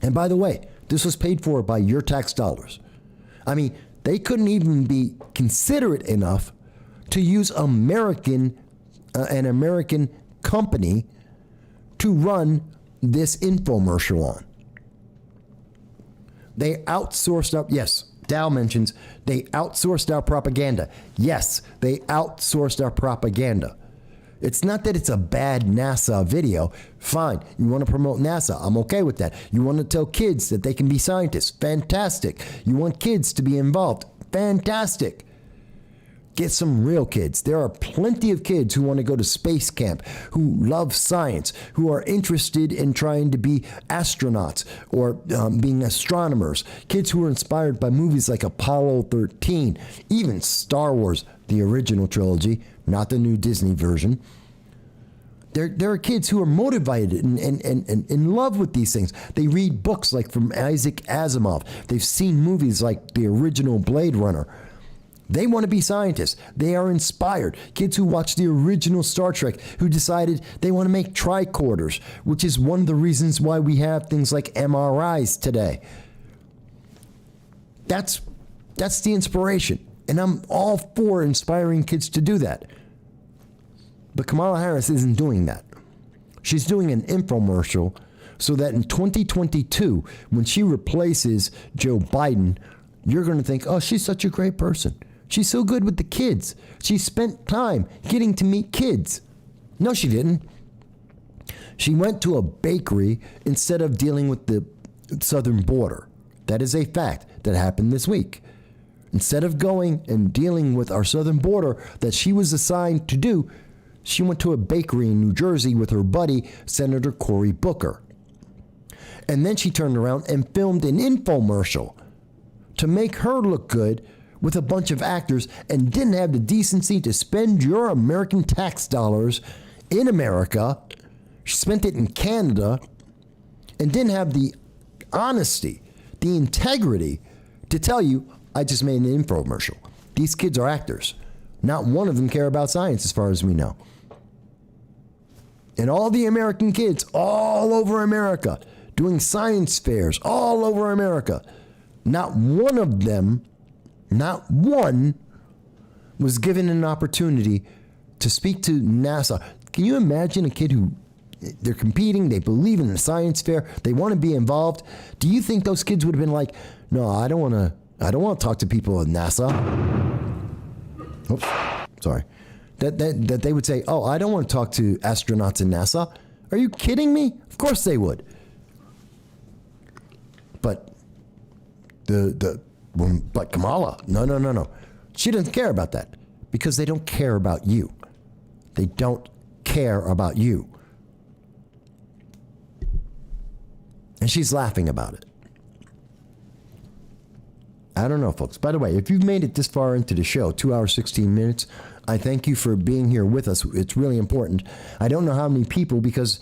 And by the way, this was paid for by your tax dollars. I mean, they couldn't even be considerate enough to use an American company to run this infomercial on. They outsourced our, yes, Dow mentions they outsourced our propaganda. Yes, they outsourced our propaganda. It's not that it's a bad NASA video. Fine, you want to promote NASA. I'm okay with that. You want to tell kids that they can be scientists. Fantastic. You want kids to be involved. Fantastic. Get some real kids. There are plenty of kids who want to go to space camp, who love science, who are interested in trying to be astronauts or being astronomers. Kids who are inspired by movies like Apollo 13, even Star Wars, the original trilogy, not the new Disney version. There are kids who are motivated and in love with these things. They read books like from Isaac Asimov. They've seen movies like the original Blade Runner. They want to be scientists. They are inspired. Kids who watch the original Star Trek, who decided they want to make tricorders, which is one of the reasons why we have things like MRIs today. That's the inspiration. And I'm all for inspiring kids to do that. But Kamala Harris isn't doing that. She's doing an infomercial so that in 2022, when she replaces Joe Biden, you're going to think, oh, she's such a great person. She's so good with the kids. She spent time getting to meet kids. No, she didn't. She went to a bakery instead of dealing with the southern border. That is a fact that happened this week. Instead of going and dealing with our southern border that she was assigned to do, she went to a bakery in New Jersey with her buddy, Senator Cory Booker. And then she turned around and filmed an infomercial to make her look good with a bunch of actors and didn't have the decency to spend your American tax dollars in America. She spent it in Canada and didn't have the honesty, the integrity to tell you, I just made an infomercial. These kids are actors. Not one of them care about science as far as we know. And all the American kids all over America doing science fairs all over America, not one of them, not one, was given an opportunity to speak to NASA. Can you imagine a kid who, they're competing, they believe in the science fair, they want to be involved? Do you think those kids would have been like, no, I don't want to talk to people at NASA? Oops, sorry. That they would say, oh, I don't want to talk to astronauts in NASA. Are you kidding me? Of course they would. But but Kamala, no. She doesn't care about that because they don't care about you. They don't care about you. And she's laughing about it. I don't know, folks. By the way, if you've made it this far into the show, 2 hours, 16 minutes, I thank you for being here with us. It's really important. I don't know how many people because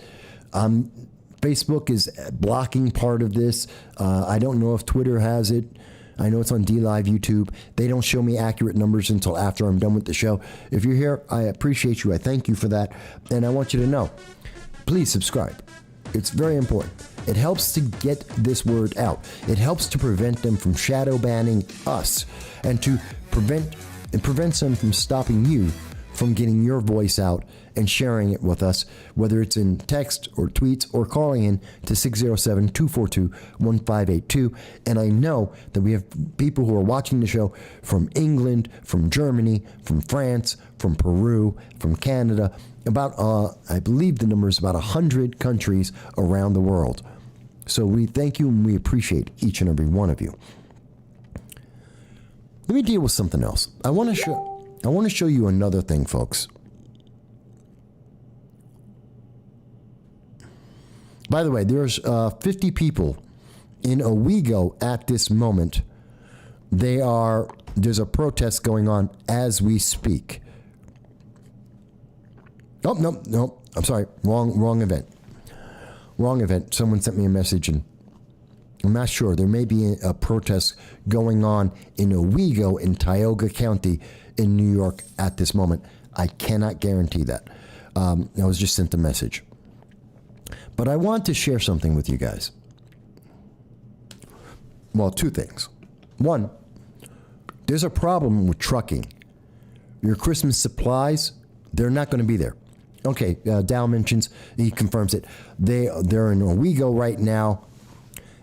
Facebook is blocking part of this. I don't know if Twitter has it. I know it's on DLive YouTube. They don't show me accurate numbers until after I'm done with the show. If you're here, I appreciate you. I thank you for that. And I want you to know, please subscribe. It's very important. It helps to get this word out. It helps to prevent them from shadow banning us and to prevents them from stopping you from getting your voice out and sharing it with us, whether it's in text or tweets or calling in to 607-242-1582. And I know that we have people who are watching the show from England, from Germany, from France, from Peru, from Canada, about, I believe the number is about 100 countries around the world. So we thank you and we appreciate each and every one of you. Let me deal with something else. I want to show you another thing, folks. By the way, there's 50 people in Owego at this moment. There's a protest going on as we speak. Oh, no. I'm sorry. Wrong event. Wrong event. Someone sent me a message and I'm not sure. There may be a protest going on in Owego in Tioga County in New York at this moment. I cannot guarantee that. I was just sent a message. But I want to share something with you guys. Well, two things. One, there's a problem with trucking. Your Christmas supplies, they're not going to be there. Okay, Dow mentions, he confirms it. They're in Owego right now.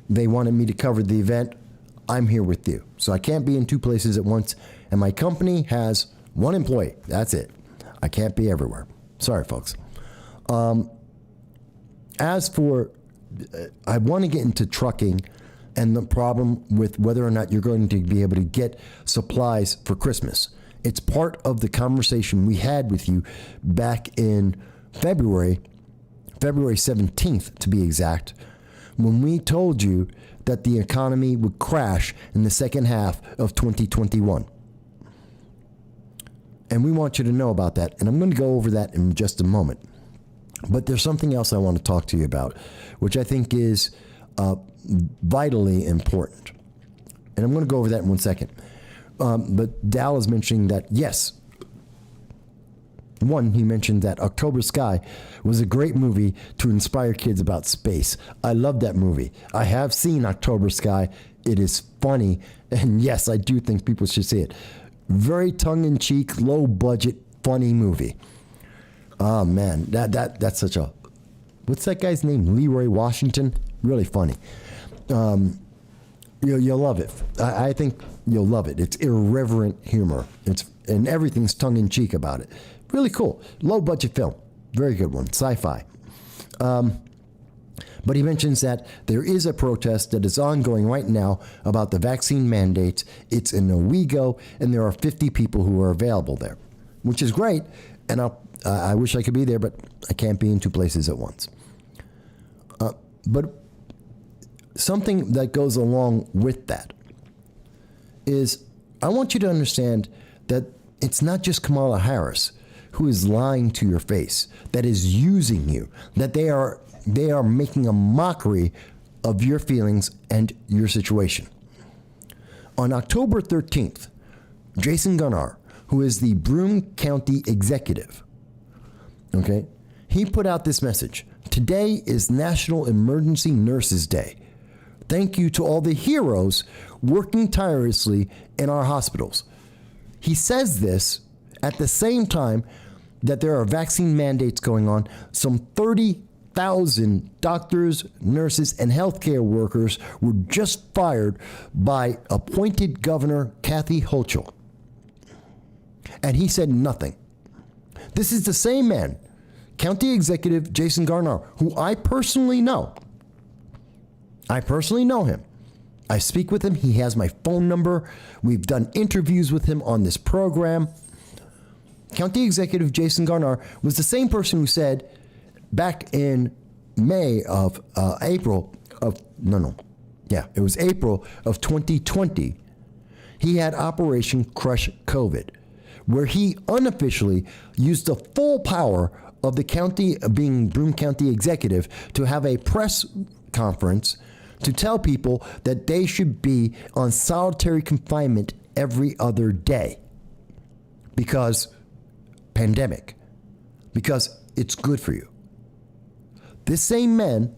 They wanted me to cover the event. I'm here with you. So I can't be in two places at once. And my company has one employee. That's it. I can't be everywhere. Sorry, folks. As for, I want to get into trucking and the problem with whether or not you're going to be able to get supplies for Christmas. It's part of the conversation we had with you back in February 17th to be exact, when we told you that the economy would crash in the second half of 2021. And we want you to know about that. And I'm going to go over that in just a moment. But there's something else I want to talk to you about, which I think is vitally important. And I'm going to go over that in 1 second. But Dal is mentioning that, yes, one, he mentioned that October Sky was a great movie to inspire kids about space. I love that movie. I have seen October Sky. It is funny. And yes, I do think people should see it. Very tongue-in-cheek, low-budget, funny movie. Oh, man. That's such a... What's that guy's name? Leroy Washington? Really funny. You'll love it. I think you'll love it. It's irreverent humor. And everything's tongue-in-cheek about it. Really cool. Low-budget film. Very good one. Sci-fi. But he mentions that there is a protest that is ongoing right now about the vaccine mandates. It's in Owego, and there are 50 people who are available there, which is great. And I wish I could be there, but I can't be in two places at once. But something that goes along with that is I want you to understand that it's not just Kamala Harris who is lying to your face, that is using you, that they are making a mockery of your feelings and your situation. On October 13th, Jason Gunnar, who is the Broome County executive, okay, he put out this message. Today is National Emergency Nurses Day. Thank you to all the heroes working tirelessly in our hospitals. He says this at the same time that there are vaccine mandates going on. Some 30,000 doctors, nurses, and healthcare workers were just fired by appointed Governor Kathy Hochul. And he said nothing. This is the same man, County Executive Jason Garnar, who I personally know. I personally know him. I speak with him. He has my phone number. We've done interviews with him on this program. County Executive Jason Garnar was the same person who said back in April of 2020, he had Operation Crush COVID, where he unofficially used the full power of the county, being Broome County executive, to have a press conference to tell people that they should be on solitary confinement every other day because pandemic, because it's good for you. This same man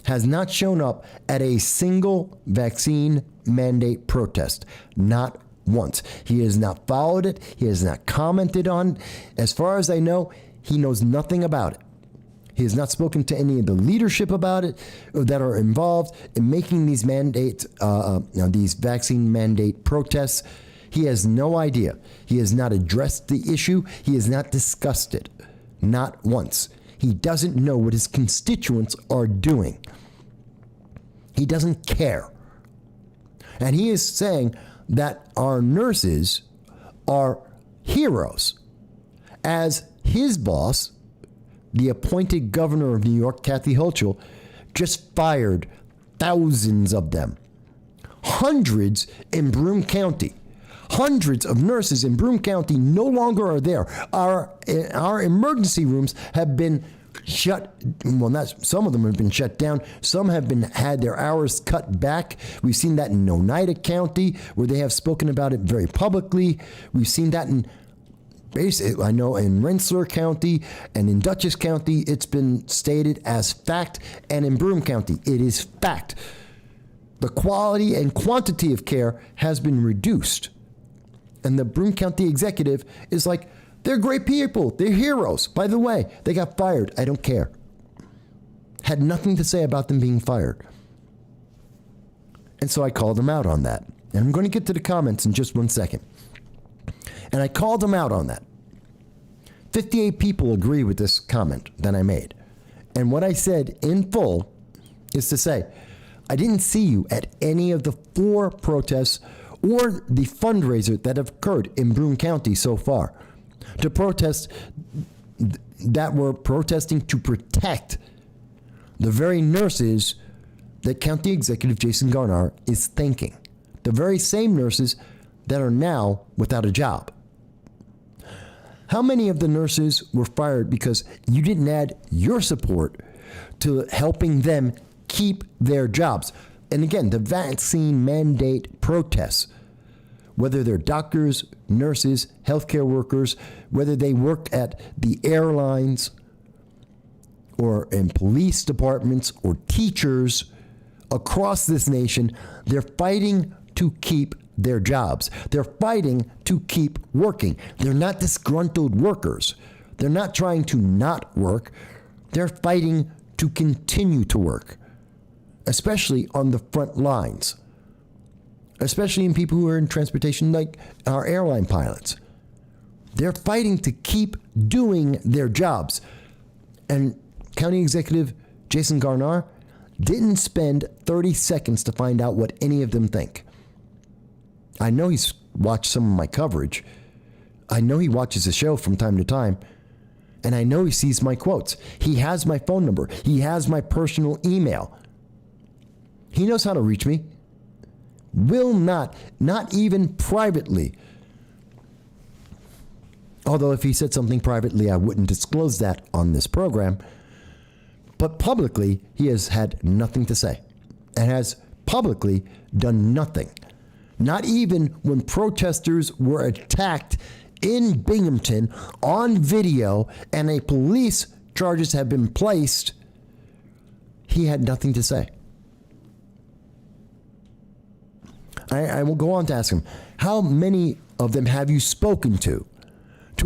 has not shown up at a single vaccine mandate protest, not once. He has not followed it. He has not commented on it. As far as I know, he knows nothing about it. He has not spoken to any of the leadership about it that are involved in making these mandates, these vaccine mandate protests. He has no idea. He has not addressed the issue. He has not discussed it, not once. He doesn't know what his constituents are doing. He doesn't care. And he is saying that our nurses are heroes, as his boss, the appointed governor of New York, Kathy Hochul, just fired thousands of them. Hundreds in Broome County. Hundreds of nurses in Broome County no longer are there. Our emergency rooms have been shut. Well, not some of them have been shut down. Some have had their hours cut back. We've seen that in Oneida County, where they have spoken about it very publicly. We've seen that I know in Rensselaer County and in Dutchess County, it's been stated as fact, and in Broome County, it is fact. The quality and quantity of care has been reduced. And the Broome County executive is like, they're great people. They're heroes. By the way, they got fired. I don't care. Had nothing to say about them being fired. And so I called him out on that. And I'm going to get to the comments in just 1 second. And I called him out on that. 58 people agree with this comment that I made. And what I said in full is to say, I didn't see you at any of the 4 protests or the fundraiser that have occurred in Loudoun County so far to protest, that were protesting to protect the very nurses that County Executive Jason Garnar is thanking. The very same nurses that are now without a job. How many of the nurses were fired because you didn't add your support to helping them keep their jobs? And again, the vaccine mandate protests, whether they're doctors, nurses, healthcare workers, whether they work at the airlines or in police departments or teachers across this nation, they're fighting to keep their jobs. They're fighting to keep working. They're not disgruntled workers. They're not trying to not work. They're fighting to continue to work, especially on the front lines, especially in people who are in transportation, like our airline pilots. They're fighting to keep doing their jobs. And County Executive Jason Garnar didn't spend 30 seconds to find out what any of them think. I know he's watched some of my coverage. I know he watches the show from time to time. And I know he sees my quotes. He has my phone number. He has my personal email. He knows how to reach me. Will not even privately. Although if he said something privately, I wouldn't disclose that on this program. But publicly, he has had nothing to say and has publicly done nothing. Not even when protesters were attacked in Binghamton on video and a police charges have been placed, he had nothing to say. I will go on to ask him, how many of them have you spoken to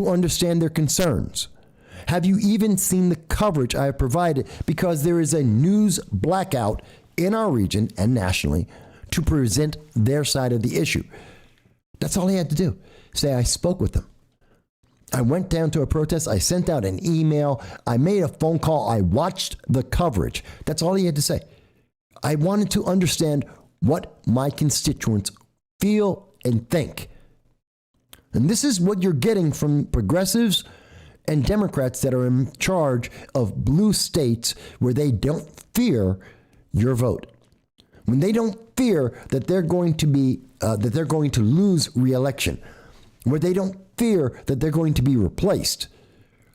understand their concerns? Have you even seen the coverage I have provided? Because there is a news blackout in our region and nationally to present their side of the issue. That's all he had to do. Say, I spoke with them. I went down to a protest. I sent out an email. I made a phone call. I watched the coverage. That's all he had to say. I wanted to understand what my constituents feel and think. And this is what you're getting from progressives and Democrats that are in charge of blue states where they don't fear your vote. When they don't fear that they're going to lose re-election, where they don't fear that they're going to be replaced,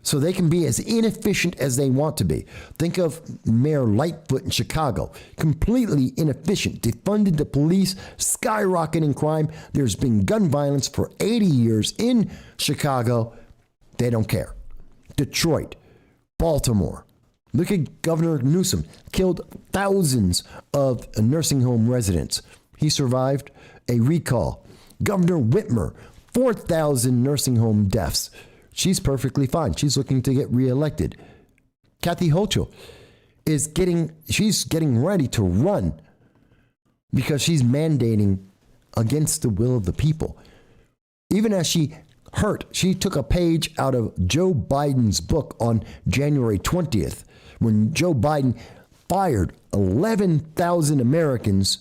so they can be as inefficient as they want to be. Think of Mayor Lightfoot in Chicago, completely inefficient, defunded the police, skyrocketing crime. There's been gun violence for 80 years in Chicago. They don't care. Detroit, Baltimore. Look at Governor Newsom, killed thousands of nursing home residents. He survived a recall. Governor Whitmer, 4,000 nursing home deaths. She's perfectly fine. She's looking to get reelected. Kathy Hochul she's getting ready to run because she's mandating against the will of the people. Even as she took a page out of Joe Biden's book on January 20th, when Joe Biden fired 11,000 Americans.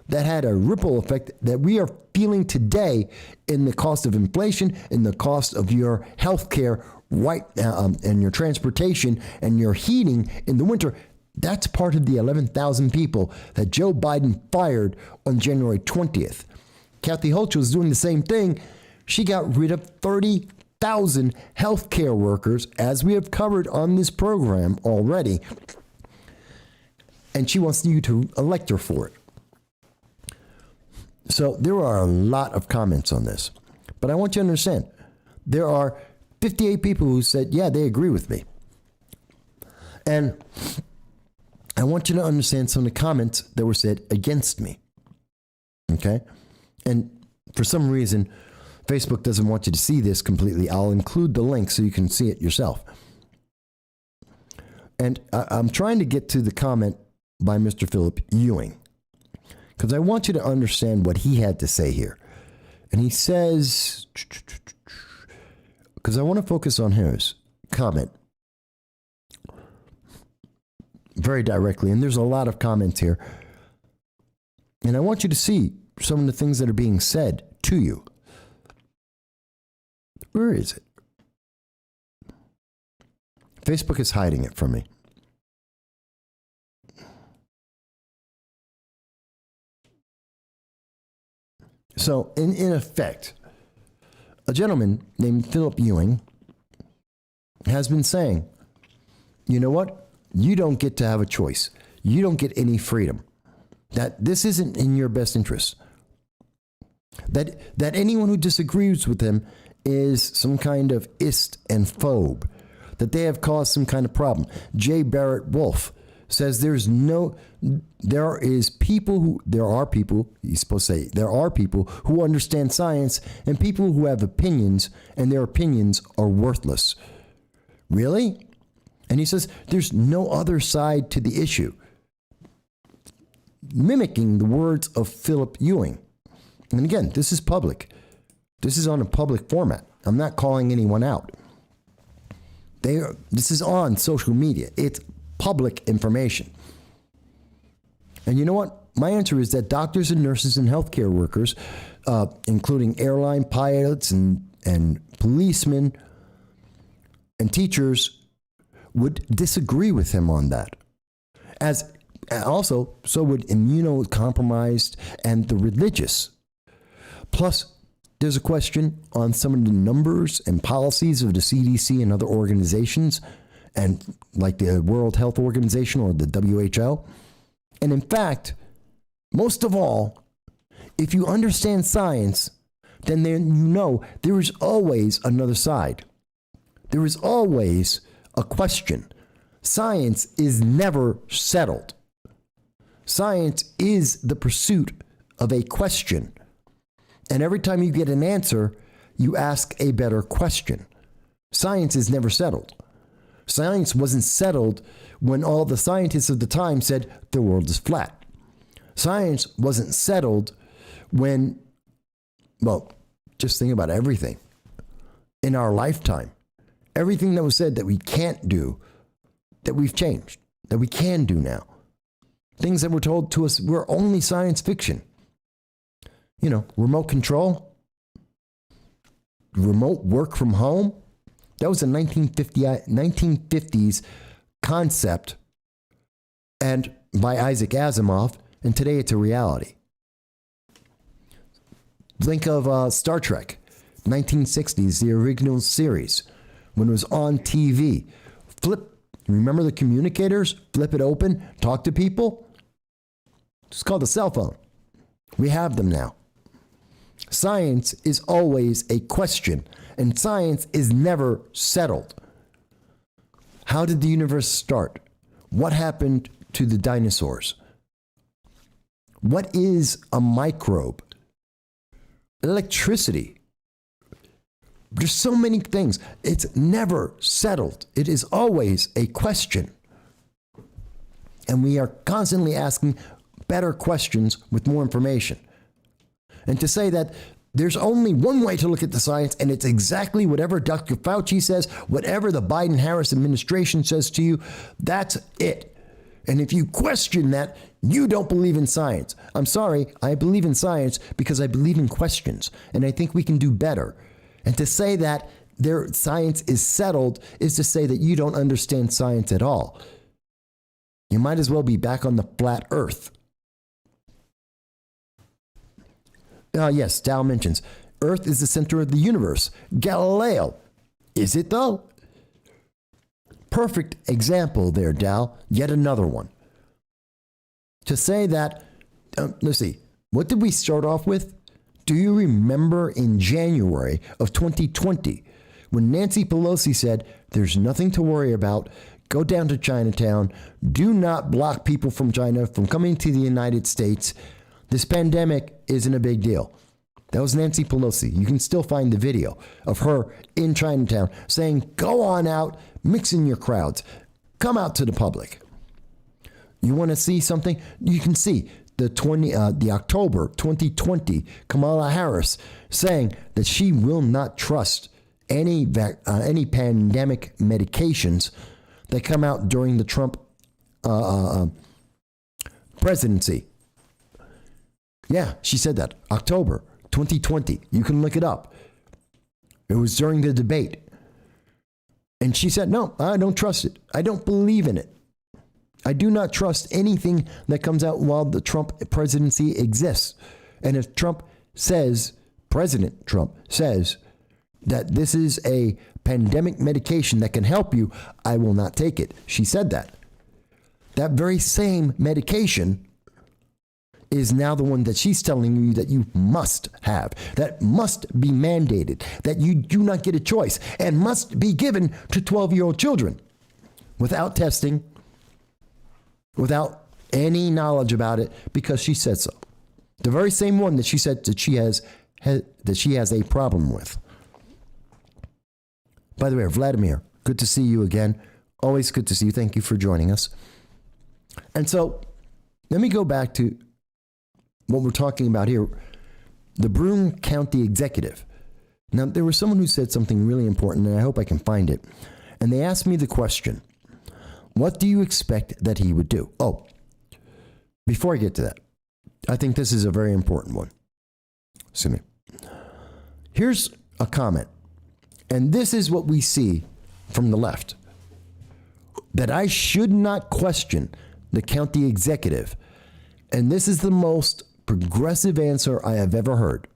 That had a ripple effect that we are feeling today in the cost of inflation, in the cost of your health care, and your transportation and your heating in the winter. That's part of the 11,000 people that Joe Biden fired on January 20th. Kathy Hochul is doing the same thing. She got rid of 30,000 healthcare workers, as we have covered on this program already. And she wants you to elect her for it. So there are a lot of comments on this. But I want you to understand, there are 58 people who said, yeah, they agree with me. And I want you to understand some of the comments that were said against me. Okay? And for some reason, Facebook doesn't want you to see this completely. I'll include the link so you can see it yourself. And I'm trying to get to the comment by Mr. Philip Ewing, because I want you to understand what he had to say here. And he says, because I want to focus on his comment very directly, and there's a lot of comments here. And I want you to see some of the things that are being said to you. Where is it? Facebook is hiding it from me. So, in effect, a gentleman named Philip Ewing has been saying, you know what? You don't get to have a choice. You don't get any freedom. That this isn't in your best interest. That anyone who disagrees with him is some kind of ist and phobe. That they have caused some kind of problem. J. Barrett Wolf says there are people, he's supposed to say, there are people who understand science and people who have opinions, and their opinions are worthless. Really? And he says there's no other side to the issue. Mimicking the words of Philip Ewing. And again, this is public. This is on a public format. I'm not calling anyone out. This is on social media. It's public information. And you know what? My answer is that doctors and nurses and healthcare workers, including airline pilots and policemen and teachers, would disagree with him on that. As also, so would immunocompromised and the religious. Plus, there's a question on some of the numbers and policies of the CDC and other organizations, and like the World Health Organization or the WHO. And in fact, most of all, if you understand science, then you know there is always another side. There is always a question. Science is never settled. Science is the pursuit of a question. And every time you get an answer, you ask a better question. Science is never settled. Science wasn't settled when all the scientists of the time said the world is flat. Science wasn't settled when, well, just think about everything in our lifetime. Everything that was said that we can't do, that we've changed, that we can do now. Things that were told to us were only science fiction. You know, remote control, remote work from home. That was a 1950s concept, and by Isaac Asimov, and today it's a reality. Think of Star Trek, 1960s, the original series, when it was on TV. Remember the communicators? Flip it open, talk to people. It's called a cell phone. We have them now. Science is always a question, and science is never settled. How did the universe start? What happened to the dinosaurs? What is a microbe? Electricity. There's so many things. It's never settled. It is always a question. And we are constantly asking better questions with more information. And to say that there's only one way to look at the science, and it's exactly whatever Dr. Fauci says, whatever the Biden-Harris administration says to you, that's it. And if you question that, you don't believe in science. I'm sorry, I believe in science because I believe in questions, and I think we can do better. And to say that their science is settled is to say that you don't understand science at all. You might as well be back on the flat earth. Yes, Dow mentions, Earth is the center of the universe. Galileo. Is it though? Perfect example there, Dow. Yet another one. To say that, let's see, what did we start off with? Do you remember in January of 2020 when Nancy Pelosi said, there's nothing to worry about, go down to Chinatown, do not block people from China from coming to the United States, this pandemic isn't a big deal. That was Nancy Pelosi. You can still find the video of her in Chinatown saying, go on out, mix in your crowds, come out to the public. You want to see something? You can see the October 2020 Kamala Harris saying that she will not trust any pandemic medications that come out during the Trump presidency. Yeah, she said that. October 2020. You can look it up. It was during the debate. And she said, no, I don't trust it. I don't believe in it. I do not trust anything that comes out while the Trump presidency exists. And if President Trump says that this is a pandemic medication that can help you, I will not take it. She said that. That very same medication is now the one that she's telling you that you must have, that must be mandated, that you do not get a choice, and must be given to 12-year-old children without testing, without any knowledge about it, because she said so. The very same one that she said that she has a problem with. By the way, Vladimir, good to see you again. Always good to see you. Thank you for joining us. And so let me go back to what we're talking about here, the Broome County Executive. Now, there was someone who said something really important, and I hope I can find it. And they asked me the question, what do you expect that he would do? Oh, before I get to that, I think this is a very important one. Excuse me. Here's a comment, and this is what we see from the left, that I should not question the county executive. And this is the most progressive answer I have ever heard.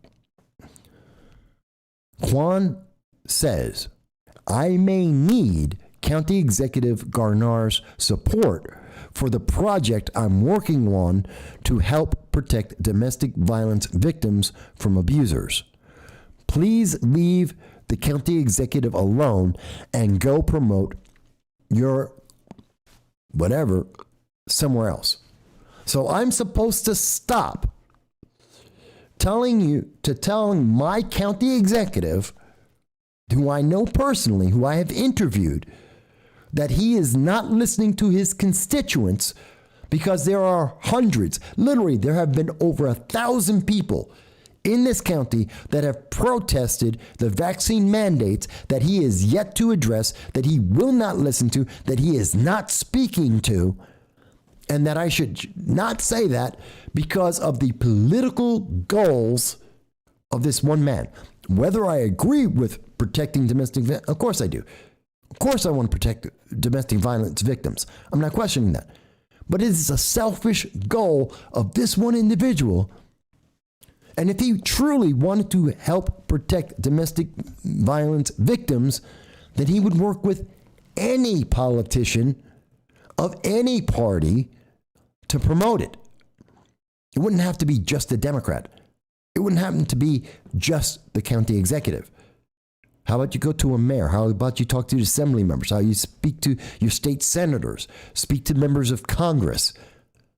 Juan says, I may need County Executive Garnar's support for the project I'm working on to help protect domestic violence victims from abusers. Please leave the county executive alone and go promote your whatever somewhere else. So I'm supposed to stop telling my county executive, who I know personally, who I have interviewed, that he is not listening to his constituents, because there are hundreds, literally there have been over 1,000 people in this county that have protested the vaccine mandates that he is yet to address, that he will not listen to, that he is not speaking to, and that I should not say that because of the political goals of this one man. Whether I agree with protecting domestic violence, of course I do. Of course I want to protect domestic violence victims. I'm not questioning that. But it is a selfish goal of this one individual. And if he truly wanted to help protect domestic violence victims, then he would work with any politician of any party to promote it. It wouldn't have to be just a Democrat. It wouldn't happen to be just the county executive. How about you go to a mayor? How about you talk to the assembly members? How you speak to your state senators? Speak to members of Congress.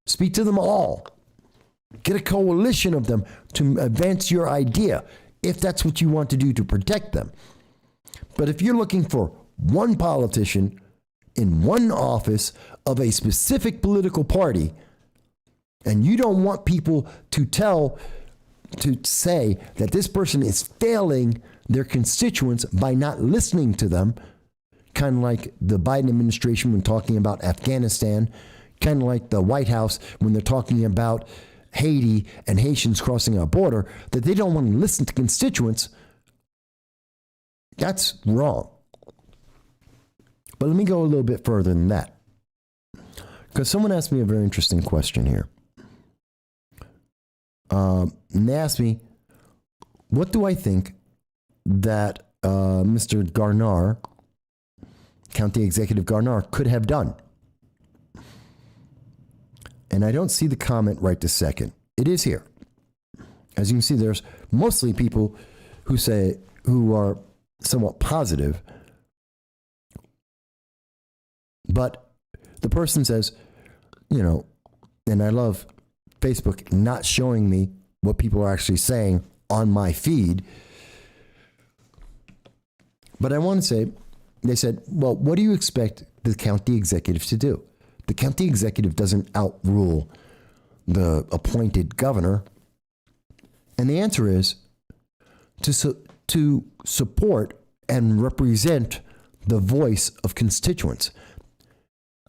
Speak to them all. Get a coalition of them to advance your idea, if that's what you want to do to protect them. But if you're looking for one politician in one office of a specific political party, and you don't want people to say that this person is failing their constituents by not listening to them, kind of like the Biden administration when talking about Afghanistan, kind of like the White House when they're talking about Haiti and Haitians crossing our border, that they don't want to listen to constituents, that's wrong. But let me go a little bit further than that, because someone asked me a very interesting question here. And they asked me, what do I think that Mr. Garnar, County Executive Garnar, could have done? And I don't see the comment right this second. It is here. As you can see, there's mostly people who are somewhat positive. But the person says, and I love Facebook not showing me what people are actually saying on my feed. But I want to say, they said, well, what do you expect the county executive to do? The county executive doesn't outrule the appointed governor. And the answer is to support and represent the voice of constituents.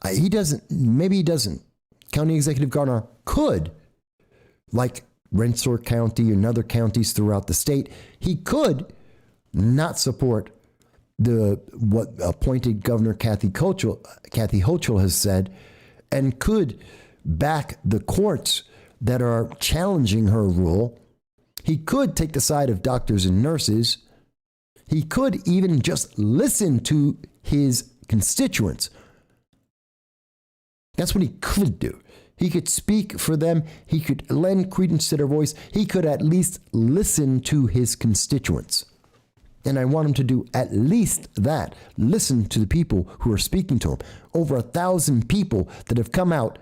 Maybe he doesn't. County Executive Garnar could, like Rensselaer County and other counties throughout the state. He could not support what appointed Governor Kathy Hochul has said, and could back the courts that are challenging her rule. He could take the side of doctors and nurses. He could even just listen to his constituents. That's what he could do. He could speak for them. He could lend credence to their voice. He could at least listen to his constituents. And I want him to do at least that. Listen to the people who are speaking to him. Over 1,000 people that have come out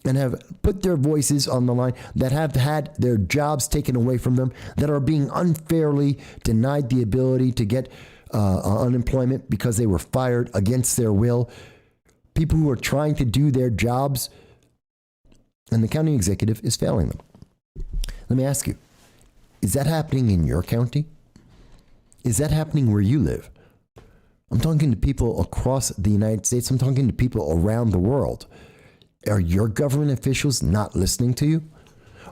and have put their voices on the line, that have had their jobs taken away from them, that are being unfairly denied the ability to get unemployment because they were fired against their will. People who are trying to do their jobs, and the county executive is failing them. Let me ask you, is that happening in your county? Is that happening where you live? I'm talking to people across the United States. I'm talking to people around the world. Are your government officials not listening to you?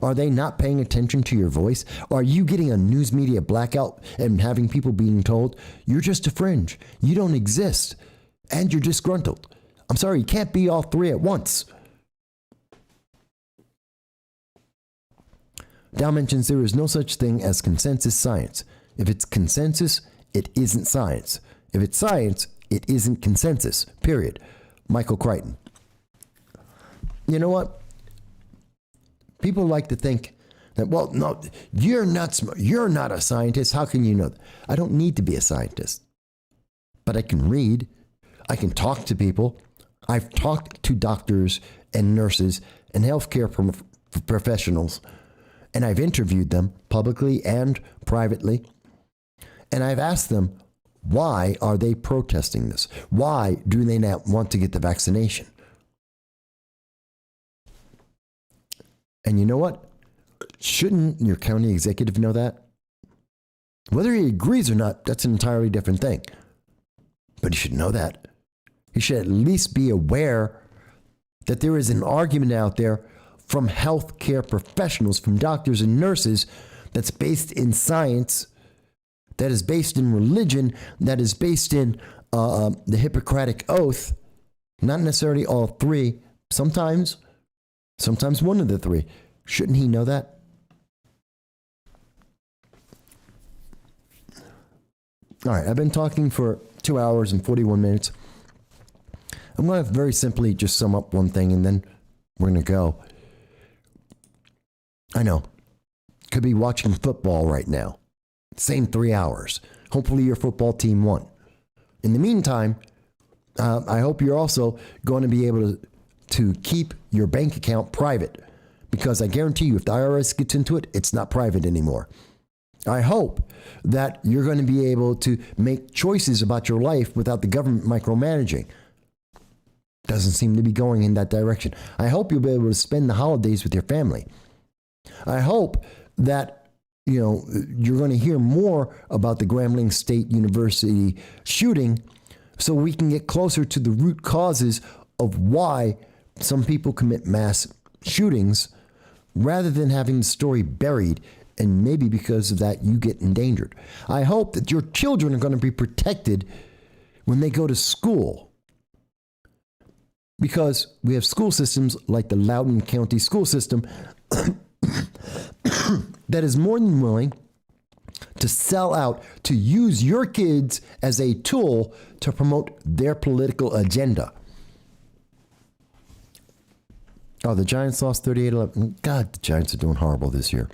Are they not paying attention to your voice? Are you getting a news media blackout and having people being told, you're just a fringe, you don't exist, and you're disgruntled? I'm sorry, you can't be all three at once. Dow mentions there is no such thing as consensus science. If it's consensus, it isn't science. If it's science, it isn't consensus, period. Michael Crichton. You know what? People like to think that, well, no, you're not smart. You're not a scientist. How can you know that? I don't need to be a scientist, but I can read. I can talk to people. I've talked to doctors and nurses and healthcare professionals, and I've interviewed them publicly and privately. And I've asked them, why are they protesting this? Why do they not want to get the vaccination? And you know what? Shouldn't your county executive know that? Whether he agrees or not, that's an entirely different thing. But he should know that. He should at least be aware that there is an argument out there from healthcare professionals, from doctors and nurses, that's based in science, that is based in religion, that is based in the Hippocratic Oath. Not necessarily all three. Sometimes one of the three. Shouldn't he know that? All right, I've been talking for 2 hours and 41 minutes. I'm going to very simply just sum up one thing, and then we're going to go. I know. Could be watching football right now. Same 3 hours. Hopefully your football team won. In the meantime, I hope you're also going to be able to keep your bank account private, because I guarantee you if the IRS gets into it, it's not private anymore. I hope that you're going to be able to make choices about your life without the government micromanaging. Doesn't seem to be going in that direction. I hope you'll be able to spend the holidays with your family. I hope that you're going to hear more about the Grambling State University shooting, so we can get closer to the root causes of why some people commit mass shootings, rather than having the story buried, and maybe because of that you get endangered. I hope that your children are going to be protected when they go to school, because we have school systems like the Loudoun County school system that is more than willing to sell out, to use your kids as a tool to promote their political agenda. Oh, the Giants lost 38-11. God, the Giants are doing horrible this year.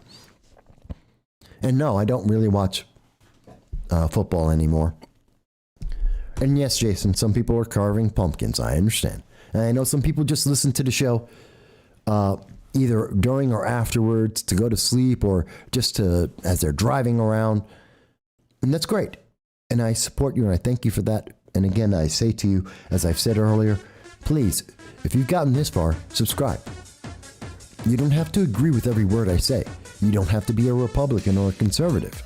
And no, I don't really watch football anymore. And yes, Jason, some people are carving pumpkins. I understand. And I know some people just listen to the show either during or afterwards to go to sleep, or just as they're driving around. And that's great. And I support you, and I thank you for that. And again, I say to you, as I've said earlier, please, if you've gotten this far, subscribe. You don't have to agree with every word I say. You don't have to be a Republican or a conservative.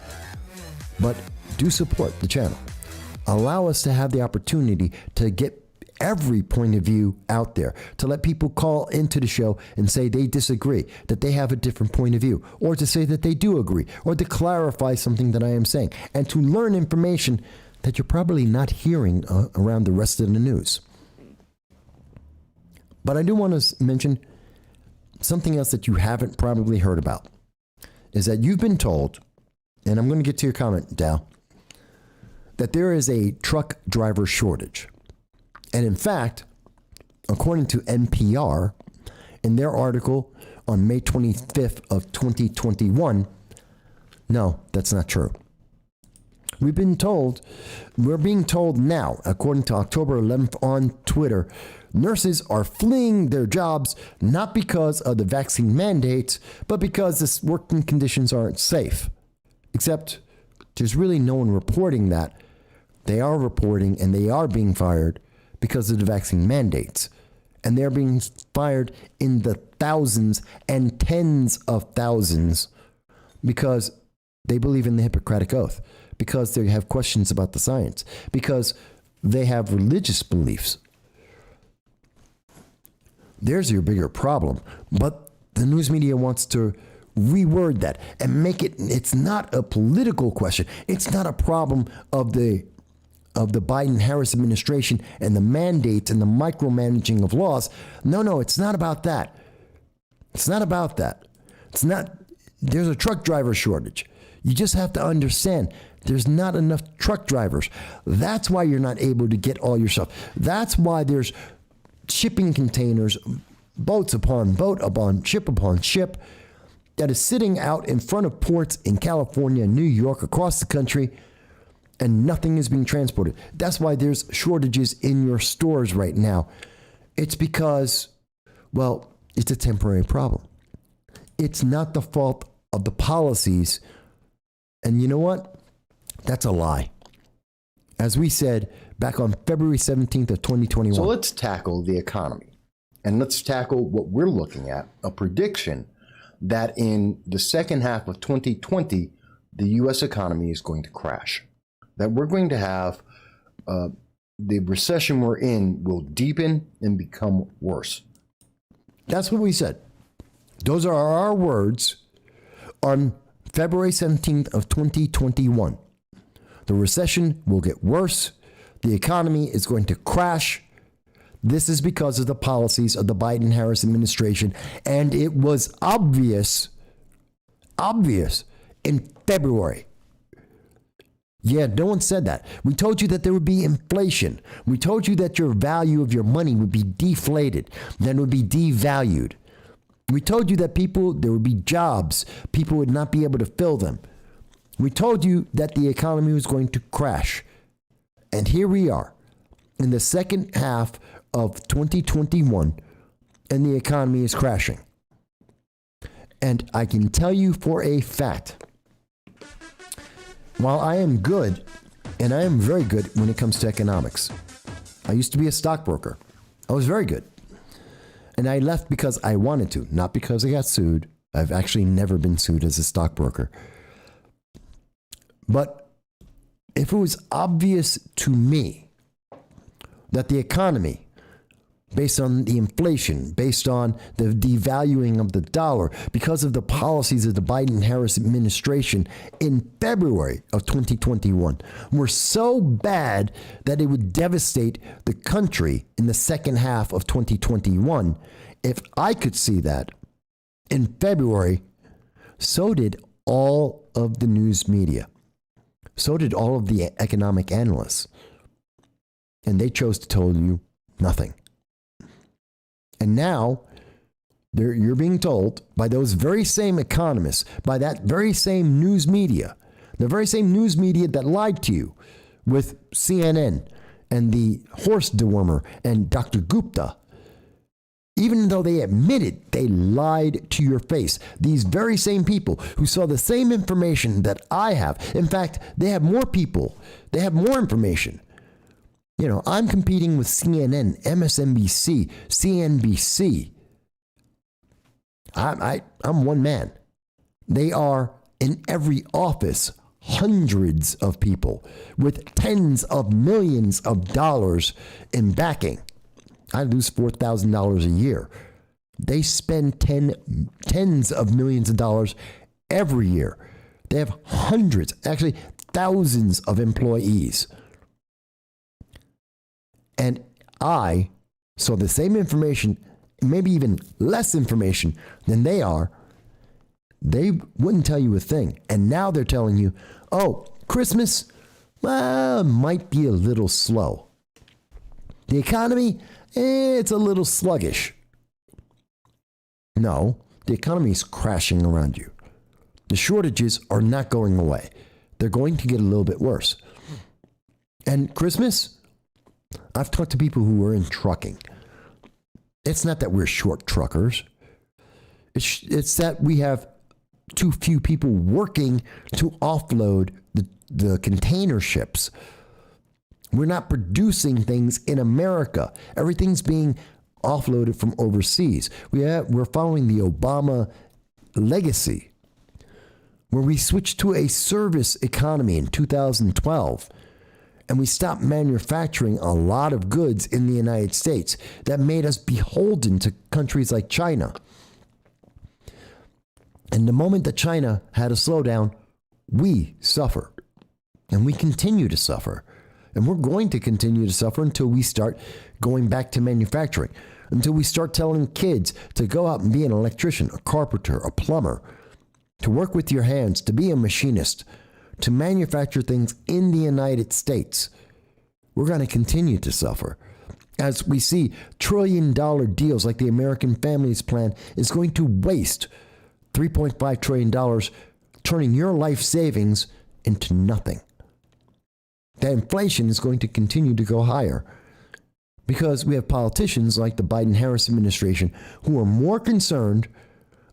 But do support the channel. Allow us to have the opportunity to get every point of view out there, to let people call into the show and say they disagree, that they have a different point of view, or to say that they do agree, or to clarify something that I am saying, and to learn information that you're probably not hearing around the rest of the news. But I do want to mention something else that you haven't probably heard about, is that you've been told, and I'm going to get to your comment, Dow, that there is a truck driver shortage. And in fact, according to NPR, in their article on May 25th of 2021, no, that's not true. We're being told now, according to October 11th on Twitter, nurses are fleeing their jobs not because of the vaccine mandates, but because the working conditions aren't safe. Except there's really no one reporting that. They are reporting and they are being fired because of the vaccine mandates. And they're being fired in the thousands and tens of thousands because they believe in the Hippocratic Oath, because they have questions about the science, because they have religious beliefs. There's your bigger problem. But the news media wants to reword that and make it's not a political question. It's not a problem of the Biden-Harris administration and the mandates and the micromanaging of laws. No, it's not about that. It's not about that. There's a truck driver shortage. You just have to understand there's not enough truck drivers. That's why you're not able to get all your stuff. That's why there's shipping containers, boats upon boat, ship upon ship, that is sitting out in front of ports in California, New York, across the country, and nothing is being transported. That's why there's shortages in your stores right now. It's because, well, it's a temporary problem. It's not the fault of the policies. And you know what? That's a lie. As we said back on February 17th of 2021. So let's tackle the economy. And let's tackle what we're looking at, a prediction that in the second half of 2020, the U.S. economy is going to crash. That we're going to have the recession we're in will deepen and become worse. That's what we said. Those are our words on February 17th of 2021. The recession will get worse. The economy is going to crash. This is because of the policies of the Biden-Harris administration. And it was obvious in February. Yeah, no one said that. We told you that there would be inflation. We told you that your value of your money would be deflated, then would be devalued. We told you that there would be jobs. People would not be able to fill them. We told you that the economy was going to crash. And here we are in the second half of 2021, and the economy is crashing. And I can tell you for a fact, while I am good, and I am very good when it comes to economics, I used to be a stockbroker. I was very good. And I left because I wanted to, not because I got sued. I've actually never been sued as a stockbroker. But if it was obvious to me that the economy, based on the inflation, based on the devaluing of the dollar, because of the policies of the Biden-Harris administration in February of 2021, were so bad that it would devastate the country in the second half of 2021, if I could see that in February, so did all of the news media. So did all of the economic analysts. And they chose to tell you nothing. And now you're being told by those very same economists, by that very same news media, the very same news media that lied to you with CNN and the horse dewormer and Dr. Gupta, even though they admitted they lied to your face. These very same people who saw the same information that I have. In fact, they have more people. They have more information. You know, I'm competing with CNN, MSNBC, CNBC. I'm one man. They are in every office, hundreds of people with tens of millions of dollars in backing. I lose $4,000 a year. They spend tens of millions of dollars every year. They have hundreds, actually thousands of employees. And I saw the same information, maybe even less information than they are. They wouldn't tell you a thing. And now they're telling you, oh, Christmas, well, might be a little slow. The economy, it's a little sluggish. No, the economy is crashing around you. The shortages are not going away. They're going to get a little bit worse. And Christmas, I've talked to people who are in trucking. It's not that we're short truckers. It's that we have too few people working to offload the container ships. We're not producing things in America. Everything's being offloaded from overseas. We're following the Obama legacy, where we switched to a service economy in 2012, and we stopped manufacturing a lot of goods in the United States that made us beholden to countries like China. And the moment that China had a slowdown, we suffered, and we continue to suffer. And we're going to continue to suffer until we start going back to manufacturing, until we start telling kids to go out and be an electrician, a carpenter, a plumber, to work with your hands, to be a machinist, to manufacture things in the United States. We're going to continue to suffer. As we see trillion-dollar deals like the American Families Plan is going to waste $3.5 trillion, turning your life savings into nothing. That inflation is going to continue to go higher because we have politicians like the Biden-Harris administration who are more concerned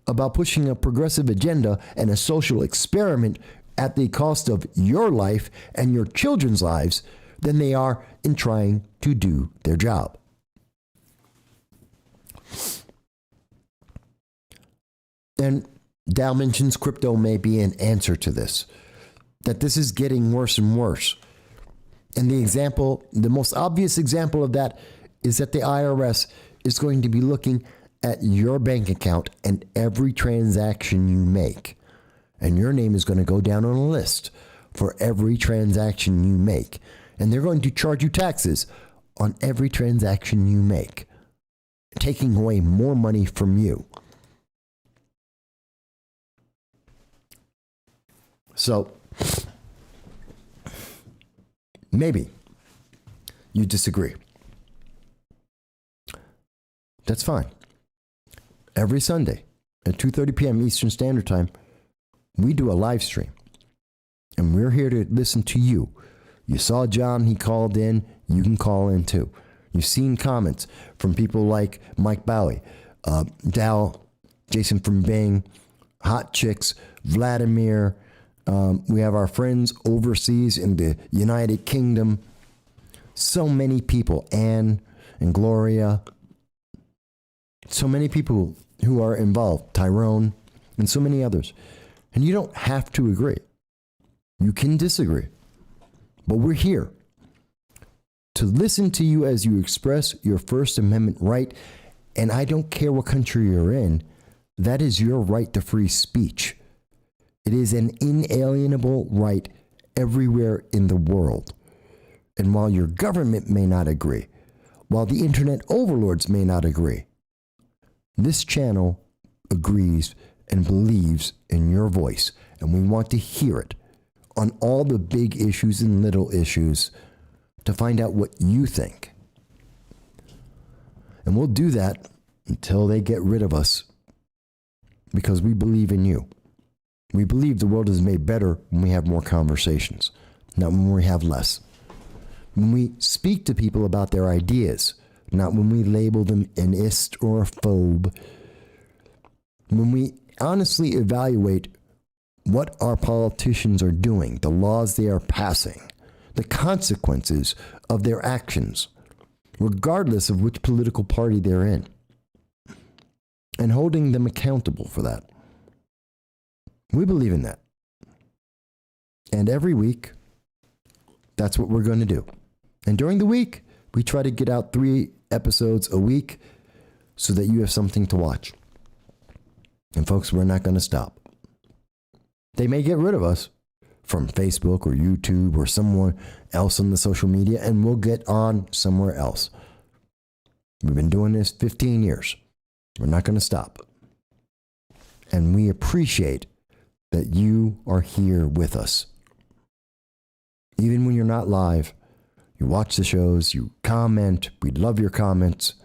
about pushing a progressive agenda and a social experiment at the cost of your life and your children's lives than they are in trying to do their job. And Dow mentions crypto may be an answer to this, that this is getting worse and worse. And the most obvious example of that is that the IRS is going to be looking at your bank account and every transaction you make. And your name is going to go down on a list for every transaction you make. And they're going to charge you taxes on every transaction you make, taking away more money from you. So, maybe you disagree. That's fine. Every Sunday at 2:30 p.m. Eastern Standard Time, we do a live stream. And we're here to listen to you. You saw John, he called in. You can call in too. You've seen comments from people like Mike Bowie, Dal, Jason from Bing, Hot Chicks, Vladimir. We have our friends overseas in the United Kingdom. So many people, Anne and Gloria. So many people who are involved, Tyrone, and so many others. And you don't have to agree. You can disagree. But we're here to listen to you as you express your First Amendment right. And I don't care what country you're in. That is your right to free speech. It is an inalienable right everywhere in the world. And while your government may not agree, while the internet overlords may not agree, this channel agrees and believes in your voice, and we want to hear it on all the big issues and little issues to find out what you think. And we'll do that until they get rid of us, because we believe in you. We believe the world is made better when we have more conversations, not when we have less. When we speak to people about their ideas, not when we label them an ist or a phobe. When we honestly evaluate what our politicians are doing, the laws they are passing, the consequences of their actions, regardless of which political party they're in, and holding them accountable for that. We believe in that. And every week, that's what we're going to do. And during the week, we try to get out 3 episodes a week so that you have something to watch. And folks, we're not going to stop. They may get rid of us from Facebook or YouTube or someone else on the social media, and we'll get on somewhere else. We've been doing this 15 years. We're not going to stop. And we appreciate that you are here with us. Even when you're not live, you watch the shows, you comment. We love your comments,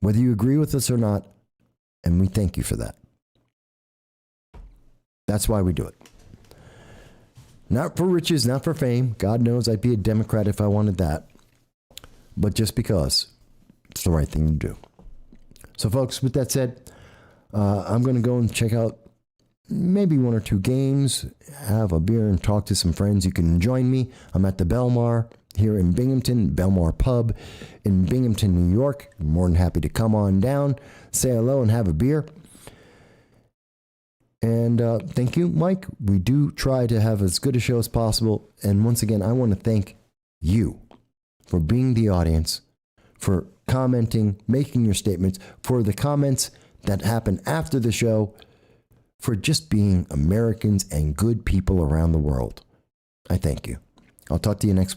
whether you agree with us or not, and we thank you for that. That's why we do it. Not for riches, not for fame. God knows I'd be a Democrat if I wanted that. But just because it's the right thing to do. So, folks, with that said, I'm going to go and check out maybe one or two games, have a beer and talk to some friends. You can join me. I'm at the Belmar here in Binghamton, Belmar Pub in Binghamton, New York. I'm more than happy to come on down, say hello, and have a beer. And thank you, Mike. We do try to have as good a show as possible. And once again, I want to thank you for being the audience, for commenting, making your statements, for the comments that happen after the show, for just being Americans and good people around the world. I thank you. I'll talk to you next week.